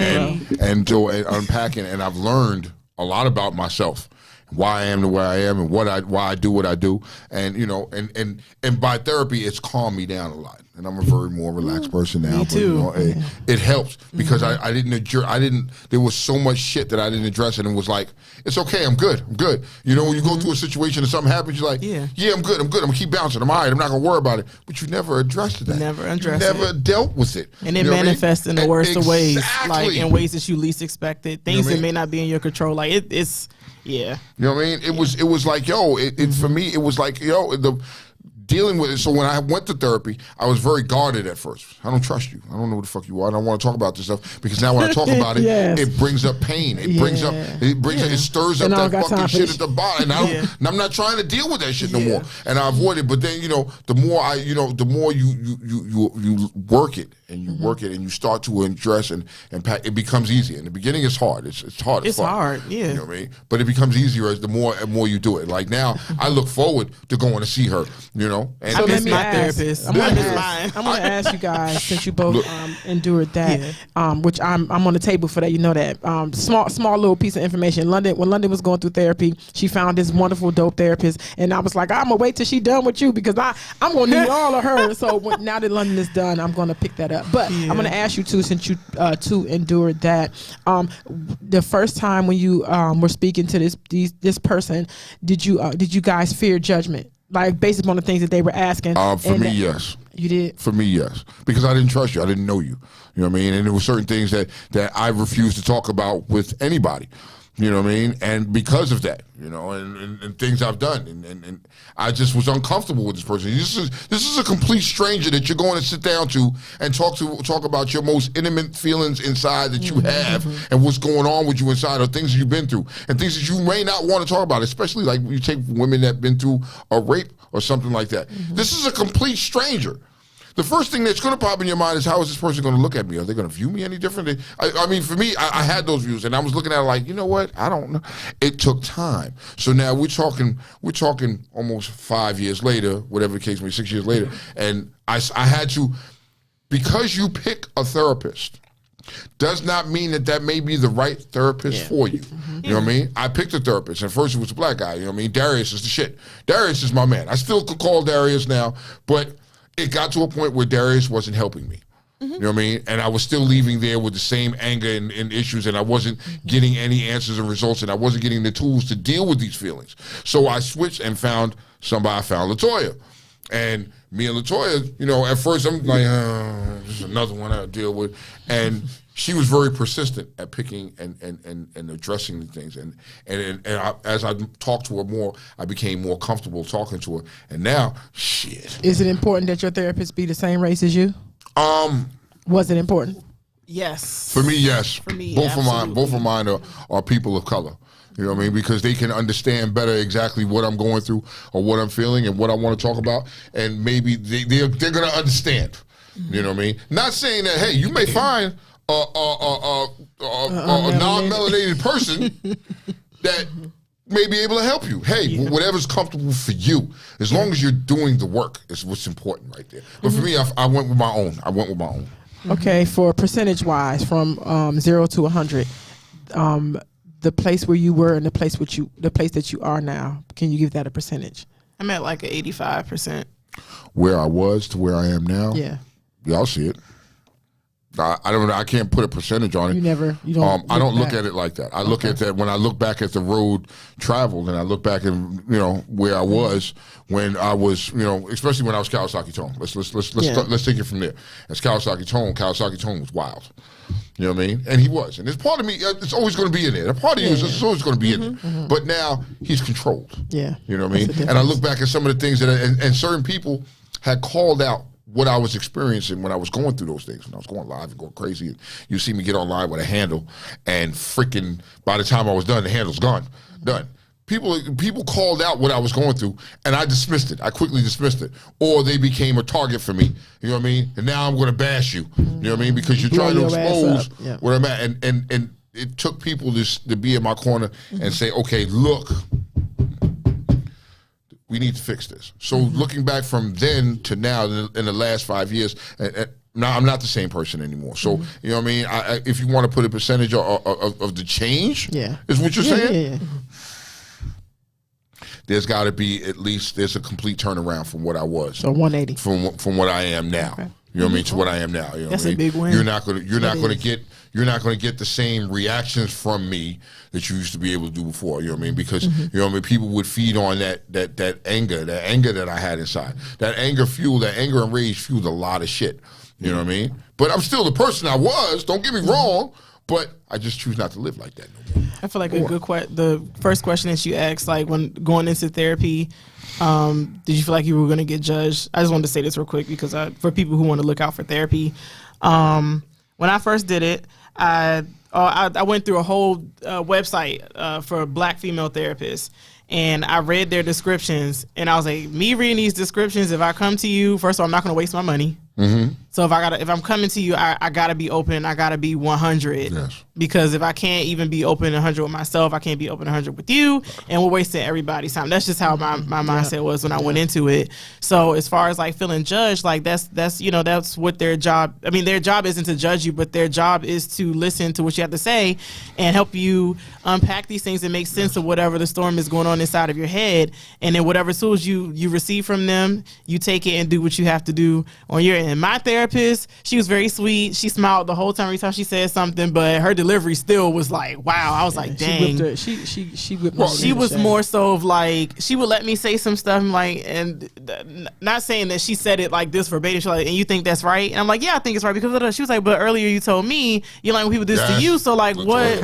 And unpacking, and I've learned a lot about myself, why I am the way I am, and why I do what I do, and and by therapy, it's calmed me down a lot, and I'm a very more relaxed person now. Me too. It helps because I didn't. There was so much shit that I didn't address, and it was like, it's okay, I'm good. You know, when you go through a situation and something happens, you're like, yeah, I'm good. I'm gonna keep bouncing. I'm all right. I'm not gonna worry about it. But you never addressed that. Never dealt with it. And it manifests in the worst of ways, like in ways that you least expected, things that may not be in your control. Like it's. Yeah. You know what I mean? It was like, for me, it was like, dealing with it. So when I went to therapy, I was very guarded at first. I don't trust you. I don't know what the fuck you are. I don't want to talk about this stuff because now when I talk about it, it brings up pain. It stirs up that fucking shit at the bottom. And I'm not trying to deal with that shit no more. And I avoid it. But then, the more you work it and you work it and you start to address and pack, it becomes easier. In the beginning, it's hard. It's hard. It's hard. Yeah. You know what I mean? But it becomes easier as the more you do it. Like now, I look forward to going to see her. You know. And I miss my therapist. I'm gonna ask you guys, since you both endured that, which I'm on the table for that. You know that small little piece of information. When London was going through therapy, she found this wonderful dope therapist, and I was like, I'm gonna wait till she done with you because I'm gonna need all of her. So now that London is done, I'm gonna pick that up. But I'm gonna ask you too, since you two endured that. The first time when you were speaking to this person, did you guys fear judgment? Like based upon the things that they were asking. For me, yes. You did? For me, yes. Because I didn't trust you. I didn't know you. You know what I mean? And there were certain things that I refused to talk about with anybody. You know what I mean? And because of that, and things I've done, and I just was uncomfortable with this person. This is a complete stranger that you're going to sit down to and talk about your most intimate feelings inside that you have and what's going on with you inside, or things you've been through, and things that you may not want to talk about, especially like you take women that have been through a rape or something like that. This is a complete stranger. The first thing that's going to pop in your mind is, how is this person going to look at me? Are they going to view me any differently? I mean, for me, I had those views, and I was looking at it like, you know what? I don't know. It took time. So now we're talking almost 5 years later, whatever the case may be, 6 years later, and I had to, because you pick a therapist, does not mean that may be the right therapist for you. You know what I mean? I picked a therapist, and first it was a black guy. You know what I mean? Darius is the shit. Darius is my man. I still could call Darius now, but it got to a point where Darius wasn't helping me. You know what I mean? And I was still leaving there with the same anger and issues, and I wasn't getting any answers and results, and I wasn't getting the tools to deal with these feelings. So I switched and found somebody. I found LaToya. And me and LaToya, at first I'm like, this is another one I deal with. And she was very persistent at picking and addressing the things. And as I talked to her more, I became more comfortable talking to her. And now, shit. Is it important that your therapist be the same race as you? Was it important? Yes. For me, yes. For me, both absolutely. of mine are people of color. You know what I mean? Because they can understand better exactly what I'm going through or what I'm feeling and what I want to talk about, and maybe they're going to understand. You know what I mean? Not saying that, hey, you may find a non-melanated person that may be able to help you. Hey, whatever's comfortable for you, as long as you're doing the work, is what's important right there. But for me, I went with my own. Okay, for percentage-wise, from 0 to 100, the place where you were and the place that you are now, can you give that a percentage? I'm at like an 85%. Where I was to where I am now. Yeah. Y'all see it. I don't know. I can't put a percentage on it. You don't. I don't look back. at it like that. I look at that when I look back at the road traveled, and I look back and where I was when I was especially when I was Kawasaki Tone. Let's take it from there. As Kawasaki Tone was wild. You know what I mean? And he was. And there's part of me. It's always going to be in there. A part of you is always going to be in it. But now he's controlled. Yeah. You know what I mean? And I look back at some of the things that and certain people had called out what I was experiencing when I was going through those things. When I was going live and going crazy, and you see me get online with a handle, and freaking by the time I was done, the handle's done. People called out what I was going through, and I dismissed it. I quickly dismissed it, or they became a target for me. You know what I mean? And now I'm going to bash you. You know what I mean? Because you're trying to expose where I'm at, and it took people to be in my corner and say, okay, look. We need to fix this. So looking back from then to now in the last 5 years, now I'm not the same person anymore. So, you know what I mean? If you want to put a percentage of the change, is what you're saying? Yeah. There's got to be at least, there's a complete turnaround from what I was. So 180. From what I am now. Okay. You know what I mean? To what I am now. You know That's what I a mean? big win. You're not going to get the same reactions from me that you used to be able to do before. You know what I mean? Because you know what I mean, people would feed on that anger that I had inside. That anger and rage fueled a lot of shit. You know what I mean? But I'm still the person I was. Don't get me wrong. But I just choose not to live like that no more. I feel like the first question that you asked, like when going into therapy, did you feel like you were going to get judged? I just wanted to say this real quick because for people who want to look out for therapy, when I first did it, I went through a whole website for Black female therapists, and I read their descriptions, and I was like, me reading these descriptions, if I come to you, first of all, I'm not going to waste my money. So if I'm coming to you, I gotta be open. I gotta be 100. Yes. Because if I can't even be open 100 with myself, I can't be open 100 with you, and we're wasting everybody's time. That's just how my mindset was when I went into it. So as far as like feeling judged, like that's what their job. I mean, their job isn't to judge you, but their job is to listen to what you have to say and help you unpack these things and make sense of whatever the storm is going on inside of your head. And then whatever tools you receive from them, you take it and do what you have to do on your end. And my therapist, she was very sweet. She smiled the whole time every time she said something, but her delivery still was like, wow. I was like, dang. She whipped her. She was more so of like, she would let me say some stuff like, and not saying that she said it like this verbatim. She's like, and you think that's right? And I'm like, yeah, I think it's right because she was like, but earlier you told me you like when people do this to you. So like, what?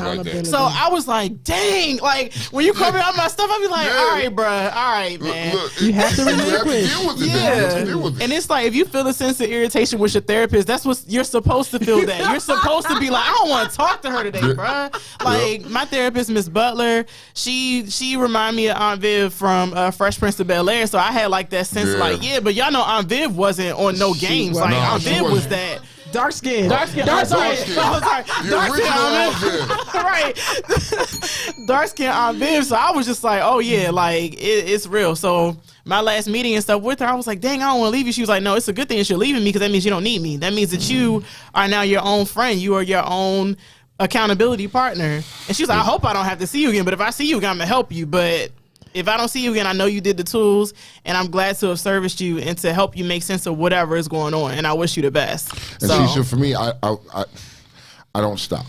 So I was like, dang. Like when you call me on my stuff, I'll be like, all right, bruh, all right, man. Look, You have to relinquish. deal with it. Yeah. You have to deal with it. And it's like, if you feel a sense of irritation with your therapist, that's what you're supposed to feel. That you're supposed to be like, I don't want to talk to her today, bruh. Like my therapist, Miss Butler, she reminded me of Aunt Viv from Fresh Prince of Bel-Air. So I had like that sense of like, but y'all know Aunt Viv wasn't on no games. Like Aunt Viv was that. Dark skin. Dark skin. Dark Sorry. skin. Dark skin Aunt Viv. Right. Dark skin Aunt Viv. So I was just like, oh yeah, like it's real. So my last meeting and stuff with her, I was like, dang, I don't want to leave you. She was like, no, it's a good thing that you're leaving me because that means you don't need me. That means that you are now your own friend. You are your own accountability partner. And she was like, I hope I don't have to see you again, but if I see you again, I'm going to help you. But if I don't see you again, I know you did the tools, and I'm glad to have serviced you and to help you make sense of whatever is going on. And I wish you the best. And so for me, I don't stop.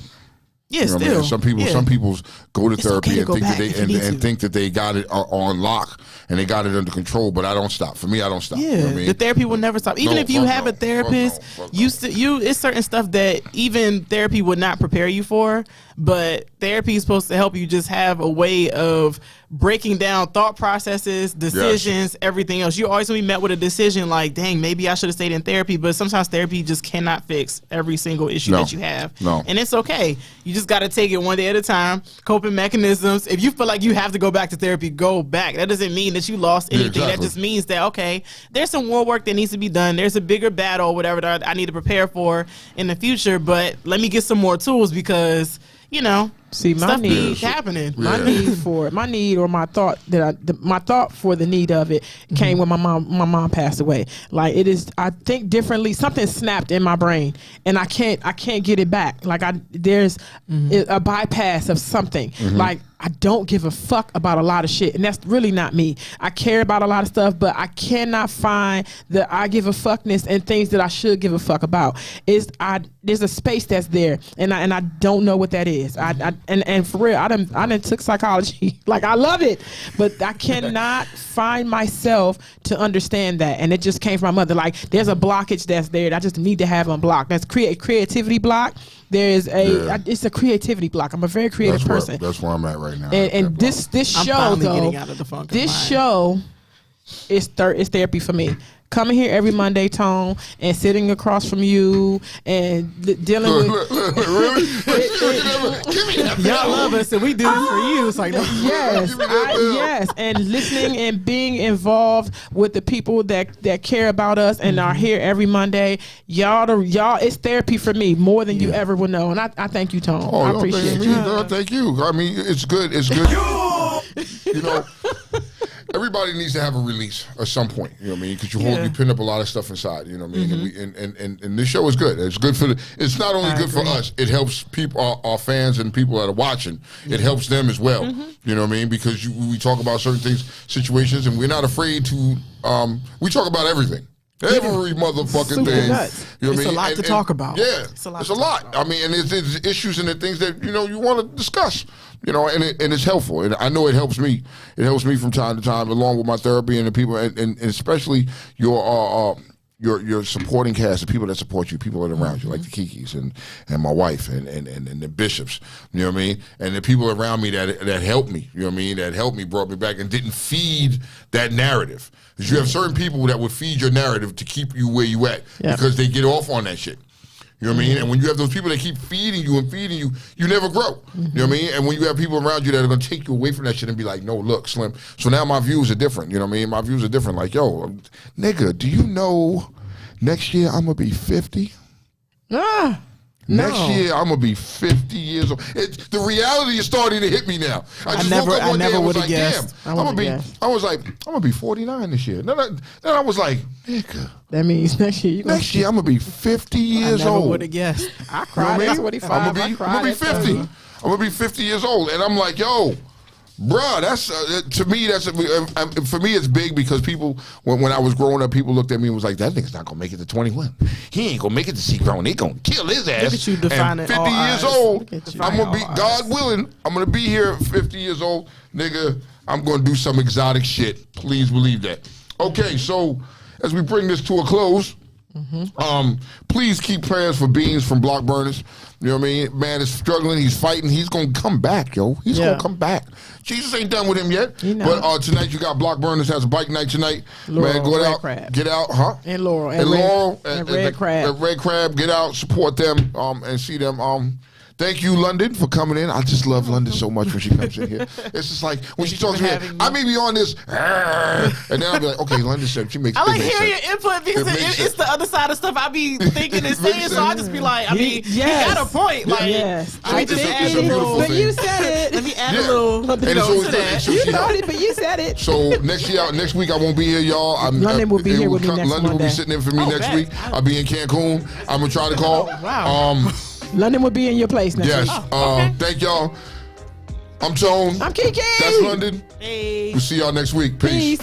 Yeah, you know still. Some people go to therapy okay to and think go that they back if you need to. think that they got it on lock and they got it under control. But I don't stop. For me, I don't stop. Yeah, you know what I mean? the therapy will never stop. Even if you have a therapist, it's certain stuff that even therapy would not prepare you for. but therapy is supposed to help you just have a way of breaking down thought processes, decisions, everything else. You're always going to be met with a decision like, dang, maybe I should have stayed in therapy, but sometimes therapy just cannot fix every single issue that you have. And it's okay. You just got to take it one day at a time. Coping mechanisms. If you feel like you have to go back to therapy, go back. That doesn't mean that you lost anything. That just means that, okay, there's some more work that needs to be done. There's a bigger battle or whatever that I need to prepare for in the future, but let me get some more tools because, you know, see, my stuff need happening. My need or my thought my thought for the need of it came when my mom passed away. Like it is, I think differently. Something snapped in my brain, and I can't get it back. Like there's a bypass of something. Like I don't give a fuck about a lot of shit, and that's really not me. I care about a lot of stuff, but I cannot find the I give a fuckness and things that I should give a fuck about. There's a space that's there, and I don't know what that is. And for real, I done took psychology. Like I love it, but I cannot find myself to understand that. And it just came from my mother. Like there's a blockage that's there that I just need to have unblocked. That's creativity block. There is it's a creativity block. I'm a very creative person. That's where I'm at right now. And this show though, this show is therapy for me. Coming here every Monday, Tone, and sitting across from you and dealing with. Really? Y'all love us, and we do this for you. It's like, yes, and listening and being involved with the people that care about us and are here every Monday. Y'all, it's therapy for me more than you ever will know. And I thank you, Tone. I appreciate you. Thank you. I mean, it's good. It's good. You know. Everybody needs to have a release at some point, you know what I mean? Because you pin up a lot of stuff inside, you know what I mean? And this show is good. It's good for it's not only good for us, it helps people, our fans and people that are watching. It helps them as well, you know what I mean? Because we talk about certain things, situations, and we're not afraid to, we talk about everything. Every motherfucking thing. You know what I mean? It's a lot to talk about. Yeah, it's a lot. I mean, and it's issues and the things that, you know, you want to discuss. You know, and it's helpful, and I know it helps me. It helps me from time to time, along with my therapy and the people, and especially your supporting cast, the people that support you, people that are around you, like the Kikis and my wife and the Bishops. You know what I mean? And the people around me that helped me. You know what I mean? That helped me, brought me back, and didn't feed that narrative. Because you have certain people that would feed your narrative to keep you where you at because they get off on that shit. You know what I mean? And when you have those people that keep feeding you, you never grow. You know what I mean? And when you have people around you that are going to take you away from that shit and be like, no, look, Slim. So now my views are different. You know what I mean? My views are different. Like, yo, nigga, do you know next year I'm going to be 50? Next year I'm gonna be 50 years old. The reality is starting to hit me now. I just woke up one day and was like, damn, I'm gonna be 49 this year. Then I was like, nigga. That means next year I'm gonna be 50 years old. I never would have guessed. I cried at 25. I'm gonna be 50. I'm gonna be 50 years old, and I'm like, yo. Bruh, that's to me. For me, it's big because people, when I was growing up, people looked at me and was like, "That nigga's not gonna make it to 21. He ain't gonna make it to see grown. They gonna kill his ass." Look at you defining 50 years old, I'm gonna be, God willing, I'm gonna be here at 50 years old, nigga. I'm gonna do some exotic shit. Please believe that. Okay, so as we bring this to a close, please keep prayers for Beans from Block Burners. You know what I mean? Man is struggling. He's fighting. He's going to come back, yo. He's going to come back. Jesus ain't done with him yet. But tonight you got Block Burners has a bike night tonight. Laurel, man, go Red out. Crab. Get out, huh? And Laurel. And Red Crab. Red Crab. Get out, support them, and see them. Thank you, London, for coming in. I just love London so much when she comes in here. It's just like when she talks to me, I may be on this, and then I'll be like, okay, London said she makes. I like hearing your input because it's the other side of stuff I be thinking and saying. So I just be like, I mean, he got a point. Like, I just add a little. But you said it. Let me add a little. And it's always that. You thought it, but you said it. So next week I won't be here, y'all. London will be here with me next London will Monday. be sitting in for me next week. I'll be in Cancun. I'm gonna try to call. Wow. London will be in your place next week. Yes. Thank y'all. I'm Tone. I'm Kiki. That's London. Hey. We'll see y'all next week. Peace.